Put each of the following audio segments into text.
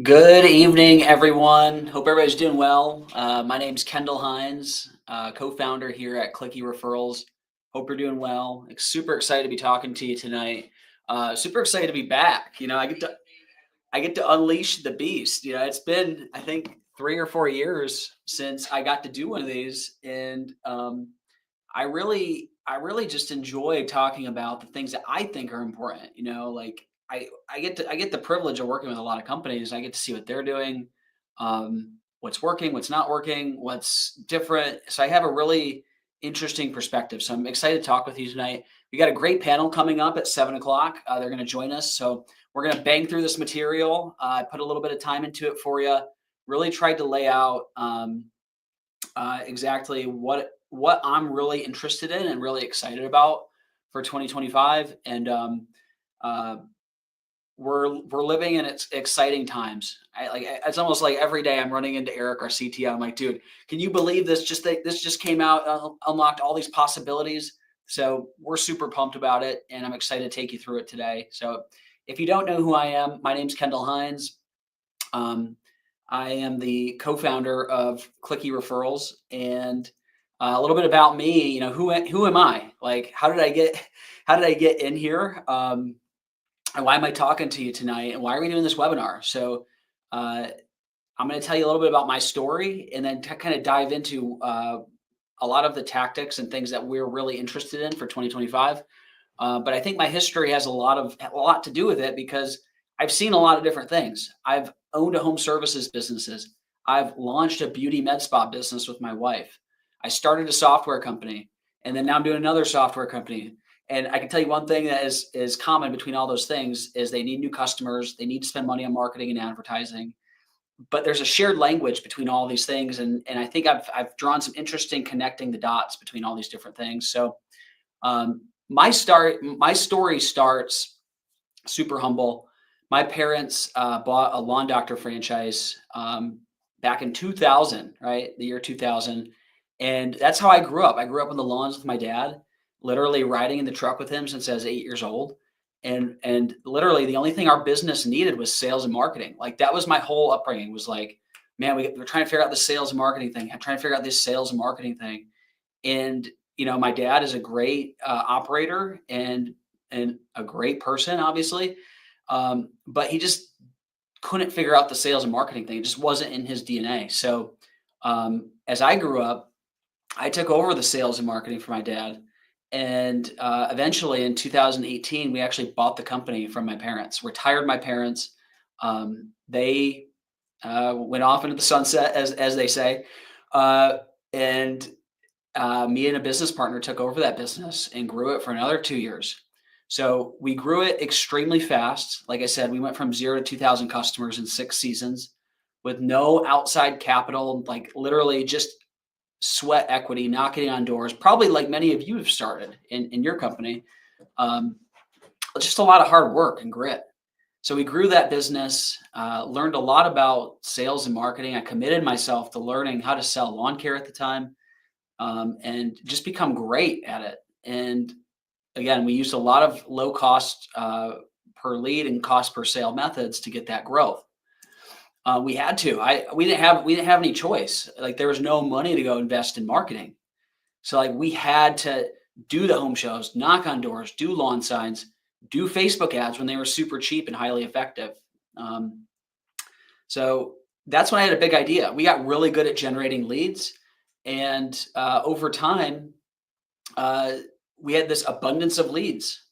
Good evening, everyone. Hope everybody's doing well. My name's Kendall Hines, co-founder here at Clicky Referrals. Hope you're doing well. Super excited to be talking to you tonight. Super excited to be back. I get to unleash the beast. It's been I think 3 or 4 years since I got to do one of these, and I really just enjoy talking about the things that I think are important. Like I get the privilege of working with a lot of companies. I get to see what they're doing, what's working, what's not working, what's different. So I have a really interesting perspective. So I'm excited to talk with you tonight. We got a great panel coming up at 7 o'clock. They're going to join us. So we're going to bang through this material. I put a little bit of time into it for you. Really tried to lay out exactly what I'm really interested in and really excited about for 2025. And uh, we're living in exciting times. It's almost like every day I'm running into Eric, our CTO. I'm like, dude, can you believe this? This just came out, unlocked all these possibilities. So we're super pumped about it, and I'm excited to take you through it today. So if you don't know who I am, my name's Kendall Hines. Um, I am the co-founder of Clicky Referrals, and a little bit about me. Who am I? Like, how did I get in here? And why am I talking to you tonight? And why are we doing this webinar? So, I'm going to tell you a little bit about my story, and then kind of dive into a lot of the tactics and things that we're really interested in for 2025. But I think my history has a lot to do with it because I've seen a lot of different things. I've owned a home services businesses. I've launched a beauty med spa business with my wife. I started a software company, and then now I'm doing another software company. And I can tell you one thing that is common between all those things is they need new customers. They need to spend money on marketing and advertising. But there's a shared language between all these things, and I think I've drawn some interesting connecting the dots between all these different things. So my story starts super humble. My parents bought a Lawn Doctor franchise back in 2000, right? The year 2000. And that's how I grew up. I grew up on the lawns with my dad, literally riding in the truck with him since I was 8 years old. And literally the only thing our business needed was sales and marketing. Like that was my whole upbringing was like, man, we're trying to figure out the sales and marketing thing. I'm trying to figure out this sales and marketing thing. And my dad is a great operator and a great person, obviously, but he just couldn't figure out the sales and marketing thing. It just wasn't in his DNA. So as I grew up, I took over the sales and marketing for my dad. And eventually in 2018, we actually bought the company from my parents, retired my parents. They went off into the sunset, as they say. And Me and a business partner took over that business and grew it for another 2 years. So we grew it extremely fast. Like I said, we went from 0 to 2,000 customers in 6 seasons with no outside capital, like literally just sweat equity, knocking on doors, probably like many of you have started in your company. Um, just a lot of hard work and grit. So we grew that business, learned a lot about sales and marketing. I committed myself to learning how to sell lawn care at the time, and just become great at it. And again, we used a lot of low cost per lead and cost per sale methods to get that growth. We had to. We didn't have any choice. Like there was no money to go invest in marketing. So like we had to do the home shows, knock on doors, do lawn signs, do Facebook ads when they were super cheap and highly effective. Um, so that's when I had a big idea. We got really good at generating leads, and over time, uh, we had this abundance of leads.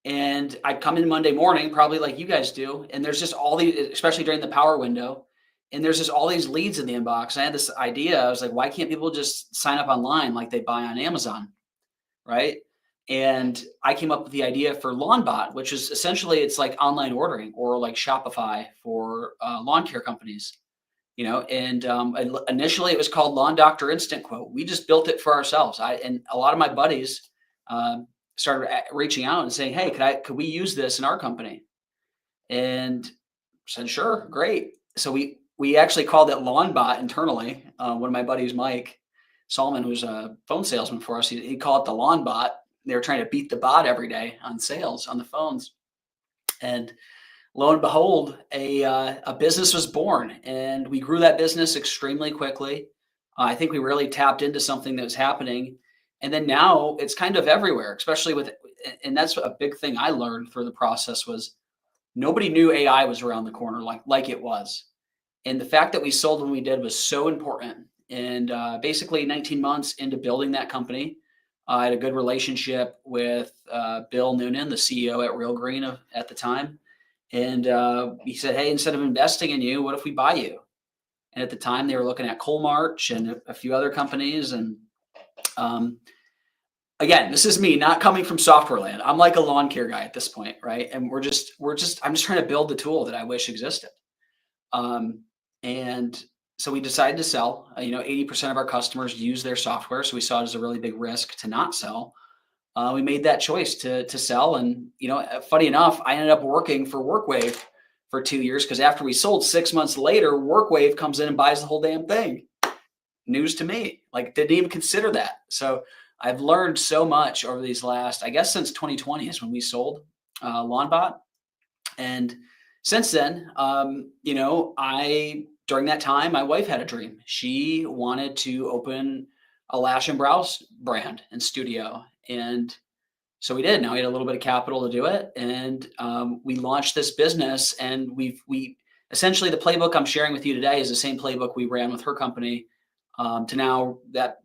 And I'd come in Monday morning, probably like you guys do, and there's just all these, especially during the power window, and there's just all these leads in the inbox. I had this idea. I was like, why can't people just sign up online like they buy on Amazon, right? And I came up with the idea for LawnBot, which is essentially it's like online ordering or like Shopify for lawn care companies. And initially it was called Lawn Doctor Instant Quote. We just built it for ourselves. And a lot of my buddies started reaching out and saying, "Hey, could we use this in our company?" And said, "Sure, great." So we actually called it LawnBot internally. One of my buddies, Mike Solomon, who's a phone salesman for us, he called it the LawnBot. They were trying to beat the bot every day on sales on the phones, and lo and behold, a business was born, and we grew that business extremely quickly. I think we really tapped into something that was happening, and then now it's kind of everywhere, especially with, and that's a big thing I learned through the process was nobody knew AI was around the corner like it was. And the fact that we sold when we did was so important. And basically, 19 months into building that company, I had a good relationship with Bill Noonan, the CEO at Real Green at the time. And he said, "Hey, instead of investing in you, what if we buy you?" And at the time, they were looking at Coalmarch and a few other companies. And um, again, this is me not coming from software land. I'm like a lawn care guy at this point, right? And I'm just trying to build the tool that I wish existed. Um, and so we decided to sell. 80% of our customers use their software, so we saw it as a really big risk to not sell. We made that choice to sell, and funny enough, I ended up working for WorkWave for 2 years because after we sold, 6 months later, WorkWave comes in and buys the whole damn thing. News to me, like didn't even consider that. So I've learned so much over these last, I guess, since 2020 is when we sold LawnBot. And since then, I during that time, my wife had a dream. She wanted to open a lash and brow brand and studio, and so we did. Now we had a little bit of capital to do it, and we launched this business. And we essentially, the playbook I'm sharing with you today is the same playbook we ran with her company. To now that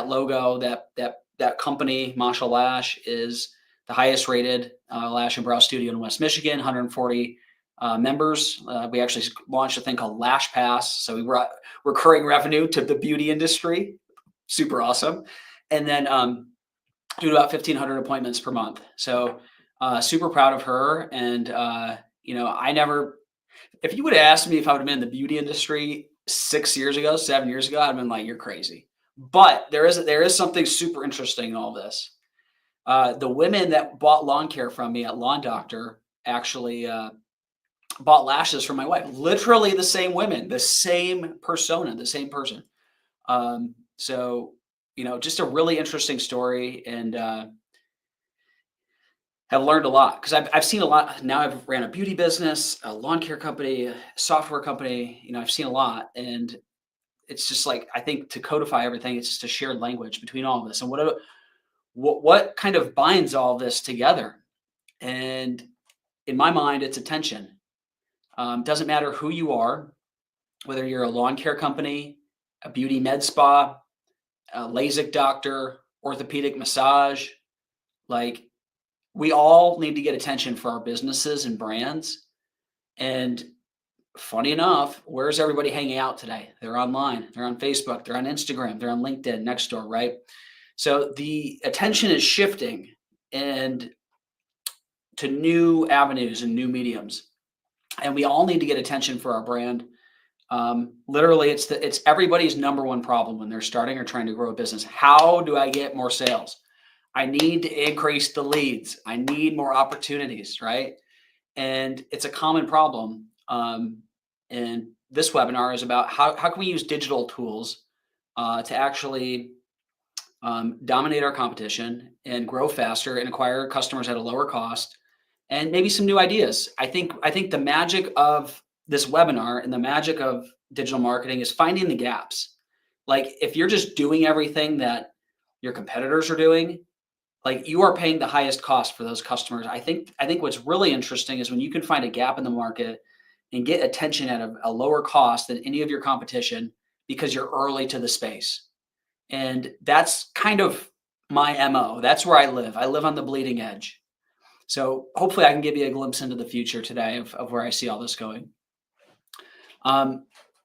logo, that company, Masha Lash, is the highest rated lash and brow studio in West Michigan, 140 members. We actually launched a thing called Lash Pass. So we brought recurring revenue to the beauty industry. Super awesome. And then do about 1,500 appointments per month. So super proud of her. And, I never, if you would have asked me if I would have been in the beauty industry 6 years ago, 7 years ago, I'd have been like, you're crazy. But there is something super interesting in all this. The women that bought lawn care from me at Lawn Doctor actually bought lashes from my wife. Literally the same women, the same persona, the same person. So, just a really interesting story, and have learned a lot because I've seen a lot. Now I've ran a beauty business, a lawn care company, a software company. I've seen a lot, and it's just like I think to codify everything, it's just a shared language between all of this. And what kind of binds all this together? And in my mind, it's attention. Doesn't matter who you are, whether you're a lawn care company, a beauty med spa, a LASIK doctor, orthopedic massage, like we all need to get attention for our businesses and brands. And funny enough, where's everybody hanging out today? They're online, they're on Facebook, they're on Instagram, they're on LinkedIn, next door, right? So the attention is shifting and to new avenues and new mediums. And we all need to get attention for our brand. Literally, it's everybody's number one problem when they're starting or trying to grow a business. How do I get more sales? I need to increase the leads. I need more opportunities, right? And it's a common problem. And this webinar is about how can we use digital tools to actually dominate our competition and grow faster and acquire customers at a lower cost, and maybe some new ideas. I think the magic of this webinar and the magic of digital marketing is finding the gaps. Like if you're just doing everything that your competitors are doing, like you are paying the highest cost for those customers. I think what's really interesting is when you can find a gap in the market and get attention at a lower cost than any of your competition because you're early to the space. And that's kind of my MO. That's where I live. I live on the bleeding edge. So hopefully I can give you a glimpse into the future today of where I see all this going.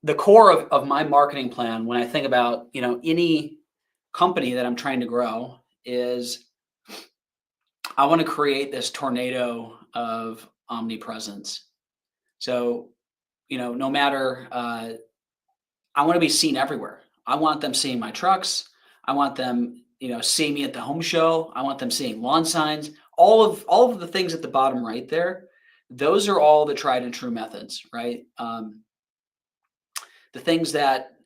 The core of my marketing plan, when I think about, any company that I'm trying to grow, is I want to create this tornado of omnipresence. So, no matter, I want to be seen everywhere. I want them seeing my trucks. I want them, seeing me at the home show. I want them seeing lawn signs. All of the things at the bottom right there, those are all the tried and true methods, right? The things that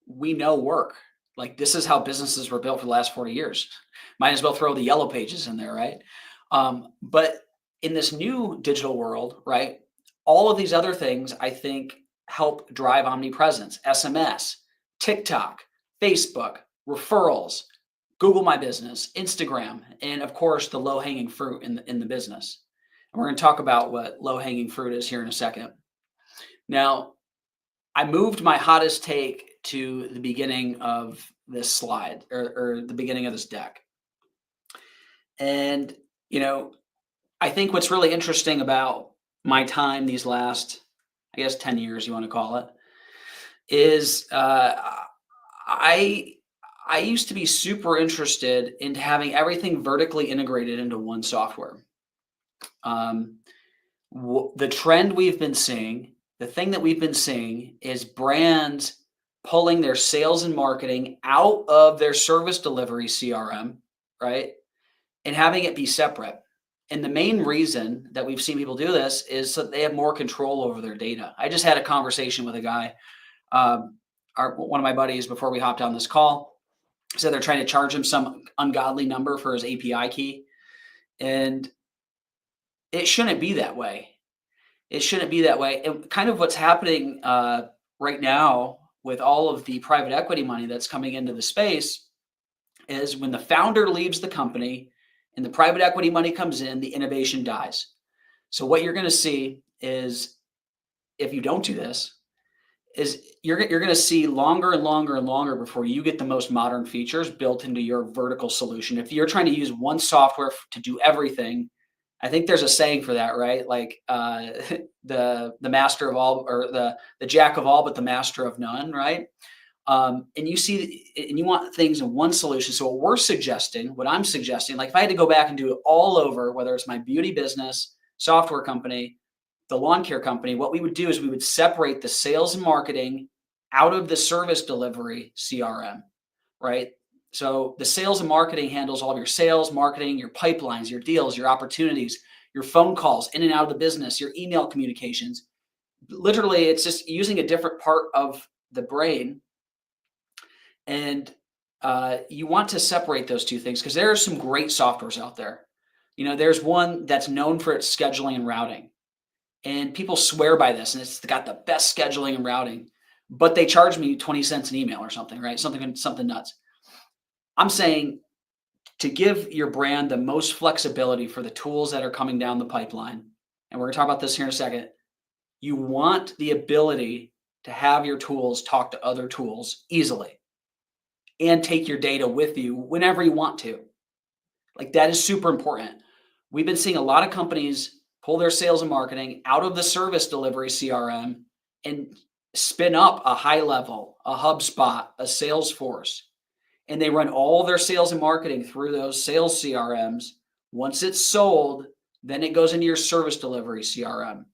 we know work. Like this is how businesses were built for the last 40 years. Might as well throw the yellow pages in there, right? But in this new digital world, right? All of these other things I think help drive omnipresence, SMS, TikTok, Facebook, referrals, Google My Business, Instagram, and of course the low-hanging fruit in the business. And we're going to talk about what low-hanging fruit is here in a second. Now, I moved my hottest take to the beginning of this slide or the beginning of this deck. And, you know, I think what's really interesting about my time these last, I guess, 10 years, you want to call it, is I I used to be super interested in having everything vertically integrated into one software. Um, the trend we've been seeing, the thing that we've been seeing is brands pulling their sales and marketing out of their service delivery CRM, right? And having it be separate. And the main reason that we've seen people do this is so they have more control over their data. I just had a conversation with a guy, um, one of my buddies, before we hopped on this call. Said they're trying to charge him some ungodly number for his API key, and it shouldn't be that way. It shouldn't be that way. And kind of what's happening right now with all of the private equity money that's coming into the space is when the founder leaves the company and the private equity money comes in, the innovation dies. So what you're going to see is, if you don't do this, is you're going to see longer and longer and longer before you get the most modern features built into your vertical solution. If you're trying to use one software to do everything, I think there's a saying for that, right? Like the master of all, or the jack of all, but the master of none, right? And you want things in one solution. So what I'm suggesting, like if I had to go back and do it all over, whether it's my beauty business, software company, the lawn care company, what we would do is we would separate the sales and marketing out of the service delivery CRM, right? So the sales and marketing handles all of your sales, marketing, your pipelines, your deals, your opportunities, your phone calls in and out of the business, your email communications. Literally, it's just using a different part of the brain. And you want to separate those two things because there are some great softwares out there. There's one that's known for its scheduling and routing. And people swear by this, and it's got the best scheduling and routing, but they charge me 20 cents an email or something, right? Something nuts. I'm saying to give your brand the most flexibility for the tools that are coming down the pipeline, and we're going to talk about this here in a second, you want the ability to have your tools talk to other tools easily and take your data with you whenever you want to. Like, that is super important. We've been seeing a lot of companies pull their sales and marketing out of the service delivery CRM and spin up a high level, a HubSpot, a Salesforce, and they run all their sales and marketing through those sales CRMs. Once it's sold, then it goes into your service delivery CRM.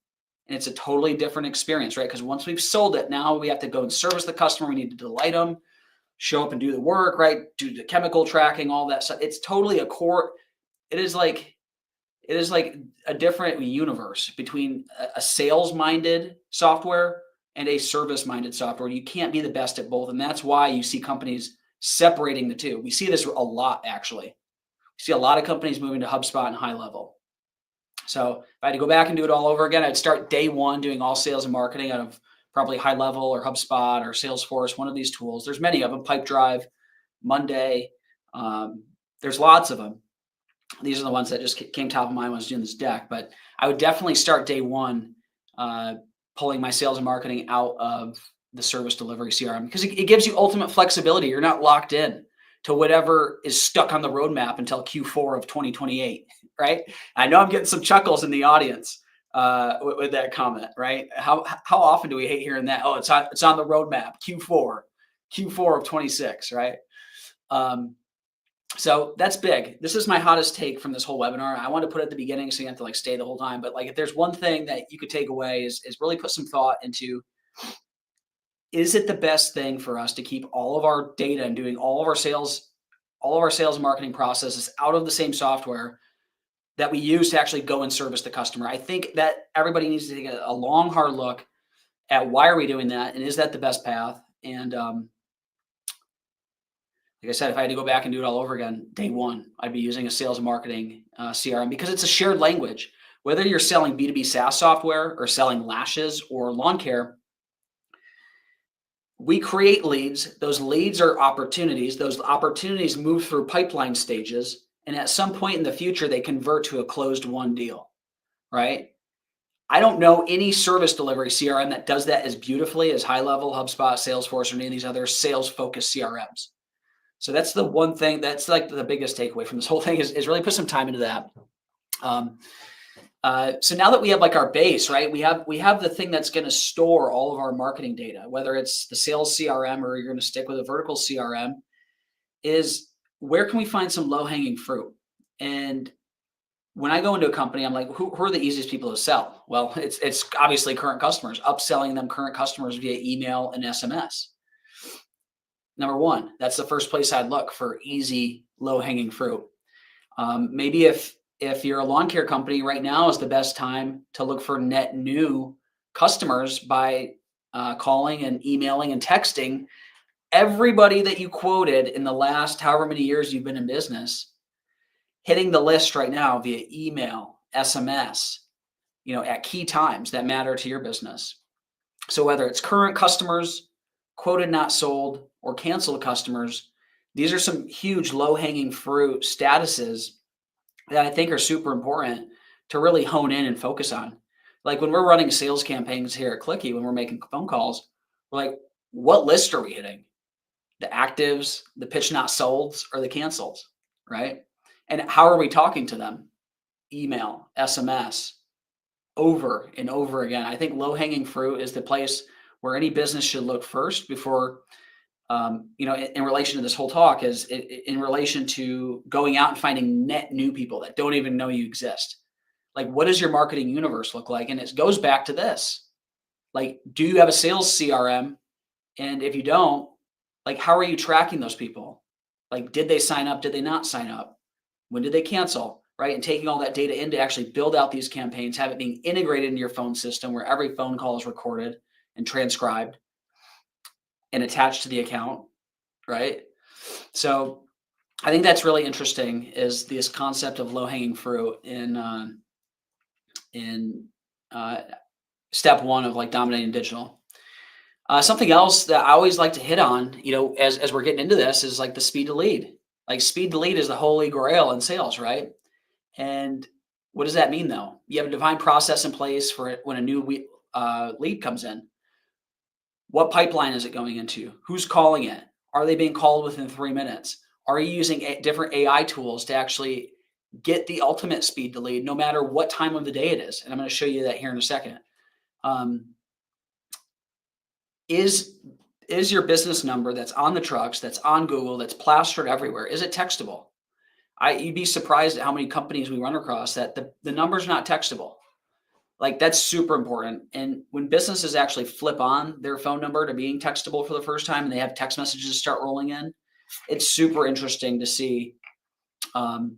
And it's a totally different experience, right? Because once we've sold it, now we have to go and service the customer. We need to delight them, show up and do the work, right? Do the chemical tracking, all that stuff. It's totally a core. It is like a different universe between a sales-minded software and a service-minded software. You can't be the best at both. And that's why you see companies separating the two. We see this a lot, actually. We see a lot of companies moving to HubSpot and high level. So if I had to go back and do it all over again, I'd start day one doing all sales and marketing out of probably high level or HubSpot or Salesforce, one of these tools. There's many of them, Pipedrive, Monday. There's lots of them. These are the ones that just came top of mind when I was doing this deck. But I would definitely start day one pulling my sales and marketing out of the service delivery CRM because it gives you ultimate flexibility. You're not locked in to whatever is stuck on the roadmap until Q4 of 2028, right? I know I'm getting some chuckles in the audience with that comment, right? How often do we hate hearing that? Oh, it's on the roadmap, Q4 of 26, right? So that's big. This is my hottest take from this whole webinar. I want to put it at the beginning so you have to stay the whole time. But if there's one thing that you could take away is really put some thought into, is it the best thing for us to keep all of our data and doing all of our sales and marketing processes out of the same software that we use to actually go and service the customer? I think that everybody needs to take a long, hard look at why are we doing that, and is that the best path? And like I said, if I had to go back and do it all over again, day one, I'd be using a sales and marketing CRM because it's a shared language. Whether you're selling B2B SaaS software or selling lashes or lawn care, we create leads. Those leads are opportunities. Those opportunities move through pipeline stages. And at some point in the future, they convert to a closed won deal, right? I don't know any service delivery CRM that does that as beautifully as High Level, HubSpot, Salesforce, or any of these other sales focused CRMs. So that's the one thing that's like the biggest takeaway from this whole thing is really put some time into that. So now that we have like our base, right? We have the thing that's going to store all of our marketing data, whether it's the sales CRM or you're going to stick with a vertical CRM, is where can we find some low hanging fruit? And when I go into a company, I'm like, who are the easiest people to sell? Well, it's obviously current customers, upselling them current customers via email and SMS. Number one, that's the first place I'd look for easy, low hanging fruit. Maybe if you're a lawn care company right now is the best time to look for net new customers by calling and emailing and texting everybody that you quoted in the last however many years you've been in business, hitting the list right now via email, SMS, at key times that matter to your business. So whether it's current customers, quoted not sold, or canceled customers, these are some huge low-hanging fruit statuses that I think are super important to really hone in and focus on. Like when we're running sales campaigns here at Clicky, when we're making phone calls, we're like, what list are we hitting? The actives, the pitch not solds, or the cancels, right? And how are we talking to them? Email, SMS, over and over again. I think low-hanging fruit is the place where any business should look first before, in relation to this whole talk is in relation to going out and finding net new people that don't even know you exist. Like, what does your marketing universe look like? And it goes back to this. Like, do you have a sales CRM? And if you don't, like, how are you tracking those people? Like, did they sign up? Did they not sign up? When did they cancel? Right? And taking all that data in to actually build out these campaigns, have it being integrated into your phone system where every phone call is recorded and transcribed and attached to the account, right? So I think that's really interesting is this concept of low-hanging fruit in step one of like dominating digital. Something else that I always like to hit on, as we're getting into this is like the speed to lead. Like speed to lead is the holy grail in sales, right? And what does that mean though? You have a defined process in place for it when a new lead comes in. What pipeline is it going into? Who's calling it? Are they being called within 3 minutes? Are you using different AI tools to actually get the ultimate speed to lead, no matter what time of the day it is? And I'm going to show you that here in a second. Is your business number that's on the trucks, that's on Google, that's plastered everywhere, is it textable? You'd be surprised at how many companies we run across that the number's not textable. Like that's super important. And when businesses actually flip on their phone number to being textable for the first time and they have text messages start rolling in, it's super interesting to see how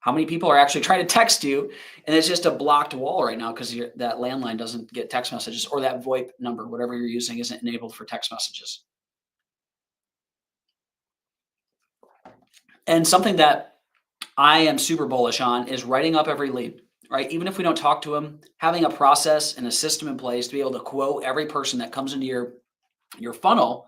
many people are actually trying to text you. And it's just a blocked wall right now because that landline doesn't get text messages or that VoIP number, whatever you're using, isn't enabled for text messages. And something that I am super bullish on is writing up every lead. Right? Even if we don't talk to them, having a process and a system in place to be able to quote every person that comes into your funnel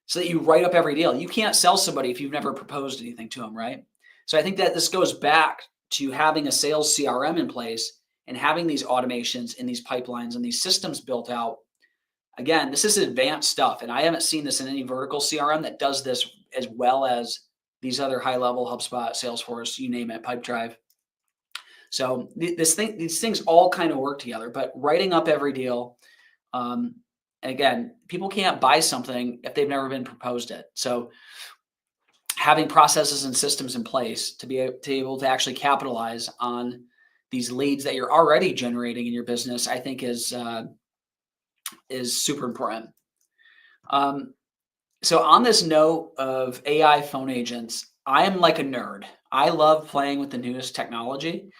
so that you write up every deal. You can't sell somebody if you've never proposed anything to them, right? So I think that this goes back to having a sales CRM in place and having these automations and these pipelines and these systems built out. Again, this is advanced stuff, and I haven't seen this in any vertical CRM that does this as well as these other high-level HubSpot, Salesforce, you name it, Pipedrive. So these things all kind of work together, but writing up every deal, again, people can't buy something if they've never been proposed it. So having processes and systems in place to be able to actually capitalize on these leads that you're already generating in your business, I think is super important. So on this note of AI phone agents, I am like a nerd. I love playing with the newest technology.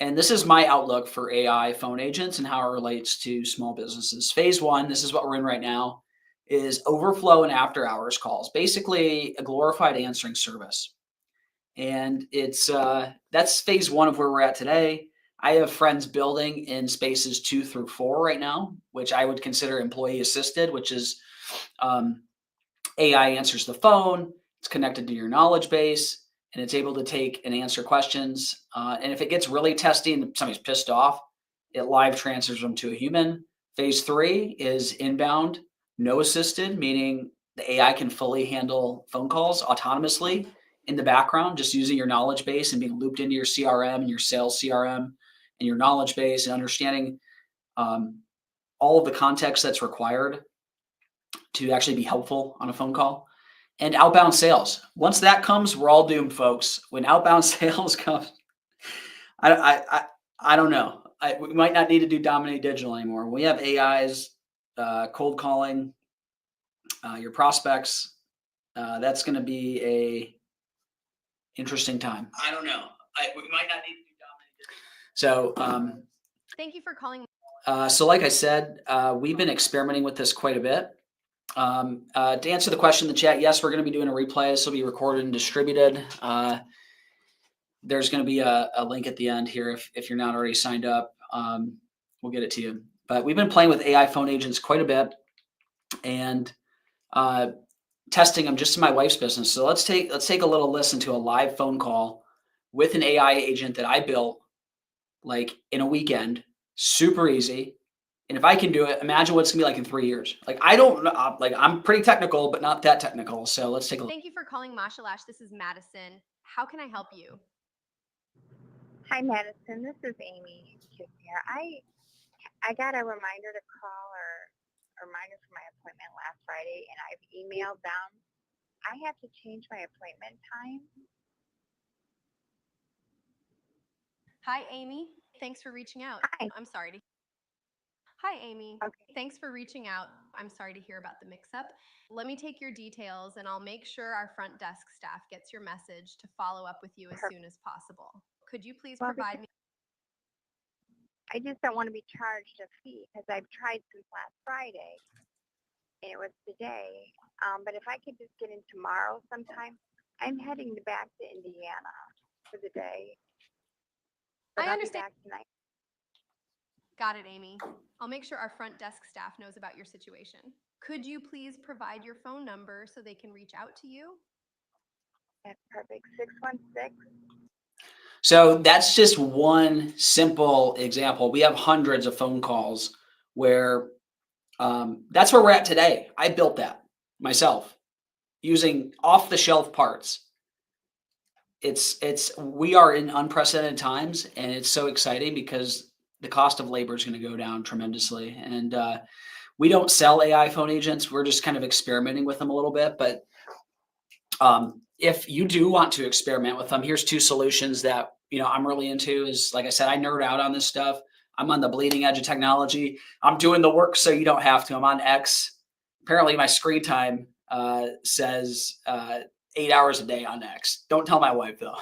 And this is my outlook for AI phone agents and how it relates to small businesses. Phase one, this is what we're in right now, is overflow and after hours calls, basically a glorified answering service. And it's that's phase one of where we're at today. I have friends building in spaces 2 through 4 right now, which I would consider employee assisted, which is um, AI answers the phone, it's connected to your knowledge base, and it's able to take and answer questions. And if it gets really testy and somebody's pissed off, it live transfers them to a human. Phase 3 is inbound, no assisted, meaning the AI can fully handle phone calls autonomously in the background, just using your knowledge base and being looped into your CRM and your sales CRM and your knowledge base and understanding um, all of the context that's required to actually be helpful on a phone call. And outbound sales. Once that comes, we're all doomed, folks. When outbound sales comes, I don't know. We might not need to do dominate digital anymore. We have AIs, cold calling, your prospects. That's going to be a interesting time. I don't know. We might not need to do dominate digital. So, thank you for calling. So like I said, we've been experimenting with this quite a bit. To answer the question in the chat, yes, we're going to be doing a replay. This will be recorded and distributed. There's going to be a link at the end here if you're not already signed up. We'll get it to you. But we've been playing with AI phone agents quite a bit and testing them just in my wife's business. So let's take a little listen to a live phone call with an AI agent that I built like in a weekend. Super easy. And if I can do it, imagine what it's gonna be like in 3 years. Like I don't know, like I'm pretty technical, but not that technical. So let's take a look. Thank you for calling Mashalash. This is Madison. How can I help you? Hi, Madison. This is Amy here. I got a reminder to call or a reminder for my appointment last Friday, and I've emailed them. I have to change my appointment time. Hi, Amy. Thanks for reaching out. Hi. I'm sorry to. Hi, Amy. Okay. Thanks for reaching out. I'm sorry to hear about the mix-up. Let me take your details, and I'll make sure our front desk staff gets your message to follow up with you as soon as possible. Could you please provide me? I just don't want to be charged a fee because I've tried since last Friday, and it was today. But if I could just get in tomorrow sometime, I'm heading back to Indiana for the day. But I understand. I'll be back tonight. Got it, Amy. I'll make sure our front desk staff knows about your situation. Could you please provide your phone number so they can reach out to you? That's perfect. 616. So that's just one simple example. We have hundreds of phone calls where that's where we're at today. I built that myself using off-the-shelf parts. We are in unprecedented times, and it's so exciting because the cost of labor is going to go down tremendously. And we don't sell AI phone agents. We're just kind of experimenting with them a little bit. But if you do want to experiment with them, here's 2 solutions that I'm really into. Is like I said, I nerd out on this stuff. I'm on the bleeding edge of technology. I'm doing the work so you don't have to. I'm on X. Apparently, my screen time says 8 hours a day on X. Don't tell my wife though.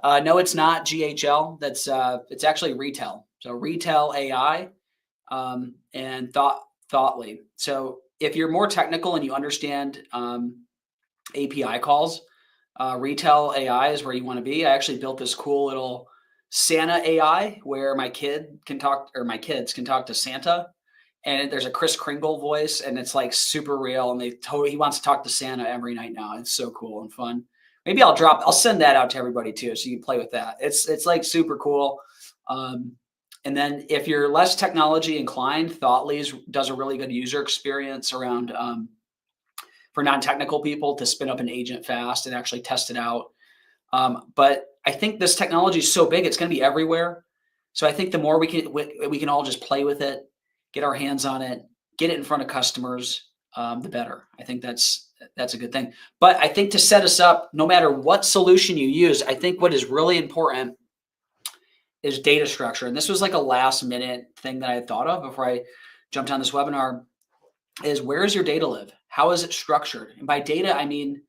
No, it's not GHL. That's it's actually retail. So retail AI and Thoughtly. So if you're more technical and you understand API calls, retail AI is where you want to be. I actually built this cool little Santa AI where my kids can talk to Santa, and there's a Kris Kringle voice, and it's like super real. And he wants to talk to Santa every night now. It's so cool and fun. Maybe I'll send that out to everybody too, so you can play with that. It's like super cool. And then if you're less technology inclined, Thoughtly does a really good user experience around for non-technical people to spin up an agent fast and actually test it out. But I think this technology is so big, it's going to be everywhere. So I think the more we can all just play with it, get our hands on it, get it in front of customers, the better. I think that's a good thing. But I think to set us up, no matter what solution you use, I think what is really important is data structure. And this was like a last minute thing that I had thought of before I jumped on this webinar, is where does your data live? How is it structured? And by data, I mean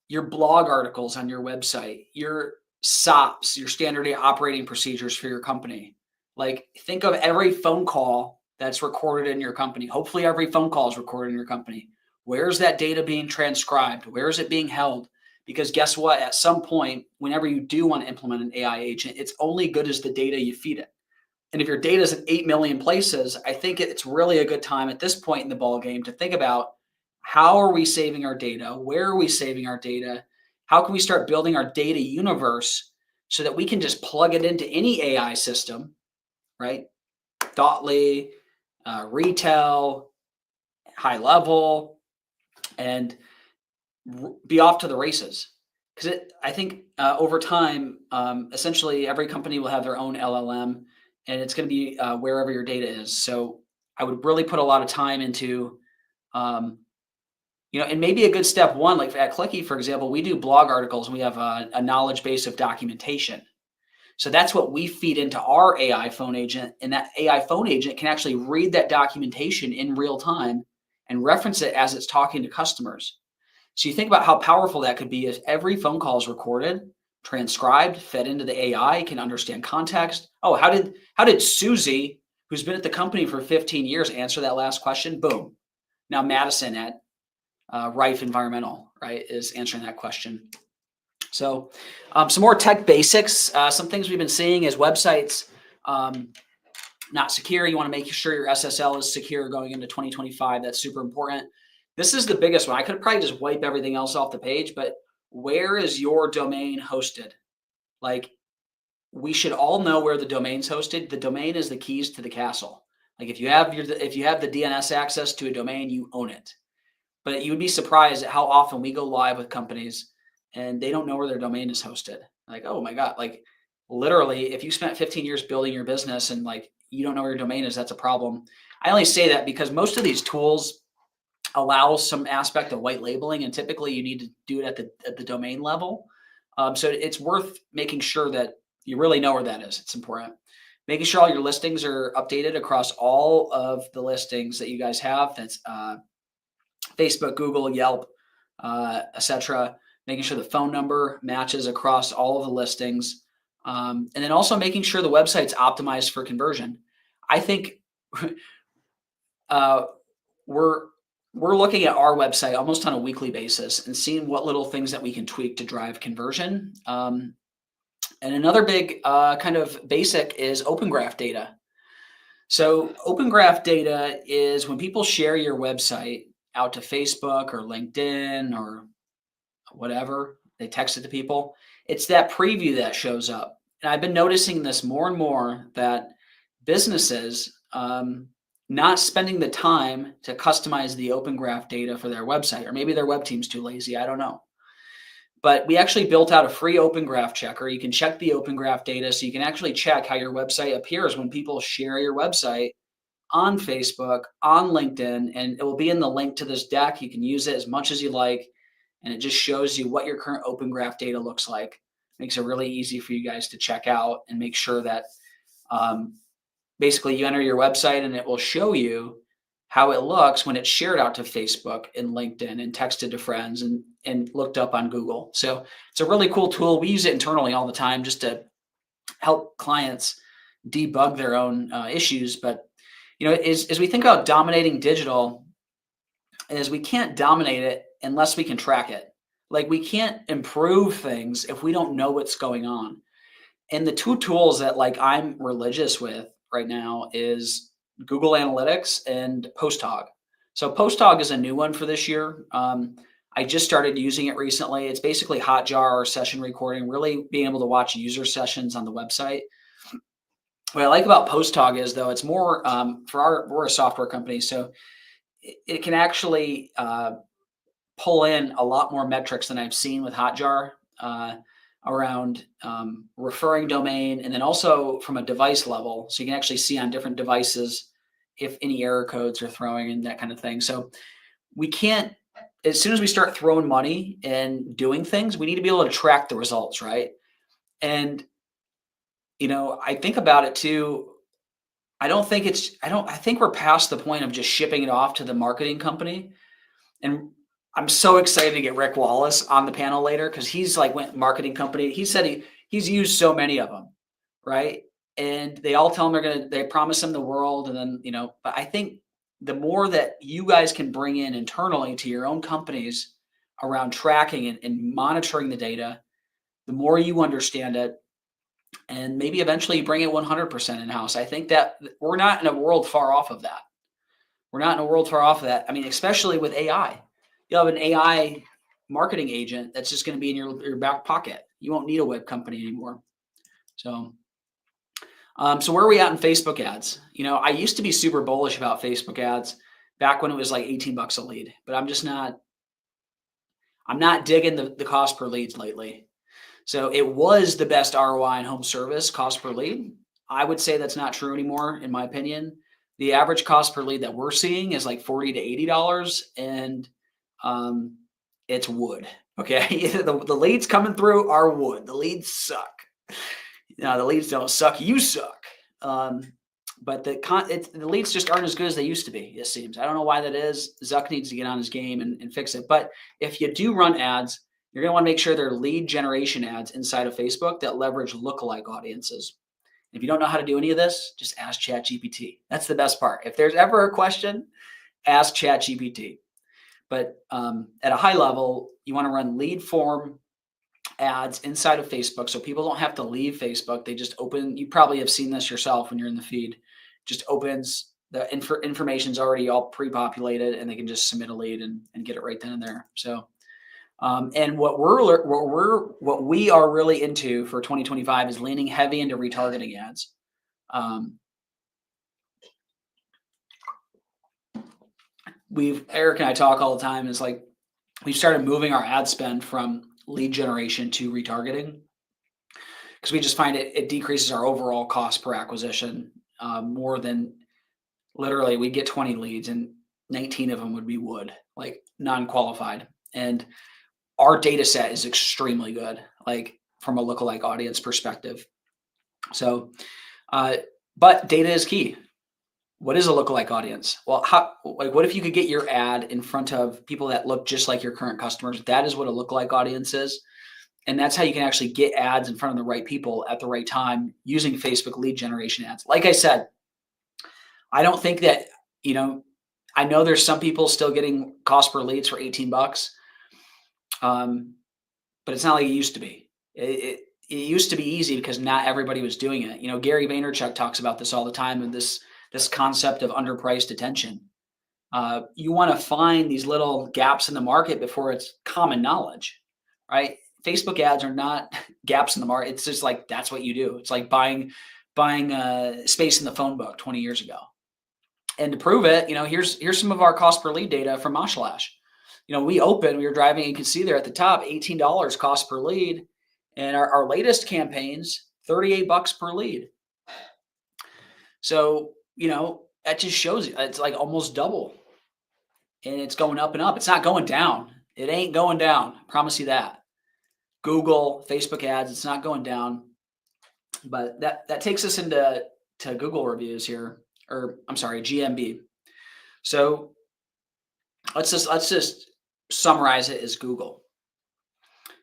your blog articles on your website, your SOPs, your standard operating procedures for your company. Like think of every phone call that's recorded in your company. Hopefully every phone call is recorded in your company. Where's that data being transcribed? Where is it being held? Because guess what? At some point, whenever you do want to implement an AI agent, it's only good as the data you feed it. And if your data is in 8 million places, I think it's really a good time at this point in the ball game to think about, how are we saving our data? Where are we saving our data? How can we start building our data universe so that we can just plug it into any AI system, right? Thoughtly, retail, high level, and be off to the races. Because I think over time, essentially every company will have their own LLM, and it's going to be wherever your data is. So I would really put a lot of time into, and maybe a good step one, like at Clicky, for example, we do blog articles and we have a knowledge base of documentation. So that's what we feed into our AI phone agent, and that AI phone agent can actually read that documentation in real time and reference it as it's talking to customers. So you think about how powerful that could be if every phone call is recorded, transcribed, fed into the AI, can understand context. Oh, how did Susie, who's been at the company for 15 years, answer that last question? Boom. Now Madison at Rife Environmental, right, is answering that question. So some more tech basics. Some things we've been seeing is websites not secure. You want to make sure your SSL is secure going into 2025. That's super important. This is the biggest one. I could probably just wipe everything else off the page, but where is your domain hosted? Like, we should all know where the domain's hosted. The domain is the keys to the castle. Like, if you have the DNS access to a domain, you own it. But you would be surprised at how often we go live with companies and they don't know where their domain is hosted. Like, oh my God, like literally, if you spent 15 years building your business and like you don't know where your domain is, that's a problem. I only say that because most of these tools allow some aspect of white labeling, and typically you need to do it at the domain level. So it's worth making sure that you really know where that is. It's important. Making sure all your listings are updated across all of the listings that you guys have. That's Facebook, Google, Yelp, etc. Making sure the phone number matches across all of the listings. And then also making sure the website's optimized for conversion. I think we're looking at our website almost on a weekly basis and seeing what little things that we can tweak to drive conversion. And another big kind of basic is Open Graph data. So Open Graph data is when people share your website out to Facebook or LinkedIn or whatever, they text it to people. It's that preview that shows up. And I've been noticing this more and more, that businesses not spending the time to customize the Open Graph data for their website, or maybe their web team's too lazy, I don't know. But we actually built out a free Open Graph checker. You can check the Open Graph data, so you can actually check how your website appears when people share your website on Facebook, on LinkedIn, and it will be in the link to this deck. You can use it as much as you like, and it just shows you what your current Open Graph data looks like. Makes it really easy for you guys to check out and make sure that basically you enter your website and it will show you how it looks when it's shared out to Facebook and LinkedIn and texted to friends and looked up on Google. So it's a really cool tool. We use it internally all the time just to help clients debug their own issues. But as we think about dominating digital, is we can't dominate it unless we can track it. Like, we can't improve things if we don't know what's going on. And the two tools that like I'm religious with right now is Google Analytics and PostHog. So PostHog is a new one for this year. I just started using it recently. It's basically Hotjar or session recording, really being able to watch user sessions on the website. What I like about PostHog is, though, it's more we're a software company, so it can actually pull in a lot more metrics than I've seen with Hotjar around referring domain, and then also from a device level. So you can actually see on different devices if any error codes are throwing and that kind of thing. So we can't, as soon as we start throwing money and doing things, we need to be able to track the results, right? And I think about it too. I think we're past the point of just shipping it off to the marketing company. And I'm so excited to get Rick Wallace on the panel later, because he's like went marketing company. He said he's used so many of them, right? And they all tell him they promise him the world. And then, but I think the more that you guys can bring in internally to your own companies around tracking and monitoring the data, the more you understand it, and maybe eventually bring it 100% in-house. I think that we're not in a world far off of that. We're not in a world far off of that. I mean, especially with AI. You'll have an AI marketing agent that's just going to be in your back pocket. You won't need a web company anymore. So where are we at in Facebook ads? I used to be super bullish about Facebook ads back when it was like 18 bucks a lead, but I'm not digging the cost per leads lately. So it was the best ROI in home service cost per lead. I would say that's not true anymore, in my opinion. The average cost per lead that we're seeing is like $40 to $80, and it's wood. Okay, the leads coming through are wood. The leads suck. No, the leads don't suck. You suck. But the leads just aren't as good as they used to be, it seems. I don't know why that is. Zuck needs to get on his game and fix it. But if you do run ads, you're going to want to make sure they're lead generation ads inside of Facebook that leverage lookalike audiences. If you don't know how to do any of this, just ask ChatGPT. That's the best part. If there's ever a question, ask ChatGPT. But at a high level, you want to run lead form ads inside of Facebook, so people don't have to leave Facebook. They just open. You probably have seen this yourself when you're in the feed. Just opens, the information's already all pre-populated, and they can just submit a lead and get it right then and there. So, and what we are really into for 2025 is leaning heavy into retargeting ads. Eric and I talk all the time. It's like we've started moving our ad spend from lead generation to retargeting, because we just find it decreases our overall cost per acquisition more than, literally, we get 20 leads and 19 of them would be wood, like non-qualified. And our data set is extremely good, like from a lookalike audience perspective. So, but data is key. What is a lookalike audience? Well, what if you could get your ad in front of people that look just like your current customers? That is what a lookalike audience is. And that's how you can actually get ads in front of the right people at the right time using Facebook lead generation ads. Like I said, I don't think that, I know there's some people still getting cost per leads for 18 bucks. But it's not like it used to be. It used to be easy because not everybody was doing it. Gary Vaynerchuk talks about this all the time, and this concept of underpriced attention. You want to find these little gaps in the market before it's common knowledge, right? Facebook ads are not gaps in the market. It's just like, that's what you do. It's like buying space in the phone book 20 years ago. And to prove it, here's some of our cost per lead data from Moshalash. We were driving, you can see there at the top, $18 cost per lead. And our latest campaigns, 38 bucks per lead. So, that just shows you it's like almost double, and it's going up and up. It's not going down. It ain't going down. I promise you that. Google, Facebook ads, it's not going down. But that takes us into Google reviews here, or I'm sorry, GMB. So let's just summarize it as Google.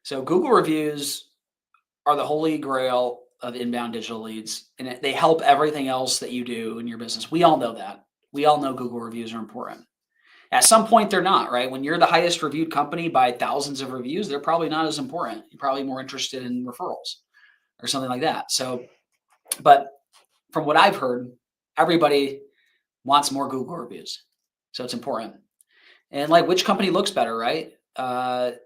So Google reviews are the holy grail of inbound digital leads, and they help everything else that you do in your business. We all know that. We all know Google reviews are important. At some point, they're not, right? When you're the highest reviewed company by thousands of reviews, they're probably not as important. You're probably more interested in referrals or something like that. So, but from what I've heard, everybody wants more Google reviews. So it's important. And like, which company looks better, right? The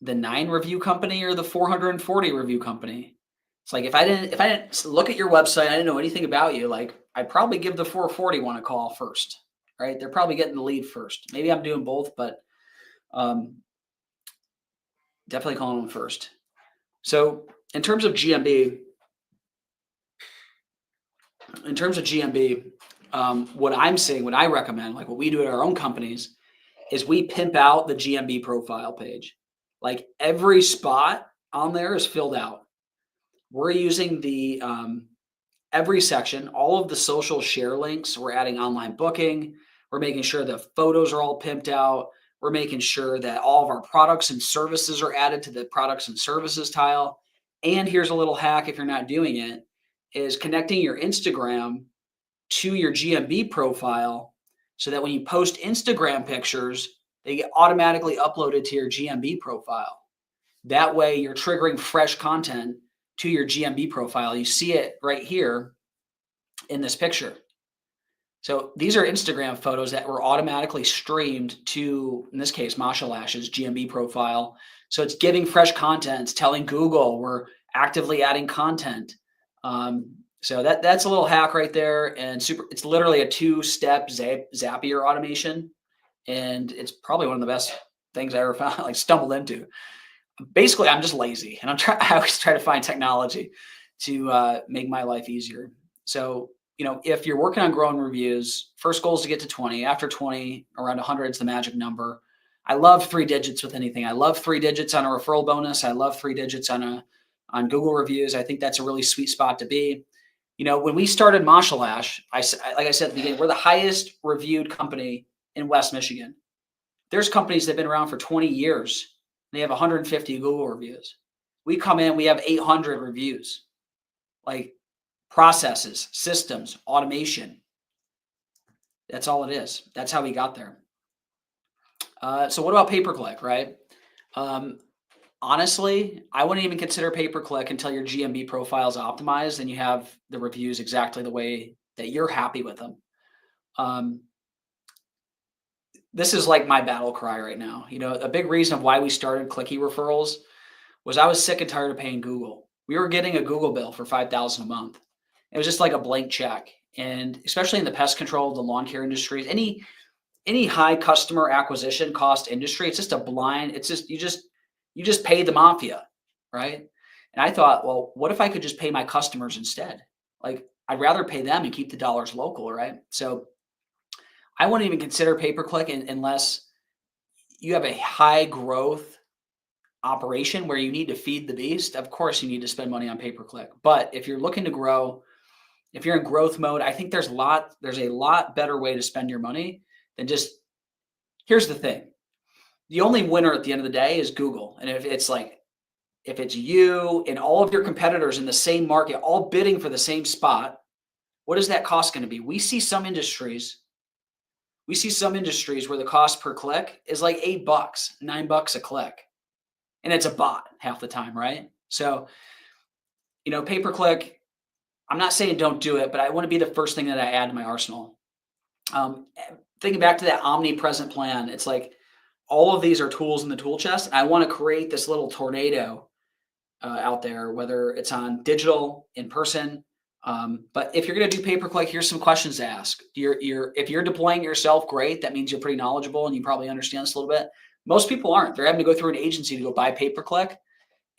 9 review company or the 440 review company? It's like, if I didn't look at your website, I didn't know anything about you, like, I'd probably give the 440 one a call first, right? They're probably getting the lead first. Maybe I'm doing both, but definitely calling them first. So in terms of GMB, what I'm seeing, what I recommend, like what we do at our own companies, is we pimp out the GMB profile page. Like, every spot on there is filled out. We're using the every section, all of the social share links. We're adding online booking. We're making sure the photos are all pimped out. We're making sure that all of our products and services are added to the products and services tile. And here's a little hack if you're not doing it, is connecting your Instagram to your GMB profile, so that when you post Instagram pictures, They get automatically uploaded to your GMB profile. That way you're triggering fresh content to your GMB profile. You see it right here in this picture. So these are Instagram photos that were automatically streamed to, in this case, Masha Lash's GMB profile. So it's giving fresh content. It's telling Google we're actively adding content. So that's a little hack right there, and it's literally a 2-step Zapier automation, and it's probably one of the best things I ever found, like stumbled into. Basically, I'm just lazy, and I always try to find technology to make my life easier. So, if you're working on growing reviews, first goal is to get to 20. After 20, around 100 is the magic number. I love 3 digits with anything. I love 3 digits on a referral bonus. I love 3 digits on Google reviews. I think that's a really sweet spot to be. When we started Masha Lash, like I said at the beginning, we're the highest reviewed company in West Michigan. There's companies that have been around for 20 years. They have 150 Google reviews. We come in, we have 800 reviews. Like processes, systems, automation. That's all it is. That's how we got there. So what about pay-per-click, right? Honestly, I wouldn't even consider pay-per-click until your GMB profile is optimized and you have the reviews exactly the way that you're happy with them. This is like my battle cry right now. A big reason of why we started Clicky Referrals was I was sick and tired of paying Google. We were getting a Google bill for $5,000 a month. It was just like a blank check. And especially in the pest control, the lawn care industry, any high customer acquisition cost industry, it's just a blind, it's just, you just pay the mafia, right? And I thought, well, what if I could just pay my customers instead? Like, I'd rather pay them and keep the dollars local, right? So I wouldn't even consider pay-per-click unless you have a high growth operation where you need to feed the beast. Of course, you need to spend money on pay-per-click. But if you're looking to grow, if you're in growth mode, I think there's a lot better way to spend your money than just, here's the thing. The only winner at the end of the day is Google. And if it's you and all of your competitors in the same market, all bidding for the same spot, what is that cost going to be? We see some industries where the cost per click is like $8, $9 a click. And it's a bot half the time, right? So, pay-per-click, I'm not saying don't do it, but I want to be the first thing that I add to my arsenal. Thinking back to that omnipresent plan, it's like all of these are tools in the tool chest. I want to create this little tornado out there, whether it's on digital, in person. But if you're going to do pay-per-click, here's some questions to ask. If you're deploying yourself, great. That means you're pretty knowledgeable and you probably understand this a little bit. Most people aren't. They're having to go through an agency to go buy pay-per-click.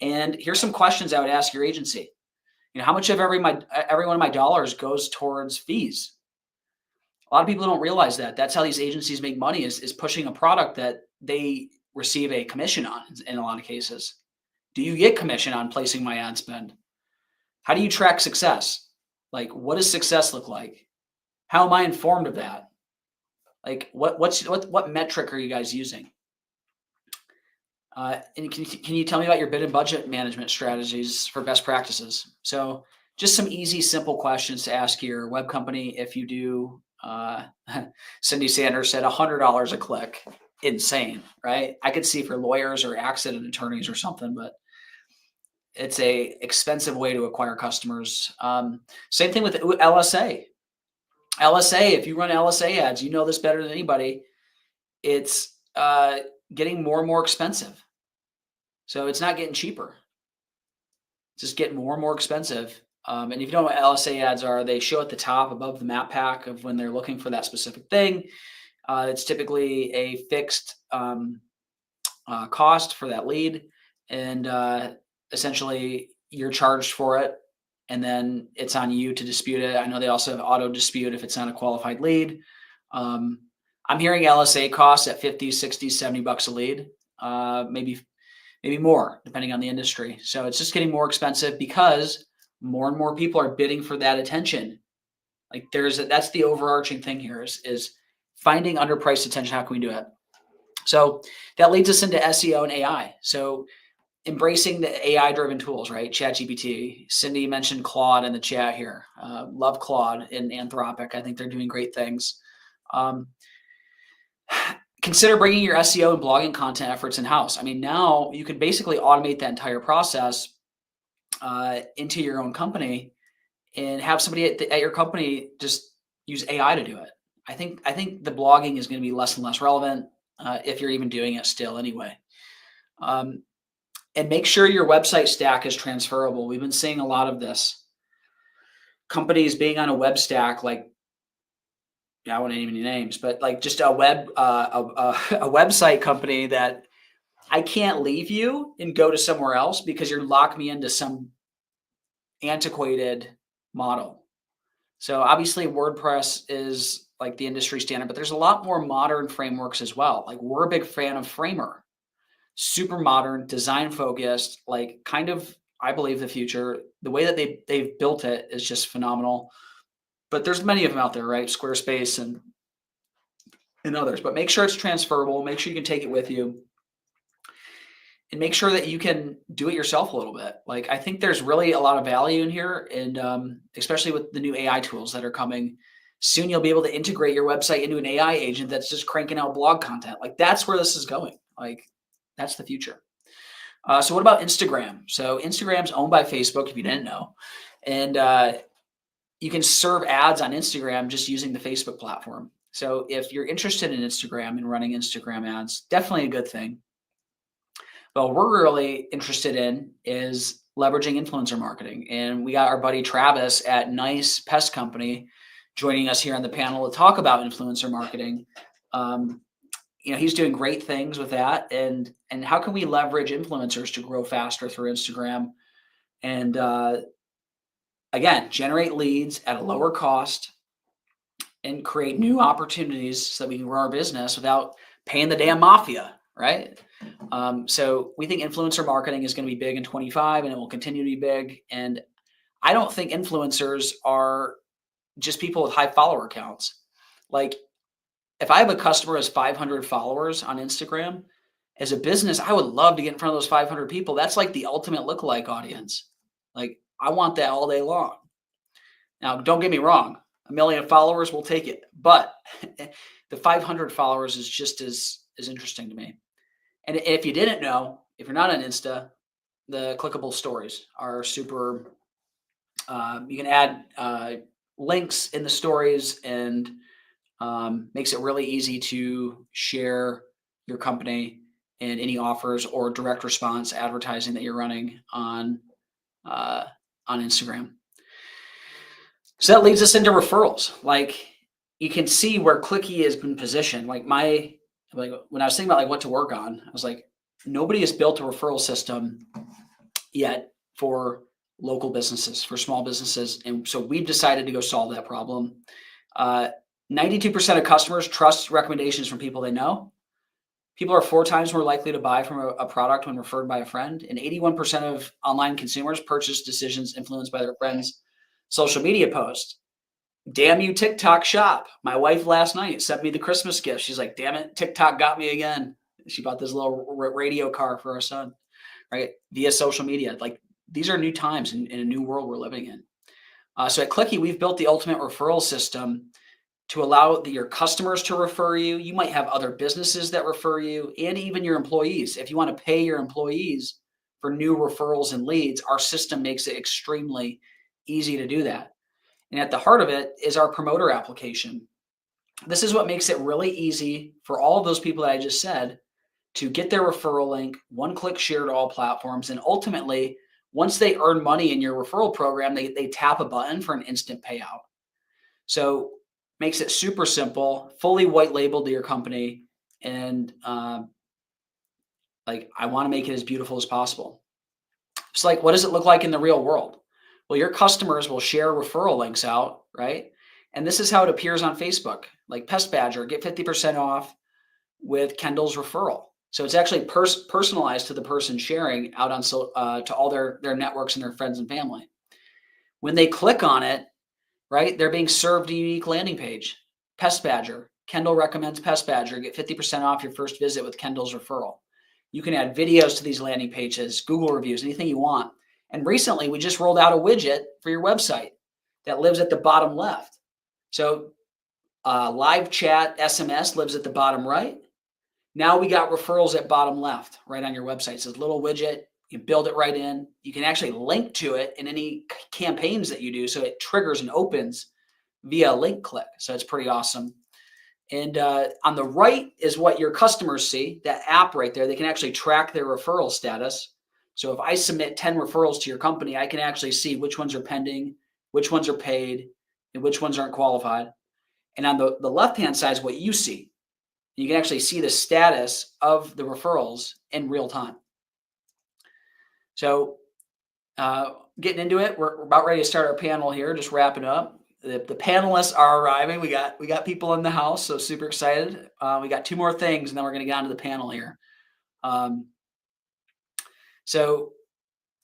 And here's some questions I would ask your agency. How much of every one of my dollars goes towards fees? A lot of people don't realize that. That's how these agencies make money is pushing a product that they receive a commission on in a lot of cases. Do you get commission on placing my ad spend? How do you track success? Like, what does success look like? How am I informed of that? Like, what metric are you guys using? And can you tell me about your bid and budget management strategies for best practices? So just some easy, simple questions to ask your web company. If you do, Cindy Sanders said $100 a click. Insane, right? I could see for lawyers or accident attorneys or something, but it's a expensive way to acquire customers. Same thing with LSA. LSA, if you run LSA ads, you know this better than anybody. It's getting more and more expensive. So it's not getting cheaper. It's just getting more and more expensive. And if you don't know what LSA ads are, they show at the top above the map pack of when they're looking for that specific thing. It's typically a fixed cost for that lead. And essentially you're charged for it. And then it's on you to dispute it. I know they also have auto dispute if it's not a qualified lead. I'm hearing LSA costs at 50, 60, 70 bucks a lead, maybe more depending on the industry. So it's just getting more expensive because more and more people are bidding for that attention. Like that's the overarching thing here is finding underpriced attention. How can we do it? So that leads us into SEO and AI. So embracing the AI driven tools, right? ChatGPT. Cindy mentioned Claude in the chat here. Love Claude in Anthropic. I think they're doing great things. Can consider bringing your SEO and blogging content efforts in-house. I mean, now you can basically automate that entire process into your own company and have somebody at your company just use AI to do it. I think the blogging is going to be less and less relevant if you're even doing it still anyway. And make sure your website stack is transferable. We've been seeing a lot of this. Companies being on a web stack, like, I won't name any names, but like just a website company that I can't leave you and go to somewhere else because you're locking me into some antiquated model. So obviously WordPress is like the industry standard, but there's a lot more modern frameworks as well. Like, we're a big fan of Framer, super modern, design focused, like kind of, I believe, the future. The way that they've built it is just phenomenal. But there's many of them out there, right? Squarespace and others. But make sure it's transferable. Make sure you can take it with you. And make sure that you can do it yourself a little bit. Like, I think there's really a lot of value in here. And especially with the new AI tools that are coming. Soon you'll be able to integrate your website into an AI agent that's just cranking out blog content. Like, that's where this is going. Like, that's the future. So what about Instagram? So Instagram's owned by Facebook, if you didn't know. And you can serve ads on Instagram just using the Facebook platform. So if you're interested in Instagram and running Instagram ads, definitely a good thing. But what we're really interested in is leveraging influencer marketing. And we got our buddy Travis at Nice Pest Company joining us here on the panel to talk about influencer marketing. He's doing great things with that. And how can we leverage influencers to grow faster through Instagram and again, generate leads at a lower cost and create new opportunities so that we can grow our business without paying the damn mafia, right? So we think influencer marketing is going to be big in 25 and it will continue to be big. And I don't think influencers are just people with high follower counts. Like, if I have a customer who has 500 followers on Instagram, as a business, I would love to get in front of those 500 people. That's like the ultimate lookalike audience. Like, I want that all day long. Now, don't get me wrong. 1 million followers, will take it. But the 500 followers is just as interesting to me. And if you didn't know, if you're not on Insta, the clickable stories are super. You can add links in the stories and makes it really easy to share your company and any offers or direct response advertising that you're running on Instagram. So that leads us into referrals. Like, you can see where Clicky has been positioned. Like, when I was thinking about like what to work on, I was like, nobody has built a referral system yet for local businesses, for small businesses. And so we've decided to go solve that problem. 92% of customers trust recommendations from people they know. People are 4 times more likely to buy from a product when referred by a friend. And 81% of online consumers purchase decisions influenced by their friends' social media posts. Damn you, TikTok shop. My wife last night sent me the Christmas gift. She's like, damn it, TikTok got me again. She bought this little radio car for our son, right? Via social media. Like, these are new times in a new world we're living in. So at Clicky, we've built the ultimate referral system to allow your customers to refer you. You might have other businesses that refer you, and even your employees. If you want to pay your employees for new referrals and leads, our system makes it extremely easy to do that. And at the heart of it is our promoter application. This is what makes it really easy for all of those people that I just said to get their referral link, one-click share to all platforms, and ultimately, once they earn money in your referral program, they tap a button for an instant payout. So makes it super simple, fully white labeled to your company, and like, I want to make it as beautiful as possible. It's like, what does it look like in the real world? Well, your customers will share referral links out, right? And this is how it appears on Facebook. Like, Pest Badger, get 50% off with Kendall's referral. So it's actually personalized to the person sharing out on to all their networks and their friends and family. When they click on it, right, they're being served a unique landing page. Pest Badger, Kendall recommends Pest Badger. Get 50% off your first visit with Kendall's referral. You can add videos to these landing pages, Google reviews, anything you want. And recently, we just rolled out a widget for your website that lives at the bottom left. So live chat SMS lives at the bottom right. Now we got referrals at bottom left, right on your website. It says little widget. You build it right in. You can actually link to it in any campaigns that you do. So it triggers and opens via a link click. So it's pretty awesome. And on the right is what your customers see, that app right there. They can actually track their referral status. So if I submit 10 referrals to your company, I can actually see which ones are pending, which ones are paid, and which ones aren't qualified. And on the left-hand side is what you see. You can actually see the status of the referrals in real time. So getting into it, we're about ready to start our panel here, just wrapping up. The panelists are arriving. We got people in the house, so super excited. We got 2 more things, and then we're going to get onto the panel here. So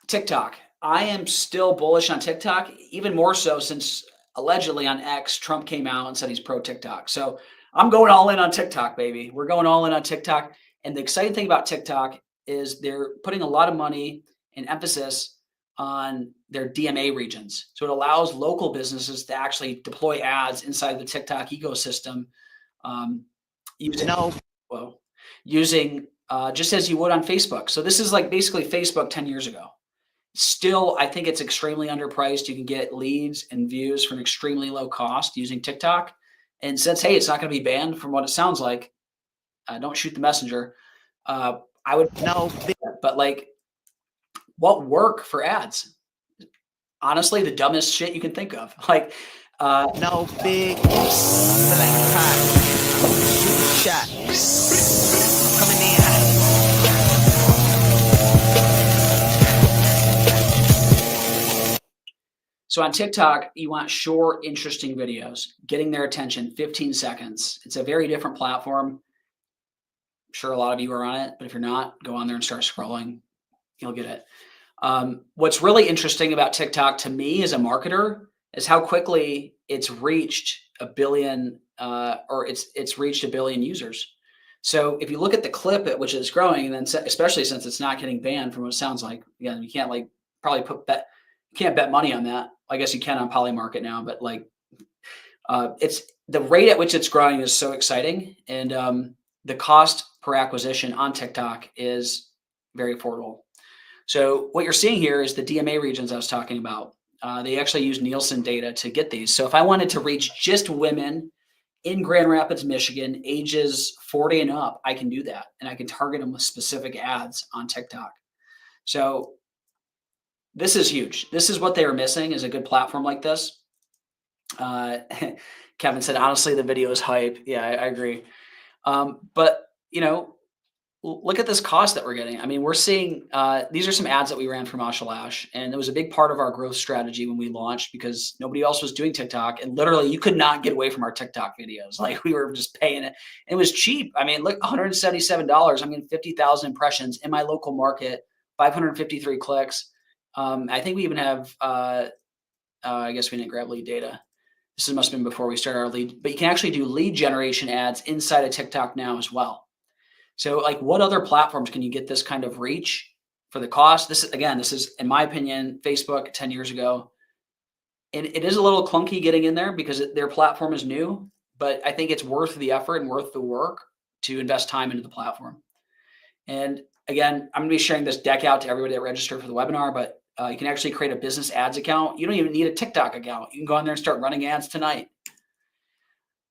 TikTok. I am still bullish on TikTok, even more so since allegedly on X, Trump came out and said he's pro TikTok. So I'm going all in on TikTok, baby. We're going all in on TikTok. And the exciting thing about TikTok is they're putting a lot of money and emphasis on their DMA regions. So it allows local businesses to actually deploy ads inside the TikTok ecosystem using just as you would on Facebook. So this is like basically Facebook 10 years ago. Still, I think it's extremely underpriced. You can get leads and views for an extremely low cost using TikTok. And since, hey, it's not going to be banned from what it sounds like, don't shoot the messenger. I would know, but like, what work for ads? Honestly, the dumbest shit you can think of. Like, no big shot coming in hot. So on TikTok, you want short, interesting videos, getting their attention, 15 seconds. It's a very different platform. I'm sure a lot of you are on it, but if you're not, go on there and start scrolling. You'll get it. What's really interesting about TikTok to me as a marketer is how quickly it's reached a billion, or it's reached a billion users. So if you look at the clip at which it's growing, and then especially since it's not getting banned from what it sounds like, again, you can't like probably you can't bet money on that. I guess you can on Polymarket now, but like it's the rate at which it's growing is so exciting, and the cost per acquisition on TikTok is very affordable. So what you're seeing here is the DMA regions I was talking about. They actually use Nielsen data to get these. So if I wanted to reach just women in Grand Rapids, Michigan, ages 40 and up, I can do that. And I can target them with specific ads on TikTok. So this is huge. This is what they were missing, is a good platform like this. Kevin said, honestly, the video is hype. Yeah, I agree. But, you know, look at this cost that we're getting. I mean, we're seeing, these are some ads that we ran for Marshall Ash, and it was a big part of our growth strategy when we launched because nobody else was doing TikTok. And literally you could not get away from our TikTok videos. Like we were just paying it. It was cheap. I mean, look, $177. I'm getting 50,000 impressions in my local market, 553 clicks. I think we even have, I guess we didn't grab lead data. This must have been before we started our lead, but you can actually do lead generation ads inside of TikTok now as well. So like what other platforms can you get this kind of reach for the cost? This is, in my opinion, Facebook 10 years ago. And it is a little clunky getting in there because their platform is new, but I think it's worth the effort and worth the work to invest time into the platform. And again, I'm gonna be sharing this deck out to everybody that registered for the webinar, but you can actually create a business ads account. You don't even need a TikTok account. You can go on there and start running ads tonight.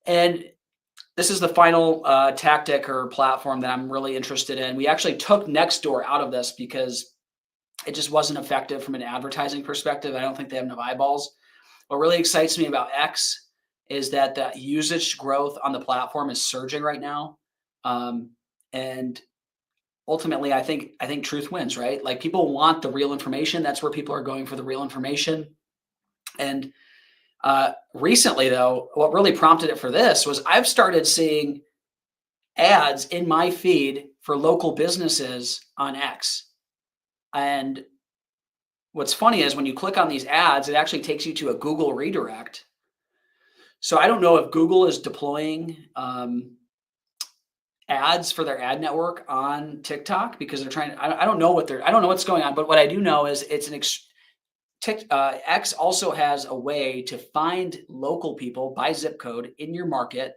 And this is the final tactic or platform that I'm really interested in. We actually took Nextdoor out of this because it just wasn't effective from an advertising perspective. I don't think they have enough eyeballs. What really excites me about X is that the usage growth on the platform is surging right now. And ultimately, I think truth wins, right? Like people want the real information. That's where people are going for the real information. And recently, though, what really prompted it for this was I've started seeing ads in my feed for local businesses on X. And what's funny is when you click on these ads, it actually takes you to a Google redirect. So I don't know if Google is deploying ads for their ad network on TikTok because they're trying. I don't know what's going on, but what I do know is it's X also has a way to find local people by zip code in your market.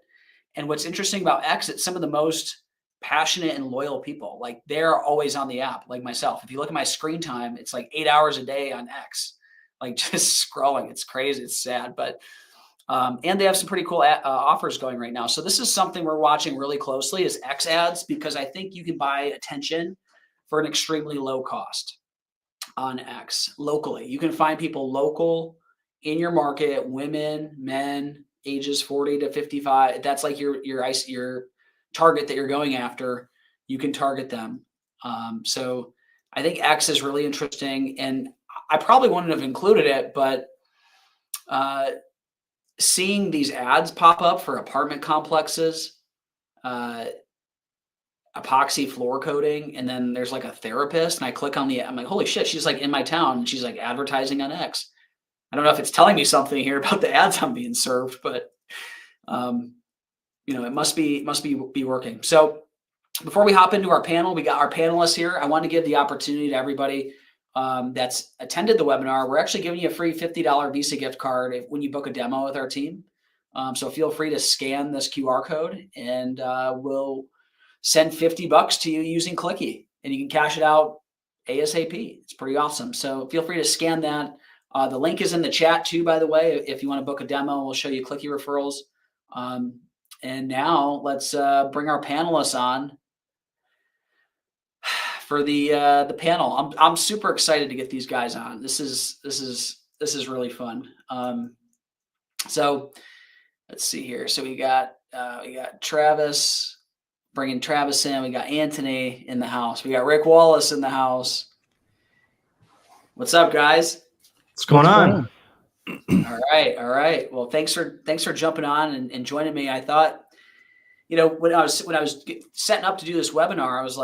And what's interesting about X, it's some of the most passionate and loyal people. Like they're always on the app, like myself. If you look at my screen time, it's like 8 hours a day on X, like just scrolling. It's crazy. It's sad, but and they have some pretty cool offers going right now. So this is something we're watching really closely is X ads, because I think you can buy attention for an extremely low cost on X locally. You can find people local in your market, women, men, ages 40 to 55. That's like your target that you're going after. You can target them. So I think X is really interesting, and I probably wouldn't have included it, but seeing these ads pop up for apartment complexes, epoxy floor coating, and then there's like a therapist, and I click on I'm like, holy shit, she's like in my town, and she's like advertising on X. I don't know if it's telling me something here about the ads I'm being served, but it must be working. So before we hop into our panel, we got our panelists here. I want to give the opportunity to everybody that's attended the webinar. We're actually giving you a free $50 Visa gift card when you book a demo with our team. So feel free to scan this QR code, and we'll send $50 to you using Clicky, and you can cash it out ASAP. It's pretty awesome. So feel free to scan that. The link is in the chat too, by the way. If you want to book a demo, we'll show you Clicky referrals. And now let's bring our panelists on for the panel. I'm super excited to get these guys on. This is really fun. So let's see here. So we got Travis, bringing Travis in. We got Anthony in the house. We got Rick Wallace in the house. What's up, guys? What's going on? All right. Well, thanks for jumping on and joining me. I thought, when I was setting up to do this webinar, I was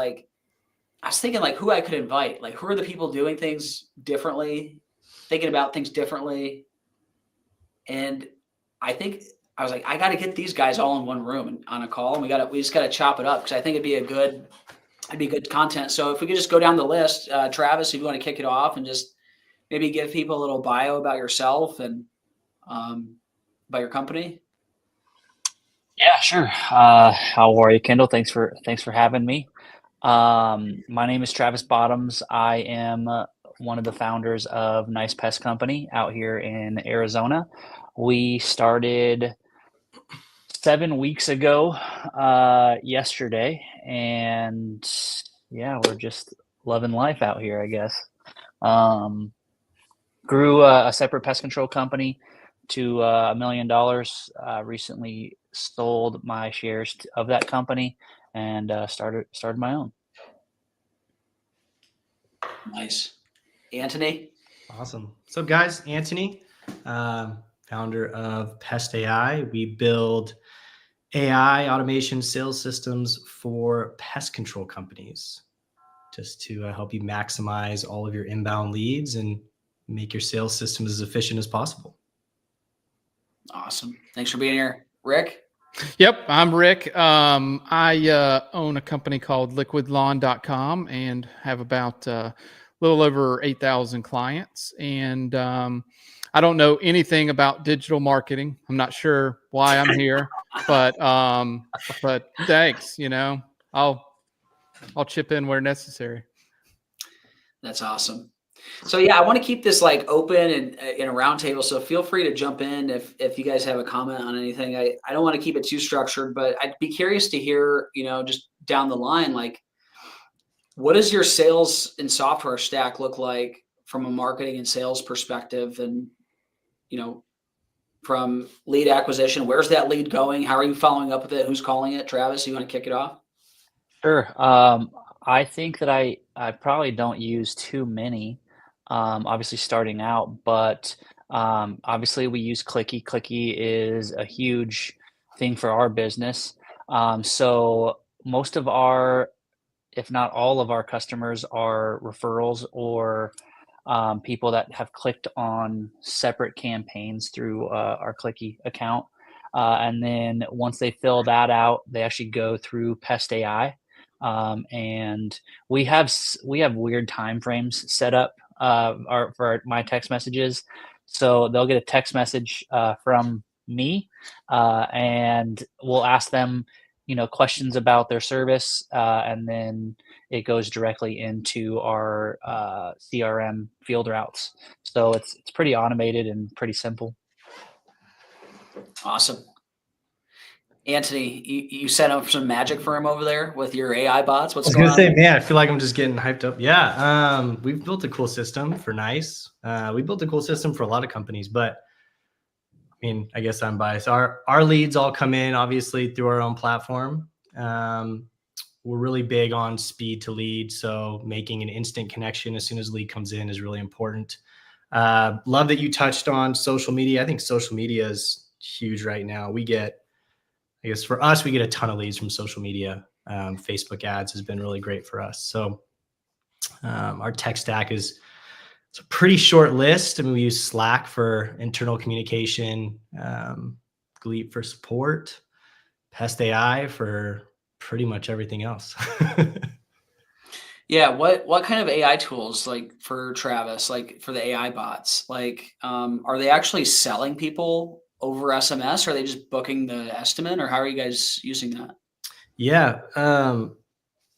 thinking like who I could invite, like who are the people doing things differently, thinking about things differently. And I think I was like, I got to get these guys all in one room and on a call, and we just got to chop it up, because I think it'd be good content. So if we could just go down the list, Travis, if you want to kick it off and just maybe give people a little bio about yourself and about your company. Yeah, sure. How are you, Kendall? Thanks for having me. My name is Travis Bottoms. I am one of the founders of Nice Pest Company out here in Arizona. We started 7 weeks ago yesterday, and yeah, we're just loving life out here, I guess. Grew a separate pest control company to $1 million. Recently sold my shares of that company and started my own. Nice. Anthony? Awesome. What's up, guys? Anthony, founder of Pest AI. We build AI automation sales systems for pest control companies, just to help you maximize all of your inbound leads and make your sales system as efficient as possible. Awesome. Thanks for being here. Rick? Yep, I'm Rick. I own a company called liquidlawn.com and have about a little over 8,000 clients. And I don't know anything about digital marketing. I'm not sure why I'm here, but thanks. I'll chip in where necessary. That's awesome. So yeah, I want to keep this like open and in a roundtable. So feel free to jump in if you guys have a comment on anything. I don't want to keep it too structured, but I'd be curious to hear, just down the line, like what does your sales and software stack look like from a marketing and sales perspective? And, from lead acquisition, where's that lead going? How are you following up with it? Who's calling it? Travis, you want to kick it off? Sure. I think that I probably don't use too many, obviously starting out, but obviously we use Clicky. Clicky is a huge thing for our business. So most of our, if not all of our customers are referrals or people that have clicked on separate campaigns through our Clicky account. And then once they fill that out, they actually go through Pest AI. And we have weird time frames set up for my text messages. So they'll get a text message from me, and we'll ask them, questions about their service, and then it goes directly into our CRM field routes. So it's pretty automated and pretty simple. Awesome. Anthony, you set up some magic for him over there with your AI bots. I What's was going gonna on? say, man, I feel like I'm just getting hyped up. Yeah, we've built a cool system for Nice. We built a cool system for a lot of companies, but I mean, I guess I'm biased. Our leads all come in obviously through our own platform. We're really big on speed to lead, so making an instant connection as soon as lead comes in is really important. Love that you touched on social media. I think social media is huge right now. I guess for us, we get a ton of leads from social media. Facebook ads has been really great for us. So our tech stack it's a pretty short list. I mean, we use Slack for internal communication, Gleep for support, Pest AI for pretty much everything else. Yeah, what kind of AI tools, like, for Travis, like, for the AI bots? Like, are they actually selling people over SMS? Or are they just booking the estimate, or how are you guys using that? Yeah,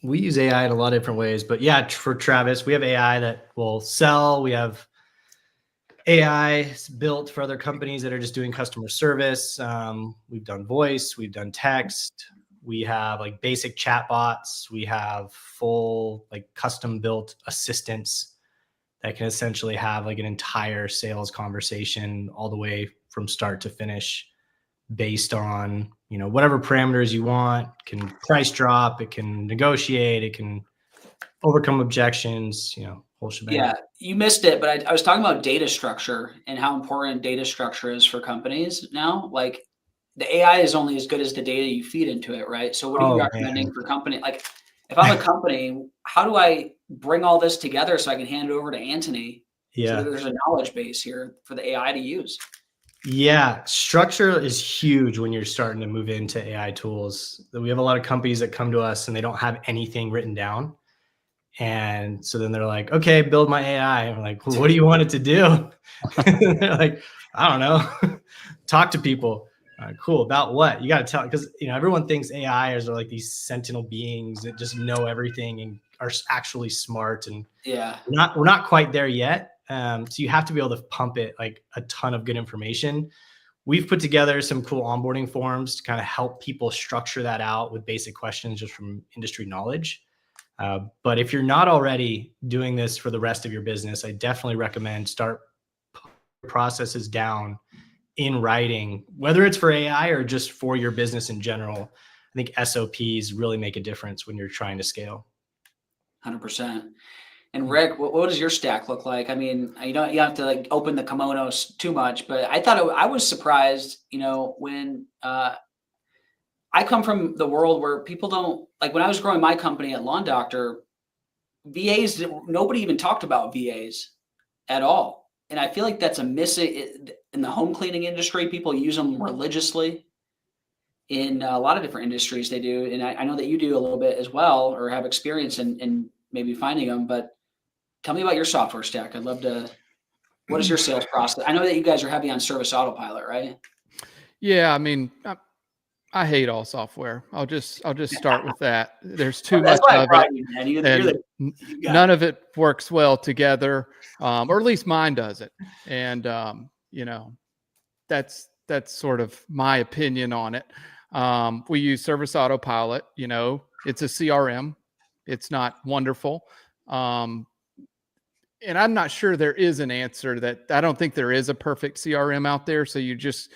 we use AI in a lot of different ways, but yeah, for Travis, we have AI that will sell. We have AI built for other companies that are just doing customer service. We've done voice, we've done text. We have like basic chat bots. We have full like custom built assistants that can essentially have like an entire sales conversation all the way from start to finish based on, whatever parameters you want. It can price drop, it can negotiate, it can overcome objections, whole shebang. Yeah, you missed it, but I was talking about data structure and how important data structure is for companies now. Like, the AI is only as good as the data you feed into it, right? So what are you Oh recommending man. for company? Like, if I'm a company, how do I bring all this together so I can hand it over to Anthony so that Yeah. there's a knowledge base here for the AI to use? Yeah, structure is huge when you're starting to move into AI tools. We have a lot of companies that come to us and they don't have anything written down. And so then they're like, okay, build my AI. I'm like, well, what do you want it to do? They're like, I don't know. Talk to people. Cool. About what? You got to tell, because everyone thinks AI are like these sentinel beings that just know everything and are actually smart. And Yeah. we're not quite there yet. So you have to be able to pump it like a ton of good information. We've put together some cool onboarding forms to kind of help people structure that out with basic questions just from industry knowledge. But if you're not already doing this for the rest of your business, I definitely recommend start processes down in writing, whether it's for AI or just for your business in general. I think SOPs really make a difference when you're trying to scale. 100%. And Rick, what does your stack look like? I mean, you have to like open the kimonos too much, but I thought I was surprised, when I come from the world where people don't like, when I was growing my company at Lawn Doctor, nobody even talked about VAs at all. And I feel like that's a missing in the home cleaning industry. People use them religiously. In a lot of different industries they do. And I know that you do a little bit as well, or have experience in maybe finding them, but tell me about your software stack. I'd love to. What is your sales process? I know that you guys are heavy on service autopilot, right? Yeah, I mean, I hate all software. I'll just start with that. There's too That's much why I of brought it, you, man. You're and you got none it. of it works well together, or at least mine doesn't. And that's sort of my opinion on it. We use Service Autopilot. It's a CRM. It's not wonderful. And I'm not sure there is an answer. That I don't think there is a perfect CRM out there. So you're just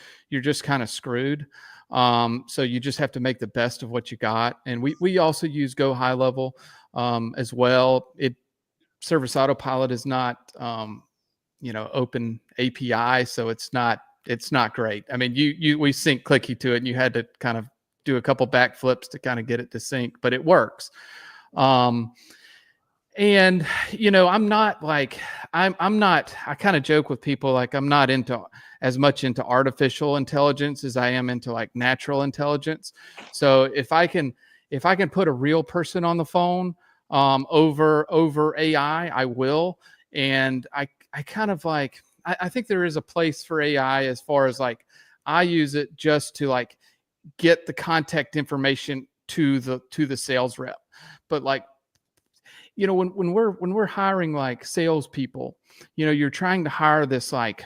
kind of screwed. So you just have to make the best of what you got. And we also use Go High Level as well. Service Autopilot is not open API, so it's not great. I mean, we sync Clicky to it, and you had to kind of do a couple backflips to kind of get it to sync, but it works. And I'm not like I'm not. I kind of joke with people like I'm not as much into artificial intelligence as I am into like natural intelligence. So if I can put a real person on the phone over AI, I will. And I kind of like I think there is a place for AI as far as like I use it just to like get the contact information to the sales rep. But like, when we're hiring like salespeople, you're trying to hire this like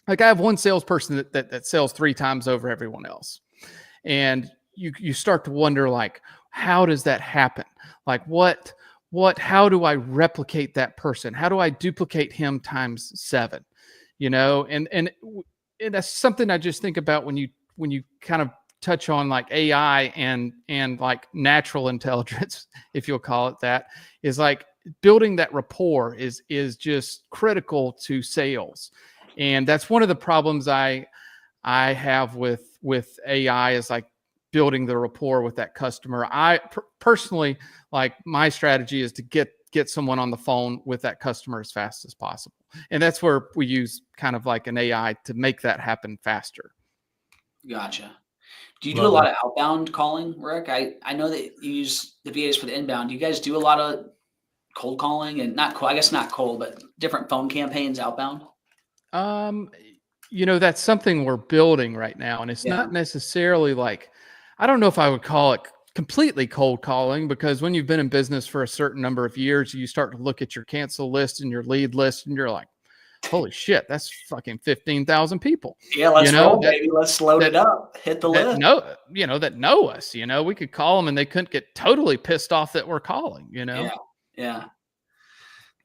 I have one salesperson that sells 3 times over everyone else. And you start to wonder, like, how does that happen? Like how do I replicate that person? How do I duplicate him times 7? And that's something I just think about when you kind of touch on like AI and like natural intelligence, if you'll call it that, is like building that rapport is just critical to sales. And that's one of the problems I have with AI is like building the rapport with that customer. I personally, like, my strategy is to get someone on the phone with that customer as fast as possible. And that's where we use kind of like an AI to make that happen faster. Gotcha. Do you do a lot of outbound calling, Rick? I know that you use the VAs for the inbound. Do you guys do a lot of cold calling and not cold, but different phone campaigns outbound? That's something we're building right now. And it's not necessarily like, I don't know if I would call it completely cold calling, because when you've been in business for a certain number of years, you start to look at your cancel list and your lead list and you're like, holy shit, that's fucking 15,000 people. Yeah, let's roll, baby. Let's load it up. Hit the list. That know us. We could call them and they couldn't get totally pissed off that we're calling. Yeah.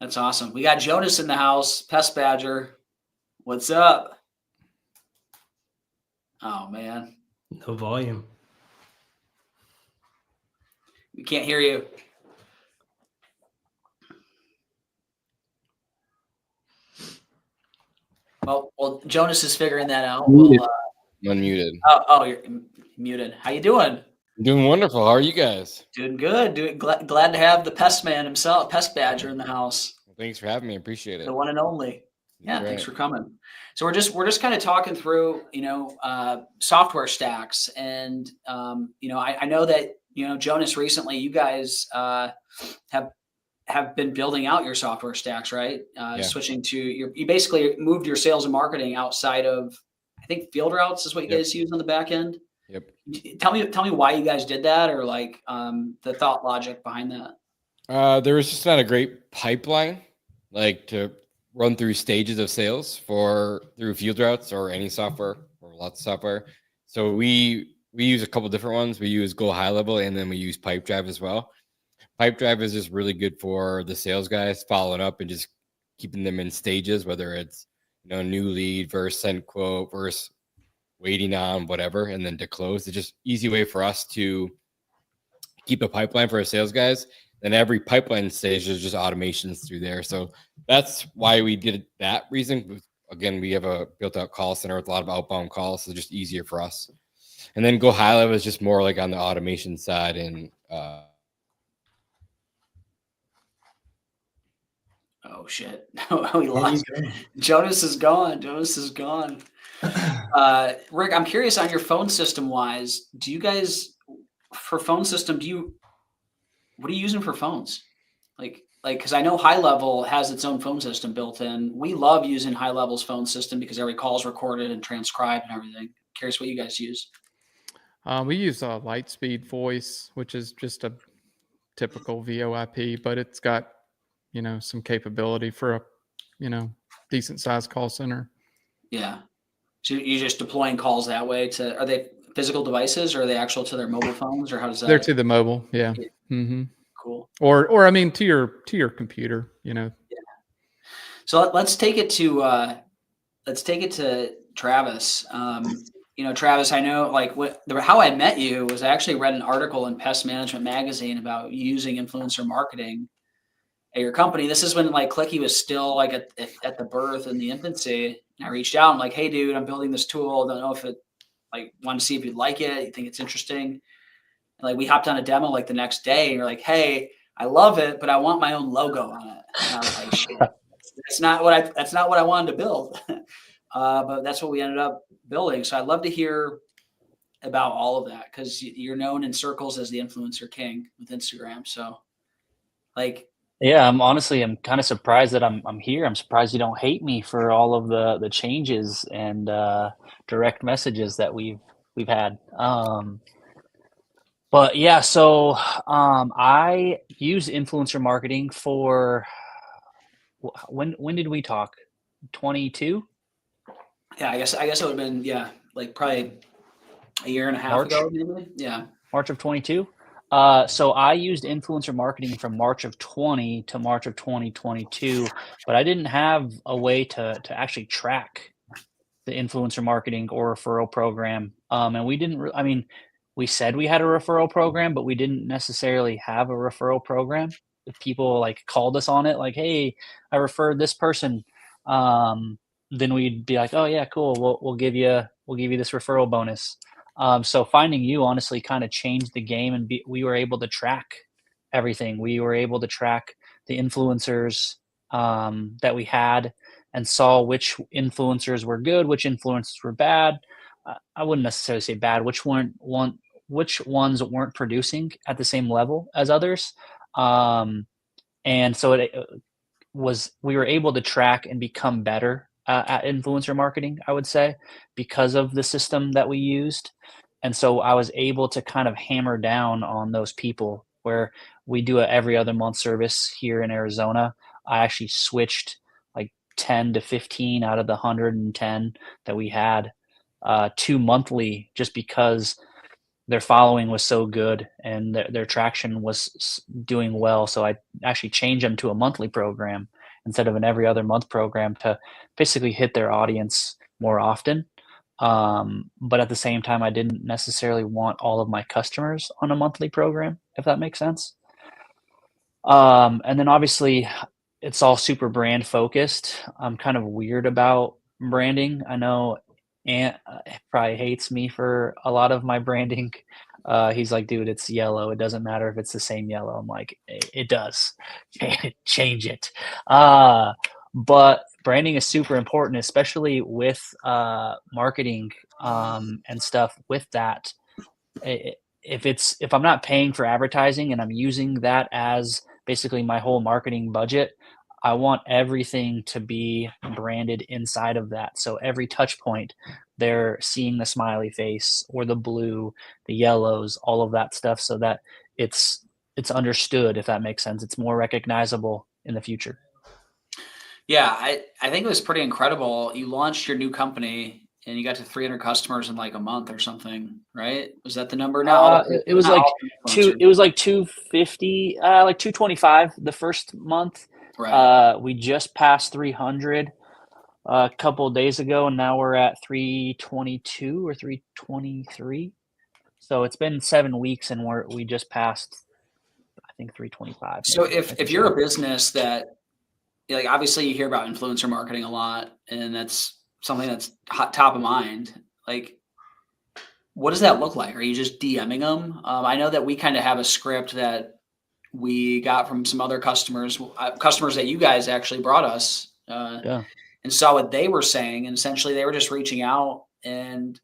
That's awesome. We got Jonas in the house, Pest Badger. What's up? Oh man, no volume. We can't hear you. Well, Jonas is figuring that out. I'm unmuted. Oh, you're muted. How you doing? I'm doing wonderful. How are you guys? Doing good. Glad to have the Pest Man himself, Pest Badger, in the house. Well, thanks for having me. I appreciate it. The one and only. Yeah, Right. Thanks for coming. So we're just kind of talking through, software stacks, and I know that Jonas, recently you guys have been building out your software stacks, right? Switching to you basically moved your sales and marketing outside of, I think, field routes is what you guys use on the back end. Yep. Tell me why you guys did that, or like the thought logic behind that. There was just not a great pipeline, like to run through stages of sales through field routes or any software or lots of software. So we use a couple different ones. We use Go High Level, and then we use Pipedrive as well. Pipedrive is just really good for the sales guys following up and just keeping them in stages, whether it's new lead versus send quote versus waiting on whatever, and then to close. It's just easy way for us to keep a pipeline for our sales guys. And every pipeline stage, there's just automations through there. So that's why we did that reason. Again, we have a built out call center with a lot of outbound calls, so just easier for us. And then Go High Level is just more like on the automation side. And oh shit. We lost. Jonas is gone. Rick, I'm curious on your phone system wise. Do you guys, for phone system, what are you using for phones? Like, because I know High Level has its own phone system built in. We love using High Level's phone system because every call is recorded and transcribed and everything. Curious what you guys use. We use Lightspeed Voice, which is just a typical VoIP, but it's got, some capability for a, decent sized call center. Yeah. So you're just deploying calls that way are they physical devices, or are they actual to their mobile phones, or how does that? They're to the mobile. Yeah. Mm-hmm. Cool. Or I mean, to your computer, Yeah. So let's take it to Travis. Travis, I know how I met you was I actually read an article in Pest Management Magazine about using influencer marketing at your company. This is when Clicky was still at the birth and the infancy. And I reached out. I'm like, hey, dude, I'm building this tool. Don't know if it want to see if you'd like it. You think it's interesting? And we hopped on a demo the next day. And you're like, hey, I love it, but I want my own logo on it. And I was like, shit, that's not what I wanted to build. But that's what we ended up building. So I'd love to hear about all of that, because you're known in circles as the influencer king with Instagram. So yeah, I'm kind of surprised that I'm here. I'm surprised you don't hate me for all of the changes and direct messages that we've we've had. But yeah, so I use influencer marketing for when did we talk? 22 Yeah, I guess it would have been, yeah, like probably a year and a half March ago, maybe. Yeah. March of 22. So I used influencer marketing from March of 20 to March of 2022, but I didn't have a way to actually track the influencer marketing or referral program. And we didn't, I mean, we said we had a referral program, but we didn't necessarily have a referral program. If people like called us on it, like, hey, I referred this person, then we'd be like, oh yeah, cool. We'll give you this referral bonus. So finding you honestly kind of changed the game, and we were able to track everything. We were able to track the influencers that we had, and saw which influencers were good, which influencers were bad. I wouldn't necessarily say bad. Which ones weren't producing at the same level as others, and so it was we were able to track and become better at influencer marketing, I would say, because of the system that we used. And so I was able to kind of hammer down on those people where we do a every other month service here in Arizona. I actually switched like 10 to 15 out of the 110 that we had to monthly, just because their following was so good and their traction was doing well. So I actually changed them to a monthly program instead of an every other month program to basically hit their audience more often. But at the same time, I didn't necessarily want all of my customers on a monthly program, if that makes sense. And then obviously it's all super brand focused. I'm kind of weird about branding. I know Ant probably hates me for a lot of my branding. He's like, dude, it's yellow. It doesn't matter if it's the same yellow. I'm like, it does. Change it. But branding is super important, especially with marketing and stuff with that. If I'm not paying for advertising and I'm using that as basically my whole marketing budget, I want everything to be branded inside of that. So every touch point, they're seeing the smiley face or the blue, the yellows, all of that stuff, so that it's understood, if that makes sense. It's more recognizable in the future. Yeah, I think it was pretty incredible. You launched your new company and you got to 300 customers in like a month or something, right? Was that the number? Not all the, It was not like all the influencers. it was like 250, like 225 the first month. Right. We just passed 300 a couple of days ago, and now we're at 322 or 323. So it's been 7 weeks, and we just passed, I think, 325. So Maybe. I if think you're so. a business that, like, obviously you hear about influencer marketing a lot, and that's something that's top of mind. Like, what does that look like? Are you just DMing them? I know that we kind of have a script that we got from some other customers, customers that you guys actually brought us, Yeah. and saw what they were saying. And essentially, they were just reaching out and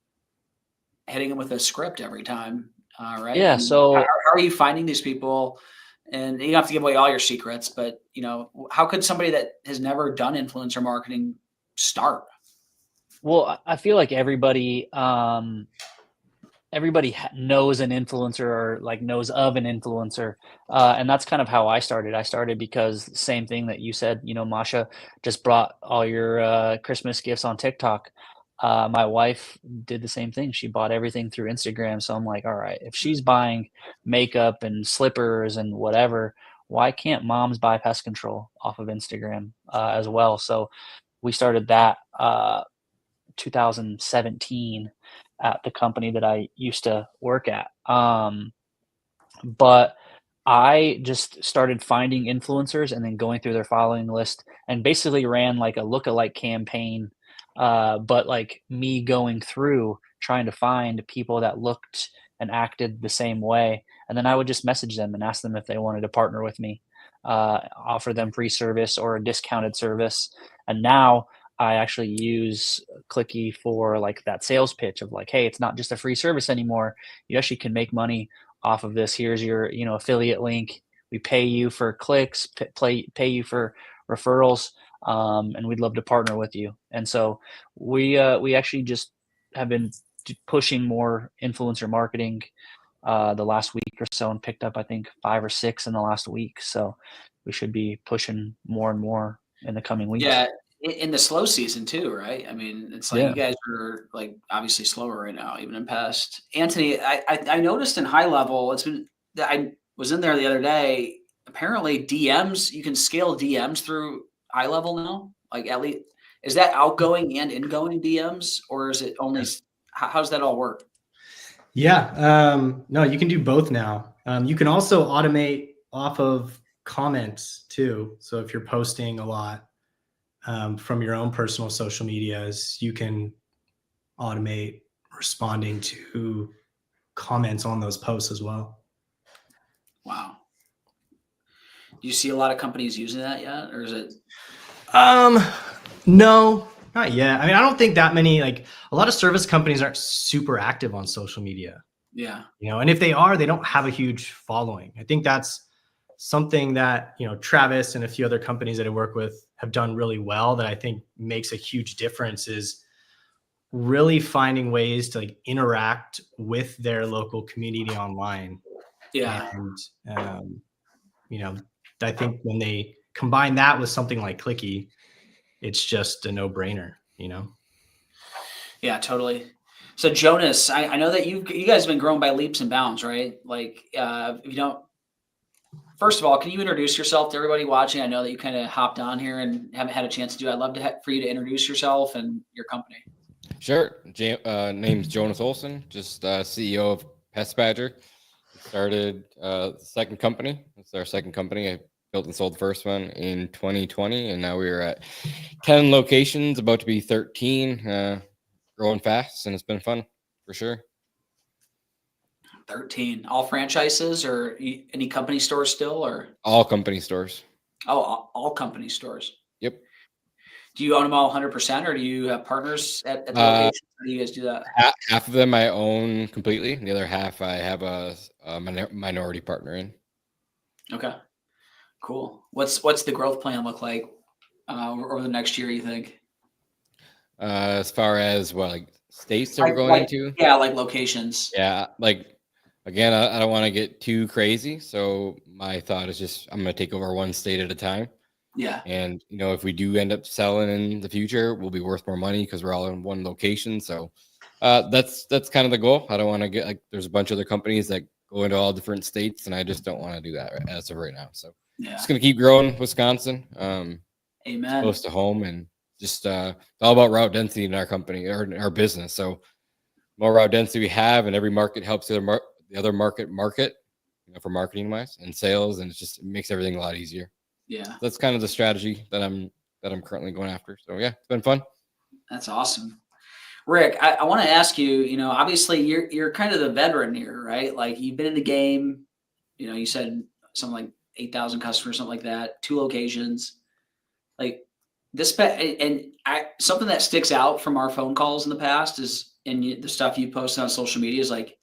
hitting them with a script every time, right? Yeah. And So how are you finding these people? And you don't have to give away all your secrets, but how could somebody that has never done influencer marketing start? well, I feel like everybody knows an influencer, or like knows of an influencer, and that's kind of how I started. I started because same thing that you said, Masha just brought all your Christmas gifts on TikTok. My wife did the same thing. She bought everything through Instagram. So I'm like, all right, if she's buying makeup and slippers and whatever, why can't moms buy pest control off of Instagram as well? So we started that 2017 at the company that I used to work at. But I just started finding influencers and then going through their following list, and basically ran like a lookalike campaign. But like me going through trying to find people that looked and acted the same way. And then I would just message them and ask them if they wanted to partner with me, offer them free service or a discounted service. And now I actually use Clicky for like that sales pitch of like, hey, it's not just a free service anymore. You actually can make money off of this. Here's your affiliate link. We pay you for clicks, pay you for referrals, and we'd love to partner with you. And so we actually just have been pushing more influencer marketing the last week or so, and picked up, I think, 5 or 6 in the last week. So we should be pushing more and more in the coming weeks. Yeah, in the slow season too, right? I mean, it's like Yeah. you guys are like obviously slower right now, even in past. Anthony, I noticed in high level, it's been that I was in there the other day. Apparently, DMs you can scale DMs through high level now. Like at least is that outgoing and ingoing DMs, or is it only? How does that all work? Yeah. No, you can do both now. You can also automate off of comments too. So if you're posting a lot from your own personal social medias, you can automate responding to comments on those posts as well. Wow. Do you see a lot of companies using that yet, or is it? No, not yet. I mean, I don't think that many, like a lot of service companies aren't super active on social media, Yeah. and if they are, they don't have a huge following. I think that's something that, Travis and a few other companies that I work with have done really well that I think makes a huge difference is really finding ways to like interact with their local community online. Yeah. And, I think when they combine that with something like Clicky, it's just a no-brainer. Yeah, totally. So Jonas, I know that you guys have been growing by leaps and bounds, right? Like, if you don't, first of all, can you introduce yourself to everybody watching? I know that you kind of hopped on here and haven't had a chance to do. I'd love for you to introduce yourself and your company. Sure. Name's Jonas Olson, just CEO of Pest Badger. Started the second company. It's our second company. I built and sold the first one in 2020, and now we're at 10 locations, about to be 13, growing fast, and it's been fun for sure. 13, all franchises or any company stores still, or? All company stores. Oh, all company stores. Yep. Do you own them all 100%, or do you have partners at the location? How do you guys do that? Half of them I own completely. The other half I have a minority partner in. Okay, cool. What's the growth plan look like over the next year, you think? As far as like states that we're going into? Yeah, like locations. Yeah, like again, I don't want to get too crazy. So my thought is just I'm going to take over one state at a time. Yeah. And if we do end up selling in the future, we'll be worth more money because we're all in one location. So that's kind of the goal. I don't want to get like there's a bunch of other companies that go into all different states, and I just don't want to do that as of right now. So just gonna keep growing Wisconsin. Amen. Close to home, and just all about route density in our company or in our business. So more route density we have, and every market helps the other market for marketing wise and sales, and it makes everything a lot easier. Yeah, that's kind of the strategy that I'm currently going after. So yeah, it's been fun. That's awesome. Rick, I want to ask you, obviously you're kind of the veteran here, right? Like you've been in the game, you said something like 8,000 customers, something like that, 2 locations. Like this, and something that sticks out from our phone calls in the past is, and the stuff you posted on social media is like,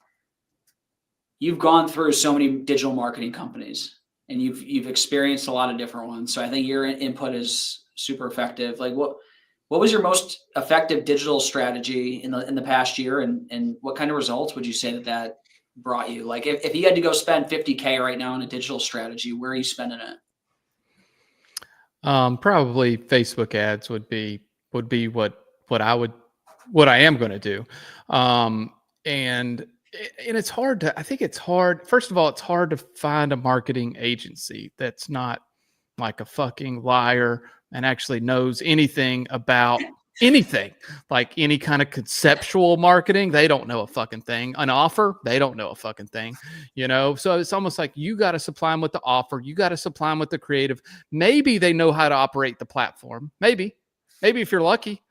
you've gone through so many digital marketing companies and you've experienced a lot of different ones. So I think your input is super effective. Like what was your most effective digital strategy in the past year, and what kind of results would you say that brought you? Like if you had to go spend $50K right now on a digital strategy, where are you spending it? Probably Facebook ads would be what I am going to do. And it's hard I think it's hard. First of all, it's hard to find a marketing agency that's not like a fucking liar and actually knows anything about anything, like any kind of conceptual marketing. They don't know a fucking thing. An offer, they don't know a fucking thing, So it's almost like you got to supply them with the offer. You got to supply them with the creative. Maybe they know how to operate the platform. Maybe if you're lucky,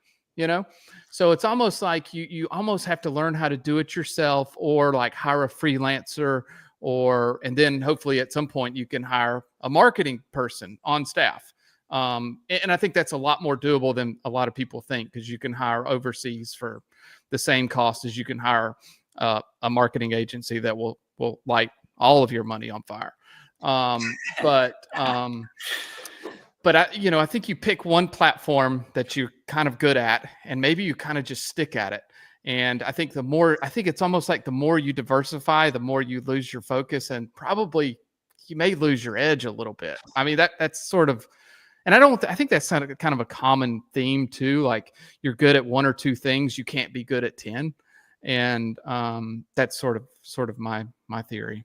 So it's almost like you almost have to learn how to do it yourself, or like hire a freelancer, and then hopefully at some point you can hire a marketing person on staff. And I think that's a lot more doable than a lot of people think, because you can hire overseas for the same cost as you can hire a marketing agency that will light all of your money on fire. But I think you pick one platform that you're kind of good at, and maybe you kind of just stick at it. And I think it's almost like the more you diversify, the more you lose your focus, and probably you may lose your edge a little bit. I mean, that's sort of, and I think that's kind of a common theme too. Like you're good at one or two things, you can't be good at 10. And that's sort of my theory.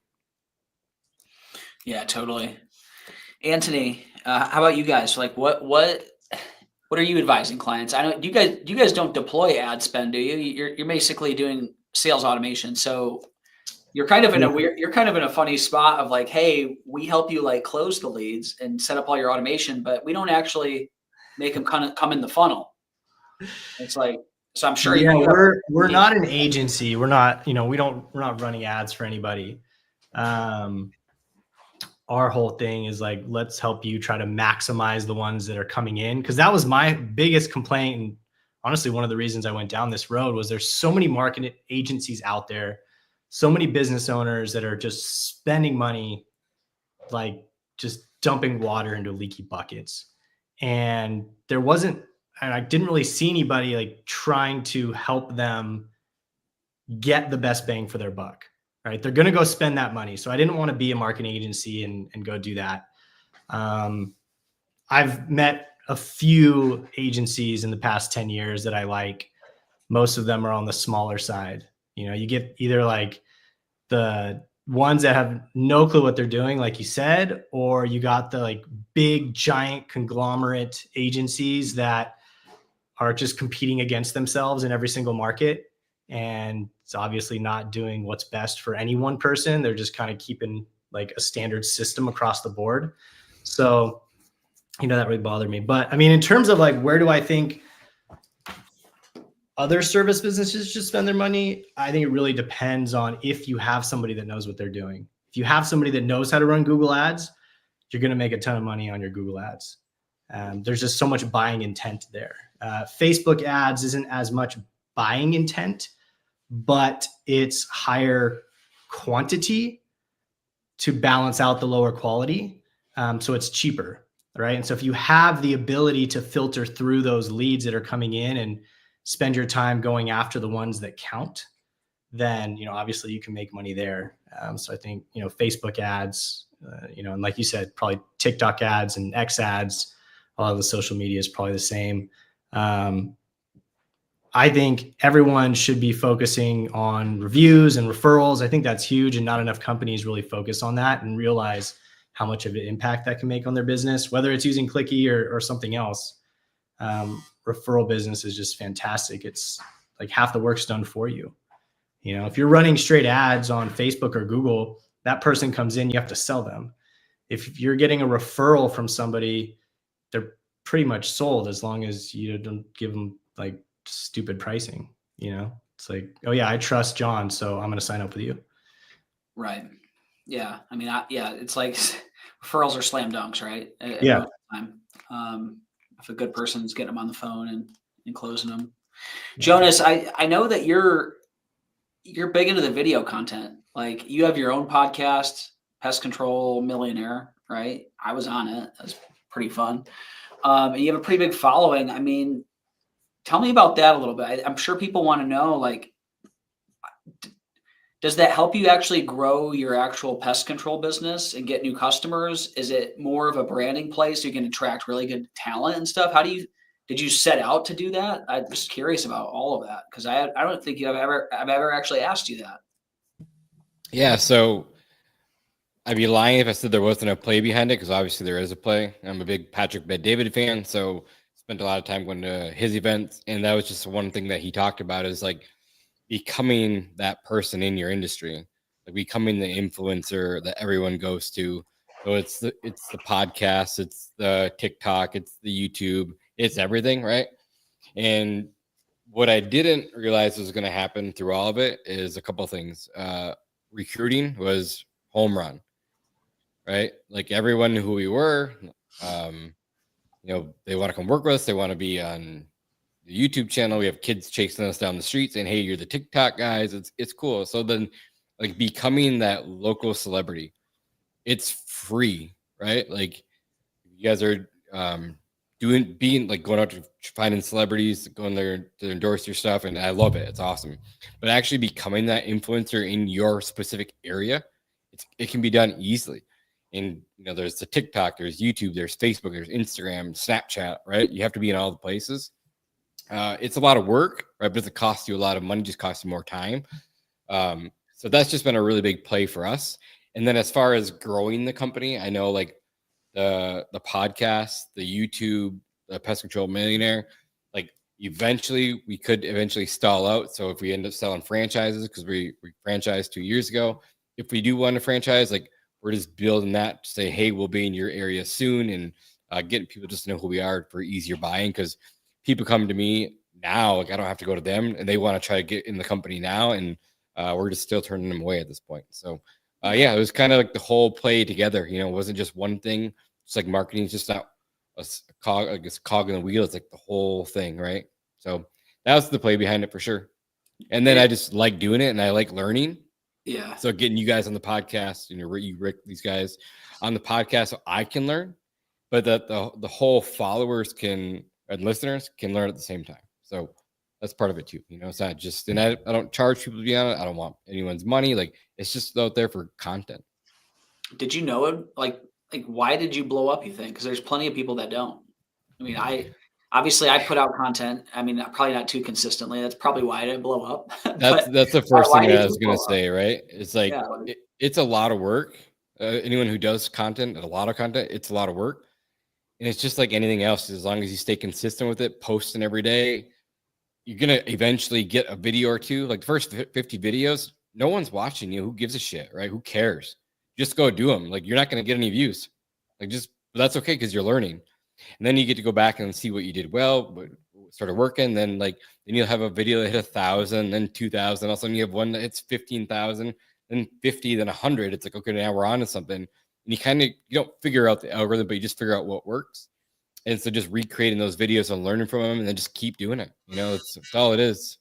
Yeah, totally. Anthony, how about you guys? Like, what are you advising clients? I know you guys don't deploy ad spend, do you? You're basically doing sales automation. So you're kind of in a funny spot of like, hey, we help you like close the leads and set up all your automation, but we don't actually make them kind of come in the funnel. It's like, so I'm sure we're not an agency. We're not, we're not running ads for anybody. Our whole thing is like, let's help you try to maximize the ones that are coming in. Cause that was my biggest complaint. And honestly, one of the reasons I went down this road was there's so many marketing agencies out there, so many business owners that are just spending money, like just dumping water into leaky buckets. And I didn't really see anybody like trying to help them get the best bang for their buck. Right. They're going to go spend that money. So I didn't want to be a marketing agency and go do that. I've met a few agencies in the past 10 years that I like. Most of them are on the smaller side. You get either like the ones that have no clue what they're doing, like you said, or you got the like big giant conglomerate agencies that are just competing against themselves in every single market. And it's obviously not doing what's best for any one person. They're just kind of keeping like a standard system across the board. So, that really bothered me. But I mean, in terms of like, where do I think other service businesses should spend their money? I think it really depends on if you have somebody that knows what they're doing. If you have somebody that knows how to run Google ads, you're going to make a ton of money on your Google ads. There's just so much buying intent there. Facebook ads isn't as much buying intent, but it's higher quantity to balance out the lower quality. So it's cheaper, right? And so if you have the ability to filter through those leads that are coming in and spend your time going after the ones that count, then, obviously you can make money there. So I think, Facebook ads, and like you said, probably TikTok ads and X ads, a lot of the social media is probably the same. I think everyone should be focusing on reviews and referrals. I think that's huge, and not enough companies really focus on that and realize how much of an impact that can make on their business, whether it's using Clicky or something else. Referral business is just fantastic. It's like half the work's done for you. If you're running straight ads on Facebook or Google, that person comes in, you have to sell them. If you're getting a referral from somebody, they're pretty much sold as long as you don't give them like stupid pricing. It's like, oh yeah, I trust John, so I'm going to sign up with you. Right. Yeah. I mean, it's like referrals are slam dunks, right? Yeah. If a good person's getting them on the phone and closing them. Jonas, I know that you're big into the video content. Like you have your own podcast, Pest Control Millionaire, right? I was on it. That was pretty fun. And you have a pretty big following. I mean, tell me about that a little bit. I'm sure people want to know, like, does that help you actually grow your actual pest control business and get new customers? Is it more of a branding play so you can attract really good talent and stuff? Did you set out to do that? I'm just curious about all of that because I don't think I've ever actually asked you that. Yeah, so I'd be lying if I said there wasn't a play behind it, because obviously there is a play. I'm a big Patrick Bet-David fan, so spent a lot of time going to his events, and that was just one thing that he talked about is like becoming that person in your industry, like becoming the influencer that everyone goes to. So it's the podcast, it's the TikTok, it's the YouTube, it's everything, right? And what I didn't realize was going to happen through all of it is a couple of things. Recruiting was home run, right? Like everyone knew who we were. They want to come work with us. They want to be on the YouTube channel. We have kids chasing us down the street saying, "Hey, you're the TikTok guys." It's cool. So then, like becoming that local celebrity, it's free, right? Like you guys are being like going out to finding celebrities, going there to endorse your stuff, and I love it. It's awesome. But actually becoming that influencer in your specific area, it can be done easily. And there's the TikTok, there's YouTube, there's Facebook, there's Instagram, Snapchat, right? You have to be in all the places. It's a lot of work, right? But it doesn't cost you a lot of money, just costs you more time. So that's just been a really big play for us. And then as far as growing the company, I know like the podcast, the YouTube, the Pest Control Millionaire, like eventually we could stall out. So if we end up selling franchises, because we franchised 2 years ago, if we do want to franchise, like we're just building that to say, hey, we'll be in your area soon, and getting people just to know who we are for easier buying, because people come to me now, like I don't have to go to them, and they want to try to get in the company now, and we're just still turning them away at this point. So yeah, it was kind of like the whole play together. It wasn't just one thing. It's like marketing is just not a cog in the wheel. It's like the whole thing, right? So that was the play behind it for sure. And then I just like doing it, and I like learning. Yeah. So getting you guys on the podcast, you Rick, these guys on the podcast, so I can learn, but that the whole followers and listeners can learn at the same time. So that's part of it too. It's not just, and I don't charge people to be on it. I don't want anyone's money. Like it's just out there for content. Did you know it? Like why did you blow up, you think? Because there's plenty of people that don't. I mean, obviously I put out content. I mean, probably not too consistently. That's probably why I didn't blow up. That's the first thing I was going to say, right? It's like, Yeah. it's a lot of work. Anyone who does content, a lot of content, it's a lot of work. And it's just like anything else. As long as you stay consistent with it, posting every day, you're going to eventually get a video or two. Like the first 50 videos, no one's watching you. Who gives a shit, right? Who cares? Just go do them. Like you're not going to get any views. Like but that's okay, because you're learning. And then you get to go back and see what you did well, what started working. Then then you'll have a video that hit 1,000, then 2,000. All of a sudden you have one that hits 15,000, then 50, then 100. It's like, okay, now we're on to something. And you don't figure out the algorithm, but you just figure out what works. And so just recreating those videos and learning from them, and then just keep doing it. It's all it is.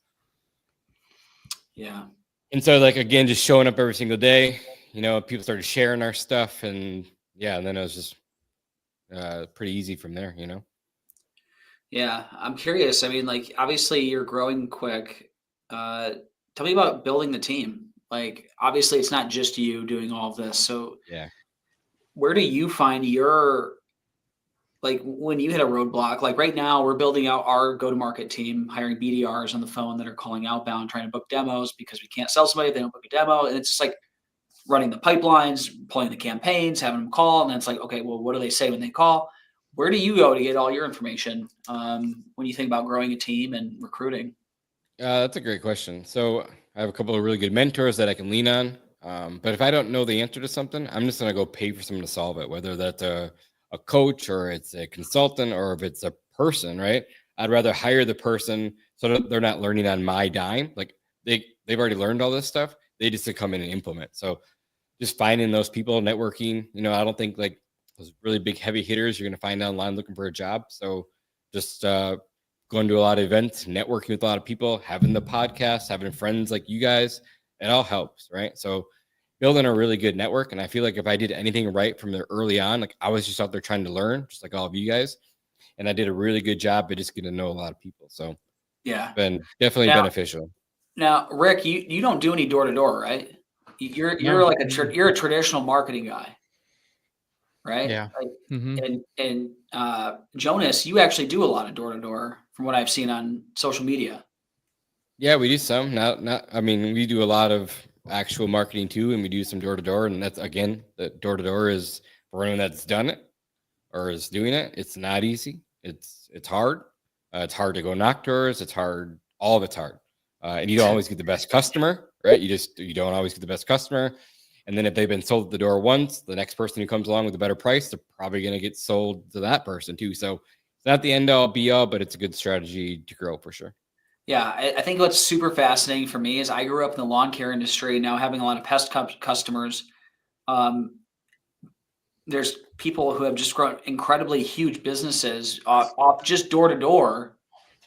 Yeah. And so like, again, just showing up every single day, people started sharing our stuff, and yeah, and then it was just pretty easy from there, Yeah. I'm curious. I mean, like obviously you're growing quick. Tell me about building the team. Like obviously it's not just you doing all of this. So yeah, where do you find your, like when you hit a roadblock? Like right now we're building out our go-to-market team, hiring BDRs on the phone that are calling outbound, trying to book demos, because we can't sell somebody if they don't book a demo. And it's just like running the pipelines, pulling the campaigns, having them call. And then it's like, okay, well, what do they say when they call? Where do you go to get all your information when you think about growing a team and recruiting? that's a great question. So I have a couple of really good mentors that I can lean on. But if I don't know the answer to something, I'm just going to go pay for someone to solve it, whether that's a coach or it's a consultant or if it's a person, right? I'd rather hire the person so that they're not learning on my dime. Like they've already learned all this stuff. They just to come in and implement. So just finding those people, networking, I don't think like those really big heavy hitters you're going to find online looking for a job. So just going to a lot of events, networking with a lot of people, having the podcast, having friends like you guys, it all helps, right? So building a really good network. And I feel like if I did anything right from the early on, like I was just out there trying to learn, just like all of you guys. And I did a really good job at just getting to know a lot of people. So yeah, it's been definitely beneficial. Now, Rick, you don't do any door-to-door, right? You're like you're a traditional marketing guy, right? Yeah. Like, and Jonas, you actually do a lot of door-to-door from what I've seen on social media. Yeah, we do some. I mean, we do a lot of actual marketing too, and we do some door-to-door. And that's, again, the door-to-door is for anyone that's done it or is doing it. It's not easy. It's hard. It's hard to go knock doors. It's hard. All of it's hard. And you don't always get the best customer, right? You don't always get the best customer. And then if they've been sold at the door once, the next person who comes along with a better price, they're probably going to get sold to that person too. So it's not the end all be all, but it's a good strategy to grow for sure. Yeah, I think what's super fascinating for me is I grew up in the lawn care industry. Now having a lot of pest customers, there's people who have just grown incredibly huge businesses off just door to door.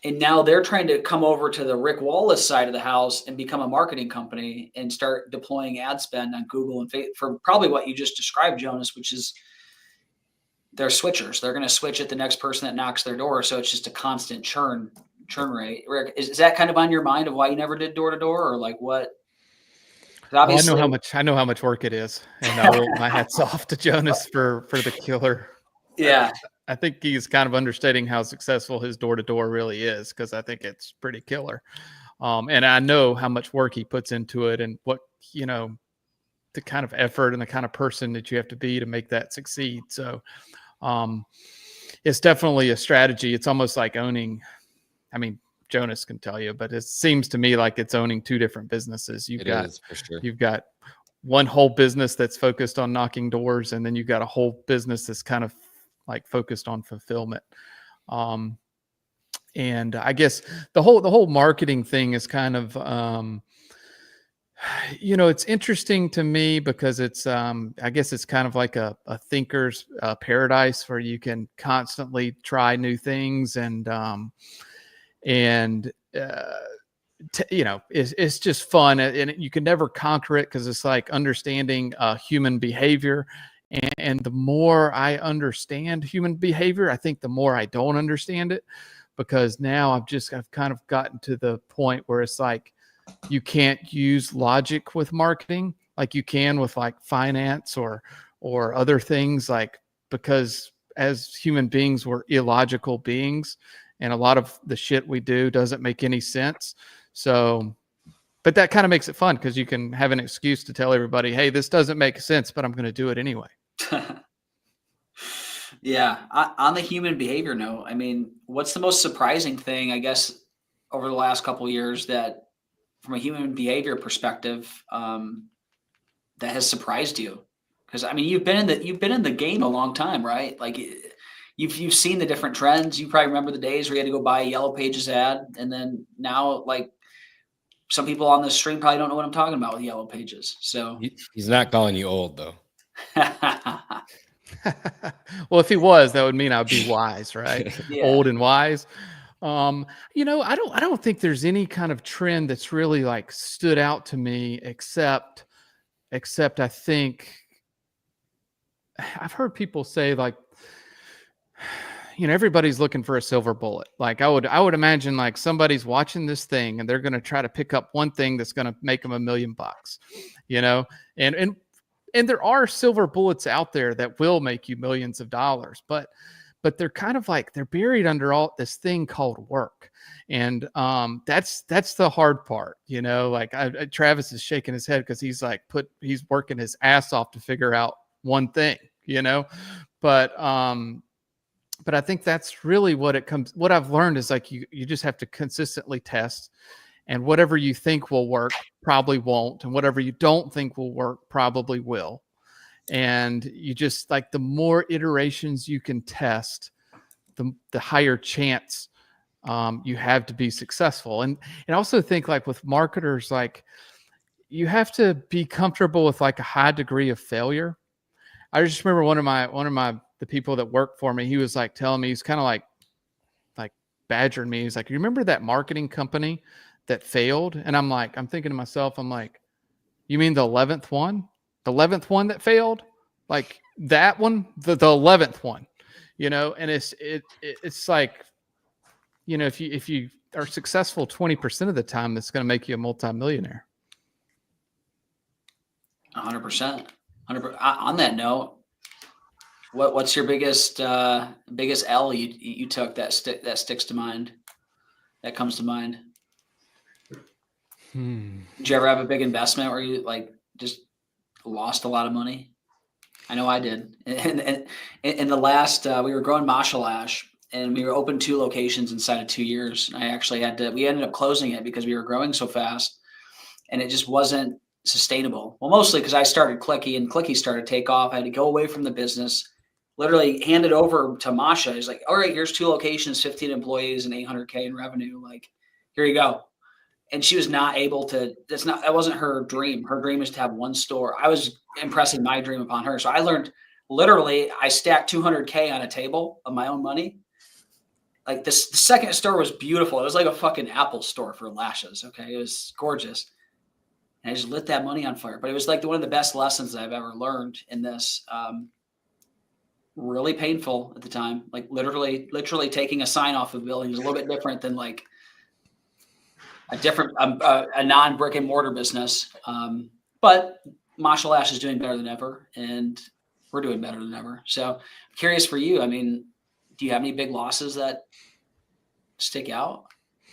And now they're trying to come over to the Rick Wallace side of the house and become a marketing company and start deploying ad spend on Google and Facebook for probably what you just described, Jonas, which is they're switchers. They're going to switch at the next person that knocks their door. So it's just a constant churn rate. Rick, is that kind of on your mind of why you never did door to door, or like what? Oh, I know how much work it is, and I will. My hats off to Jonas for the killer. Yeah. I think he's kind of understating how successful his door to door really is, because I think it's pretty killer. And I know how much work he puts into it, and what, the kind of effort and the kind of person that you have to be to make that succeed. So it's definitely a strategy. It's almost like owning, I mean, Jonas can tell you, but it seems to me like it's owning two different businesses. You've got one whole business that's focused on knocking doors, and then you've got a whole business that's kind of like focused on fulfillment. And I guess the whole marketing thing is kind of, it's interesting to me because it's, I guess it's kind of like a thinker's paradise where you can constantly try new things, and it's just fun, and you can never conquer it because it's like understanding human behavior. And the more I understand human behavior, I think the more I don't understand it, because now I've kind of gotten to the point where it's like you can't use logic with marketing like you can with like finance or other things, like, because as human beings, we're illogical beings, and a lot of the shit we do doesn't make any sense. So, but that kind of makes it fun because you can have an excuse to tell everybody, hey, this doesn't make sense, but I'm going to do it anyway. Yeah. On the human behavior note, I mean, what's the most surprising thing, I guess, over the last couple of years that, from a human behavior perspective, that has surprised you? Because I mean, you've been in the game a long time, right? Like, you've seen the different trends. You probably remember the days where you had to go buy a Yellow Pages ad, and then now, like, some people on this stream probably don't know what I'm talking about with Yellow Pages. So He's not calling you old, though. Well, if he was, that would mean I'd be wise, right? Yeah. Old and wise. I don't think there's any kind of trend that's really like stood out to me, except I think I've heard people say, like, everybody's looking for a silver bullet. Like I would imagine, like, somebody's watching this thing and they're going to try to pick up one thing that's going to make them $1 million, and there are silver bullets out there that will make you millions of dollars, but they're kind of like, they're buried under all this thing called work. And that's the hard part, like Travis is shaking his head because he's working his ass off to figure out one thing, but I think that's really what I've learned is, like, you just have to consistently test, and whatever you think will work probably won't, and whatever you don't think will work probably will. And you just, like, the more iterations you can test, the higher chance you have to be successful. And also think, like, with marketers, like, you have to be comfortable with like a high degree of failure. I just remember one of the people that worked for me, he was like telling me, he's kind of like badgering me. He's like, you remember that marketing company that failed? And I'm thinking to myself, I'm like, you mean the 11th one? The 11th one that failed? Like that one? The 11th one, and it's like, if you are successful 20% of the time, that's going to make you a multimillionaire. 100%. 100%. On that note, what's your biggest L you took that sticks to mind, that comes to mind? Did you ever have a big investment where you like just lost a lot of money? I know I did. And in the last, we were growing Mashalash, and we were open 2 locations inside of 2 years. And I actually we ended up closing it because we were growing so fast, and it just wasn't sustainable. Well, mostly because I started Clicky, and Clicky started to take off. I had to go away from the business, literally hand it over to Masha. He's like, all right, here's 2 locations, 15 employees, and $800K in revenue. Like, here you go. And she was not able to, that wasn't her dream. Her dream is to have 1 store. I was impressing my dream upon her. So I learned, literally, I stacked $200K on a table of my own money. Like, the second store was beautiful. It was like a fucking Apple store for lashes. Okay. It was gorgeous. And I just lit that money on fire. But it was like one of the best lessons I've ever learned in this. really painful at the time. Like literally taking a sign off of a building is a little bit different than like a non brick and mortar business. But Marshall Ash is doing better than ever, and we're doing better than ever. So curious for you. I mean, do you have any big losses that stick out,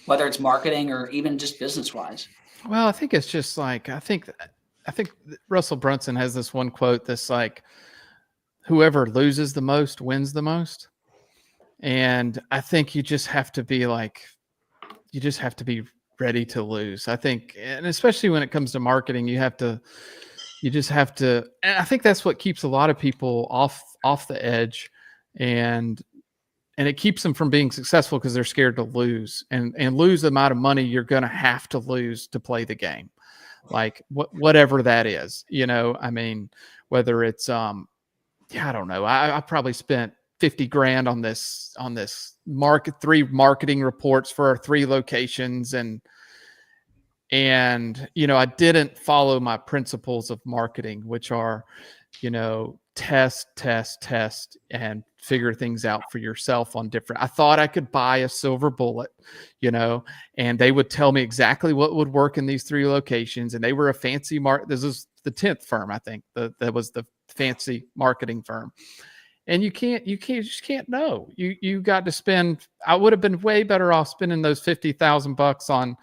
whether it's marketing or even just business wise? Well, I think it's just like I think Russell Brunson has this one quote that's like, "Whoever loses the most wins the most," and I think you just have to be ready to lose. I think, and especially when it comes to marketing, you just have to. And I think that's what keeps a lot of people off the edge, and it keeps them from being successful because they're scared to lose and lose the amount of money you're going to have to lose to play the game, like whatever that is. I mean, whether it's I don't know. I probably spent 50 grand on this three marketing reports for our 3 locations, and I didn't follow my principles of marketing, which are test and figure things out for yourself on different. I thought I could buy a silver bullet, and they would tell me exactly what would work in these 3 locations. And they were a fancy this is the 10th firm, I think, that was the fancy marketing firm. And you just can't know. You got to spend. I would have been way better off spending those $50,000 on,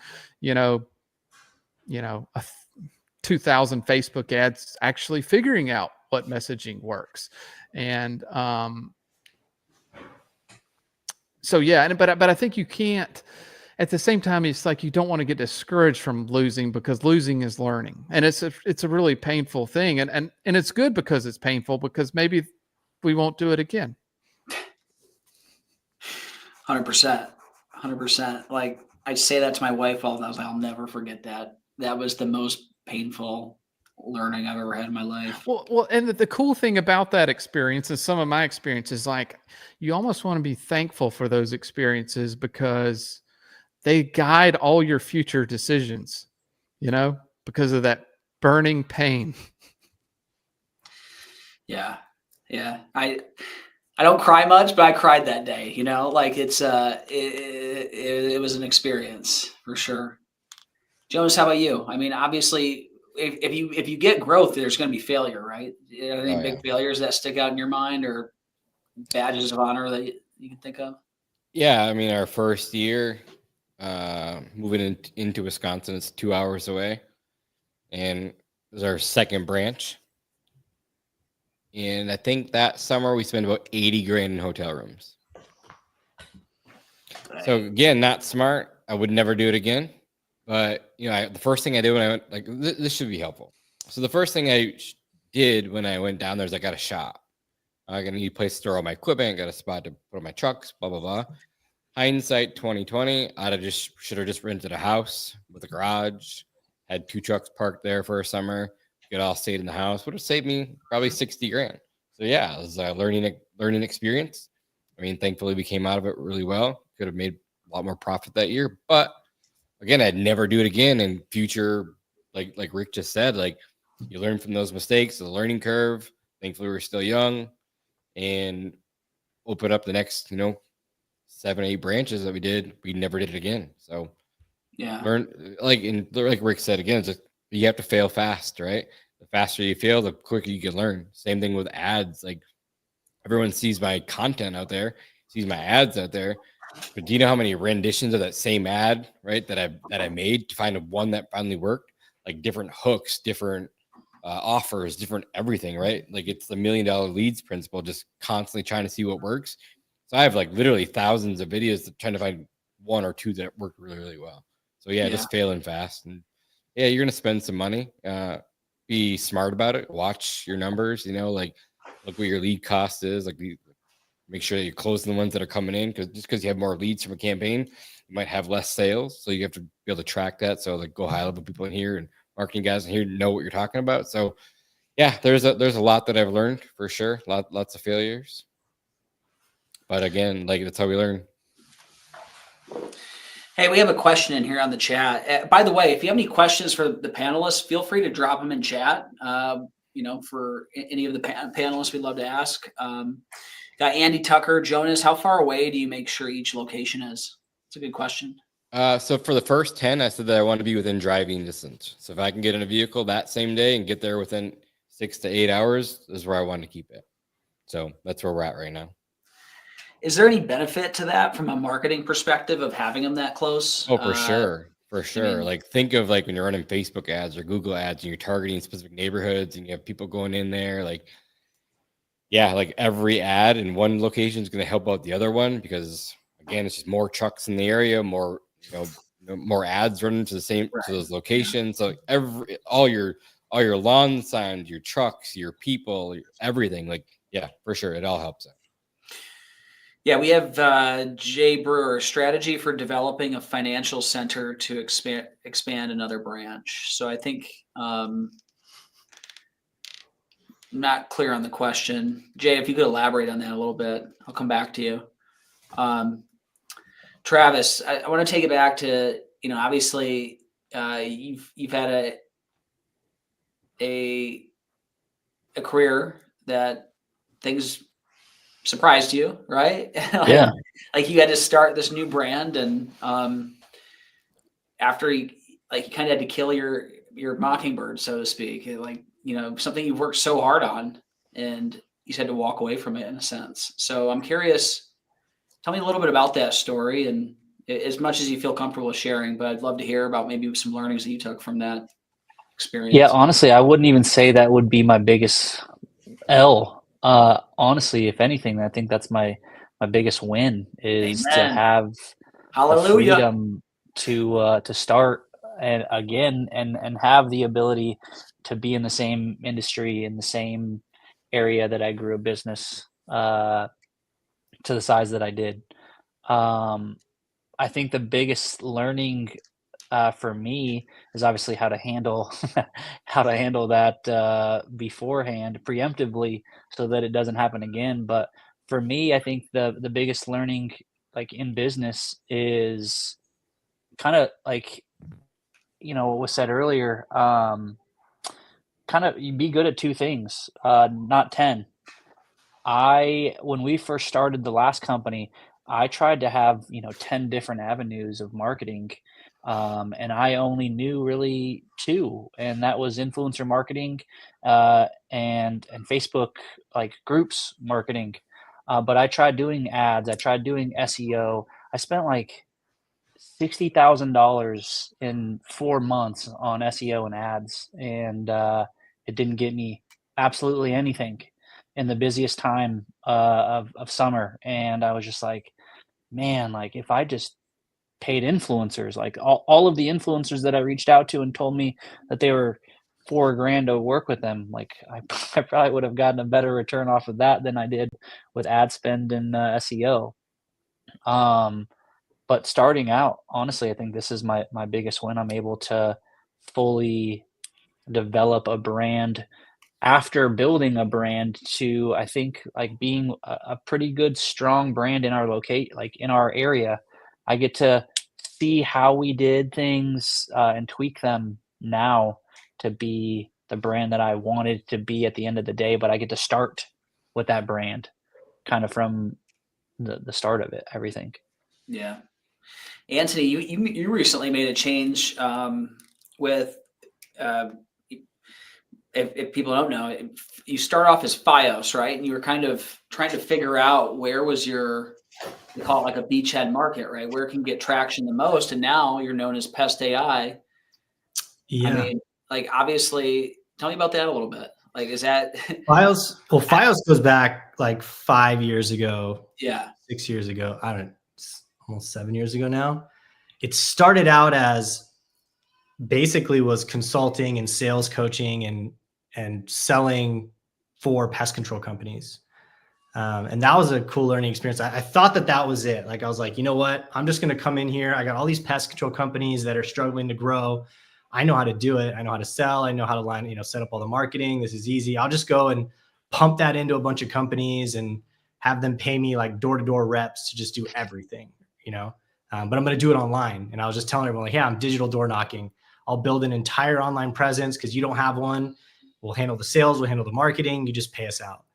2,000 Facebook ads, actually figuring out what messaging works. And so yeah, but I think you can't. At the same time, it's like you don't want to get discouraged from losing, because losing is learning, and it's a really painful thing, and it's good because it's painful, because maybe we won't do it again. 100%. Like I say that to my wife all the time. I was like, I'll never forget that. That was the most painful learning I've ever had in my life. Well, and the cool thing about that experience, and some of my experiences, like you almost want to be thankful for those experiences, because they guide all your future decisions, because of that burning pain. Yeah. I don't cry much, but I cried that day, like it was an experience for sure. Jonas, how about you? I mean, obviously if you get growth, there's going to be failure, right? Any big failures that stick out in your mind, or badges of honor that you can think of? Yeah. I mean, our first year, moving into Wisconsin, it's 2 hours away, and it was our second branch. And I think that summer we spent about 80 grand in hotel rooms. So again, not smart. I would never do it again. But the first thing I did when I went, like, this should be helpful. So the first thing I did when I went down there is I got a shop. I got a new place to store all my equipment. Got a spot to put on my trucks. Blah blah blah. Hindsight 2020, should have just rented a house with a garage. Had 2 trucks parked there for a summer. It all stayed in the house. Would have saved me probably 60 grand. So yeah, it was a learning experience. I mean, thankfully we came out of it really well. Could have made a lot more profit that year, but again, I'd never do it again in future. Like Rick just said, like you learn from those mistakes, the learning curve. Thankfully we're still young, and open up the next, 7 or 8 branches that we did. We never did it again. So yeah, learn, like Rick said again, it's just, you have to fail fast, right? The faster you fail, the quicker you can learn. Same thing with ads. Like everyone sees my content out there, sees my ads out there, but do you know how many renditions of that same ad, right, that I made to find one that finally worked? Like different hooks, different offers, different everything, right? Like it's the $1 million leads principle, just constantly trying to see what works. So I have like literally thousands of videos trying to find 1 or 2 that work really, really well. So yeah, just failing fast. And yeah, you're going to spend some money. Be smart about it. Watch your numbers, like look what your lead cost is. Like make sure that you're closing the ones that are coming in, because just because you have more leads from a campaign, you might have less sales. So you have to be able to track that. So like go high level people in here and marketing guys in here know what you're talking about. So yeah, there's a lot that I've learned for sure. Lots of failures. But again, like that's how we learn. Hey, we have a question in here on the chat. By the way, if you have any questions for the panelists, feel free to drop them in chat. for any of the panelists, we'd love to ask. Got Andy Tucker, Jonas. How far away do you make sure each location is? It's a good question. So for the first 10, I said that I want to be within driving distance. So if I can get in a vehicle that same day and get there within 6 to 8 hours, is where I want to keep it. So that's where we're at right now. Is there any benefit to that from a marketing perspective of having them that close? Oh, for sure. For sure. mean- Like think of like when you're running Facebook ads or Google ads and you're targeting specific neighborhoods and you have people going in there, like, yeah, like every ad in one location is going to help out the other one because again, it's just more trucks in the area, more, more ads running to the same, to those locations. So all your lawn signs, your trucks, your people, everything, like, yeah, for sure. It all helps out. Yeah, we have Jay Brewer, strategy for developing a financial center to expand another branch. So I think not clear on the question. Jay, if you could elaborate on that a little bit, I'll come back to you. Travis, I want to take it back to, obviously you've had a career that things surprised you, right? Yeah. Like you had to start this new brand, and after you kind of had to kill your mockingbird, so to speak. Like something you've worked so hard on, and you had to walk away from it in a sense. So I'm curious. Tell me a little bit about that story, and as much as you feel comfortable sharing. But I'd love to hear about maybe some learnings that you took from that experience. Yeah, honestly, I wouldn't even say that would be my biggest L. Honestly, if anything, I think that's my biggest win is to Amen. have the Hallelujah. freedom to start and again and have the ability to be in the same industry, in the same area that I grew a business to the size that I did. I think the biggest learning for me is obviously how to handle that beforehand, preemptively, so that it doesn't happen again. But for me, I think the biggest learning, like in business, is kind of like what was said earlier. Kind of you be good at two things, not 10. When we first started the last company, I tried to have 10 different avenues of marketing, and I only knew really two, and that was influencer marketing and Facebook like groups marketing. But I tried doing ads, I tried doing SEO. I spent like $60,000 in 4 months on SEO and ads, and it didn't get me absolutely anything in the busiest time of summer. And I was just like, man, like if I just paid influencers, like all of the influencers that I reached out to and told me that they were $4,000 to work with them, like I probably would have gotten a better return off of that than I did with ad spend and SEO. But starting out, honestly, I think this is my biggest win. I'm able to fully develop a brand after building a brand to, I think, like being a pretty good, strong brand in our like in our area. I get to see how we did things and tweak them now to be the brand that I wanted to be at the end of the day. But I get to start with that brand kind of from the start of it, everything. Yeah. Anthony, you recently made a change with if people don't know, you start off as FiOS, right? And you were kind of trying to figure out where was we call it like a beachhead market, right? Where can get traction the most? And now you're known as Pest AI. Yeah. I mean, like obviously, tell me about that a little bit. Like, is that FiOS? Well, FiOS goes back like 5 years ago. Yeah. 6 years ago. I don't know, almost 7 years ago now. It started out as basically was consulting and sales coaching and selling for pest control companies. And that was a cool learning experience. I thought that was it. Like, I was like, you know what? I'm just going to come in here. I got all these pest control companies that are struggling to grow. I know how to do it. I know how to sell. I know how to set up all the marketing. This is easy. I'll just go and pump that into a bunch of companies and have them pay me like door-to-door reps to just do everything, but I'm going to do it online. And I was just telling everyone like, yeah, I'm digital door knocking. I'll build an entire online presence because you don't have one. we'll handle the sales, we'll handle the marketing, you just pay us out.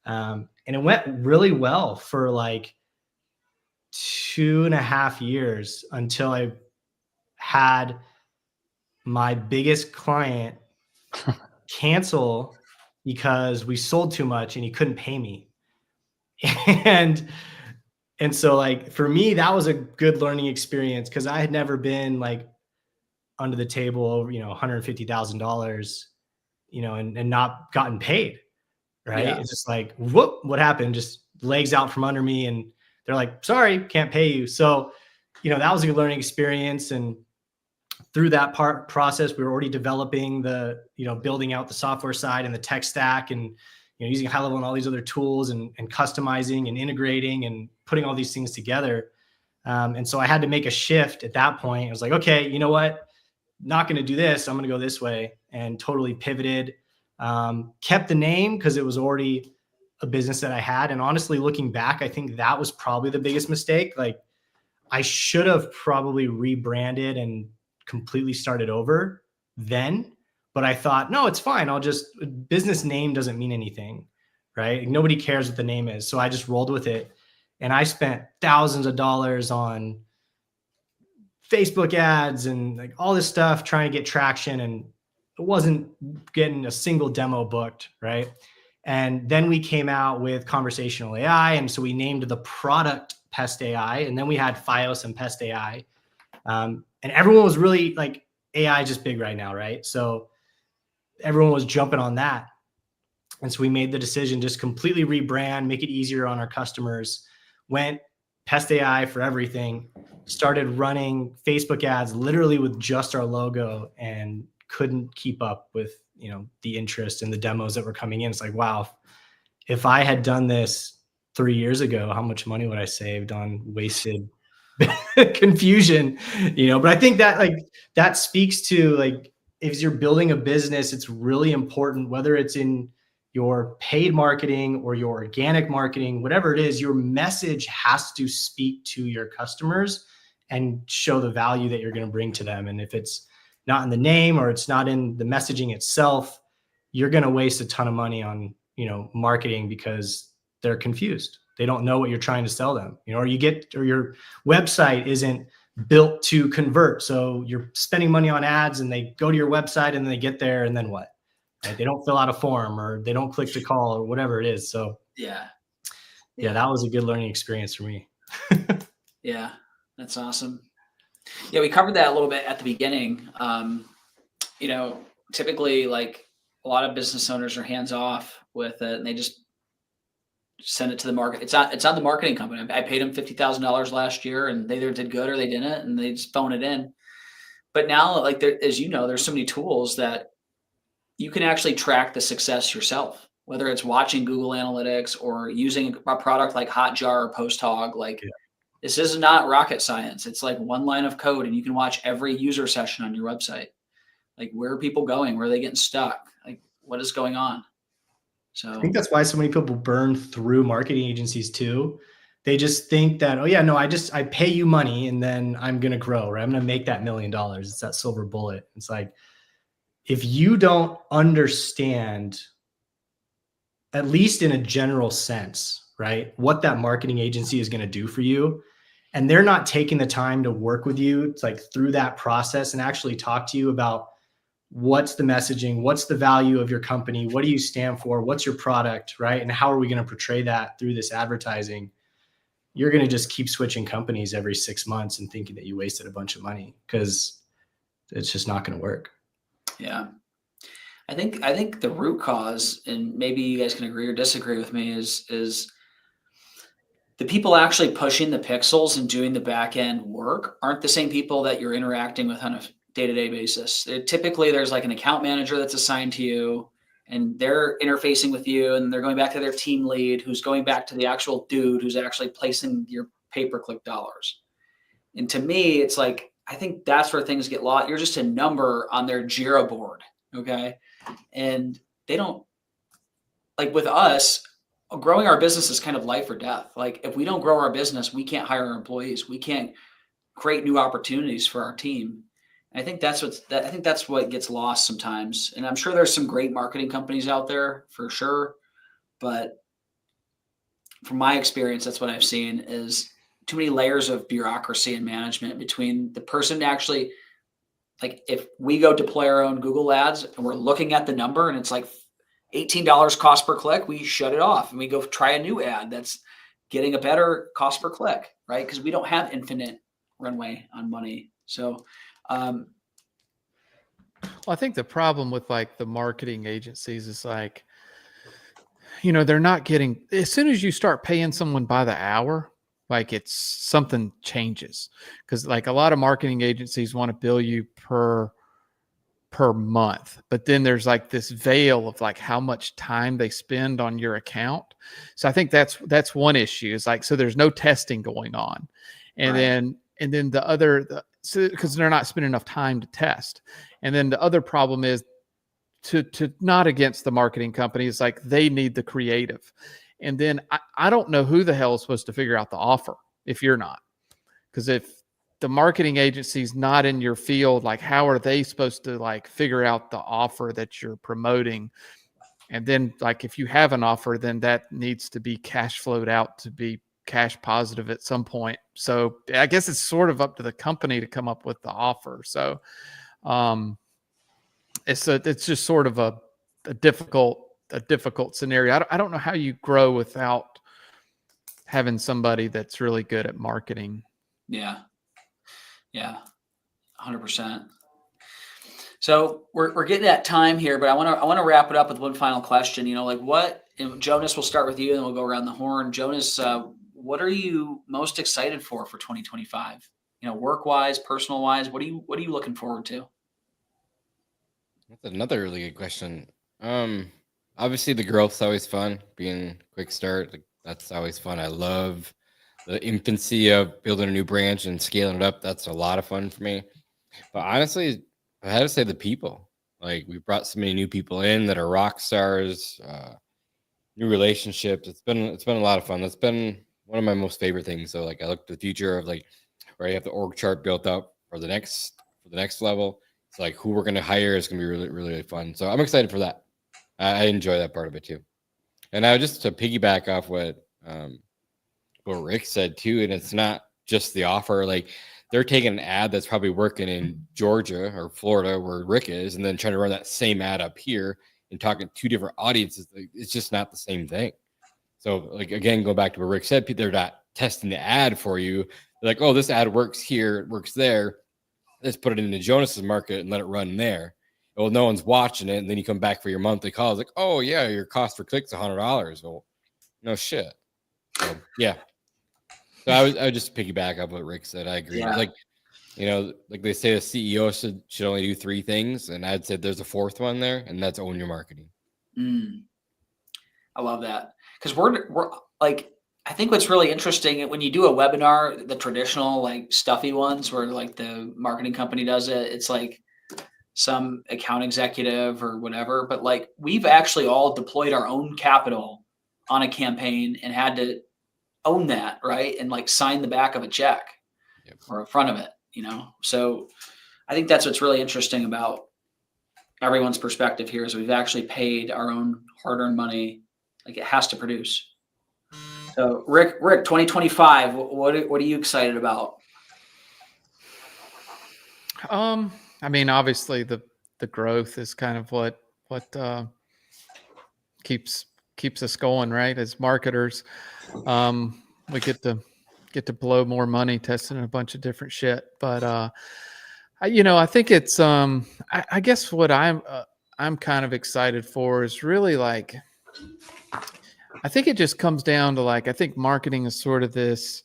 And it went really well for like 2.5 years until I had my biggest client cancel because we sold too much and he couldn't pay me. And so like for me, that was a good learning experience because I had never been like under the table over, $150,000, and not gotten paid. Right. Yeah. It's just like, whoop, what happened? Just legs out from under me. And they're like, sorry, can't pay you. So, that was a good learning experience. And through that process, we were already developing building out the software side and the tech stack and, using high level and all these other tools and customizing and integrating and putting all these things together. And so I had to make a shift at that point. I was like, okay, you know what? Not going to do this. I'm going to go this way, and totally pivoted. Kept the name because it was already a business that I had. And honestly, looking back, I think that was probably the biggest mistake. Like I should have probably rebranded and completely started over then, but I thought, no, it's fine. Business name doesn't mean anything, right? Nobody cares what the name is. So I just rolled with it. And I spent thousands of dollars on Facebook ads and like all this stuff trying to get traction, and it wasn't getting a single demo booked, right? And then we came out with conversational AI, and so we named the product Pest AI, and then we had Fios and Pest AI, and everyone was really like, AI is just big right now, right? So everyone was jumping on that, and so we made the decision just completely rebrand, make it easier on our customers. Went Pest AI for everything. Started running Facebook ads literally with just our logo, and couldn't keep up with the interest and the demos that were coming in. It's like, wow, if I had done this 3 years ago, how much money would I saved on wasted confusion? But I think that that speaks to like, if you're building a business, it's really important, whether it's in your paid marketing or your organic marketing, whatever it is, your message has to speak to your customers and show the value that you're going to bring to them. And if it's not in the name or it's not in the messaging itself, you're going to waste a ton of money on, marketing because they're confused. They don't know what you're trying to sell them, or your website isn't built to convert. So you're spending money on ads and they go to your website and they get there, and then what? Right? They don't fill out a form or they don't click to call or whatever it is. So yeah, that was a good learning experience for me. Yeah, that's awesome. Yeah, we covered that a little bit at the beginning. Typically like a lot of business owners are hands off with it, and they just send it to the market. It's on the marketing company. I paid them $50,000 last year, and they either did good or they didn't, and they just phone it in. But now, like as there's so many tools that you can actually track the success yourself, whether it's watching Google Analytics or using a product like Hotjar or PostHog. Like this is not rocket science. It's like one line of code, and you can watch every user session on your website. Like, where are people going? Where are they getting stuck? Like, what is going on? So I think that's why so many people burn through marketing agencies too. They just think that, oh yeah, no, I pay you money and then I'm going to grow, right? I'm going to make that $1 million. It's that silver bullet. It's like, if you don't understand, at least in a general sense, right, what that marketing agency is going to do for you, and they're not taking the time to work with you, it's like through that process and actually talk to you about what's the messaging, what's the value of your company, what do you stand for, what's your product, right? And how are we going to portray that through this advertising? You're going to just keep switching companies every 6 months and thinking that you wasted a bunch of money, because it's just not going to work. Yeah. I think the root cause, and maybe you guys can agree or disagree with me, is the people actually pushing the pixels and doing the back end work aren't the same people that you're interacting with on a day-to-day basis. Typically, there's like an account manager that's assigned to you, and they're interfacing with you, and they're going back to their team lead, who's going back to the actual dude who's actually placing your pay-per-click dollars. And to me, it's like, I think that's where things get lost. You're just a number on their Jira board, okay? And they don't, like with us, growing our business is kind of life or death. Like if we don't grow our business, we can't hire our employees. We can't create new opportunities for our team. I think that's I think that's what gets lost sometimes. And I'm sure there's some great marketing companies out there for sure, but from my experience, that's what I've seen is too many layers of bureaucracy and management between the person actually, like if we go deploy our own Google ads and we're looking at the number and it's like $18 cost per click, we shut it off and we go try a new ad that's getting a better cost per click, right? Because we don't have infinite runway on money. So, Well, I think the problem with like the marketing agencies is like, they're not getting, as soon as you start paying someone by the hour, like it's something changes. Cause like a lot of marketing agencies want to bill you per month, but then there's like this veil of like how much time they spend on your account. So I think that's one issue. Is like, so there's no testing going on. And Right. then the other, so because they're not spending enough time to test. And then the other problem is to not against the marketing companies, like they need the creative. And then I don't know who the hell is supposed to figure out the offer if you're not. Because if the marketing agency's not in your field, like how are they supposed to like figure out the offer that you're promoting? And then like if you have an offer, then that needs to be cash flowed out to be cash positive at some point. So I guess it's sort of up to the company to come up with the offer. So it's just sort of a difficult scenario. I don't know how you grow without having somebody that's really good at marketing. Yeah. Yeah. 100%. So we're getting that time here, but I want to wrap it up with one final question. Like what, and Jonas, we'll start with you and then we'll go around the horn. Jonas, what are you most excited for 2025? Work wise, personal wise, what are you looking forward to? That's another really good question. Obviously the growth's always fun. Being quick start, like, that's always fun. I love the infancy of building a new branch and scaling it up. That's a lot of fun for me. But honestly, I had to say the people. Like we brought so many new people in that are rock stars, new relationships. It's been a lot of fun. That's been one of my most favorite things. So like I look to the future of like where I have the org chart built up for the next level. It's like who we're gonna hire is gonna be really, really, really fun. So I'm excited for that. I enjoy that part of it too. And now just to piggyback off what Rick said too, and it's not just the offer. Like they're taking an ad that's probably working in Georgia or Florida where Rick is, and then trying to run that same ad up here and talking two different audiences. It's just not the same thing. So, like again, go back to what Rick said, they're not testing the ad for you. They're like, oh, this ad works here, it works there. Let's put it into Jonas's market and let it run there. Well, no one's watching it, and then you come back for your monthly call. It's like, oh yeah, your cost per click's $100. Well, no shit. So, yeah. So I would just piggyback up what Rick said. I agree. Yeah. Like, like they say, a CEO should only do three things, and I'd say there's a fourth one there, and that's own your marketing. I love that because we're like, I think what's really interesting when you do a webinar, the traditional like stuffy ones where like the marketing company does it, it's like some account executive or whatever. But like we've actually all deployed our own capital on a campaign and had to own that, right? And like sign the back of a check or a front of it, So I think that's what's really interesting about everyone's perspective here is we've actually paid our own hard-earned money. Like it has to produce. So Rick, 2025, what are you excited about? I mean, obviously the growth is kind of what keeps us going, right? As marketers, we get to blow more money testing a bunch of different shit. But I think it's I guess what I'm kind of excited for is really like, I think it just comes down to like, I think marketing is sort of this,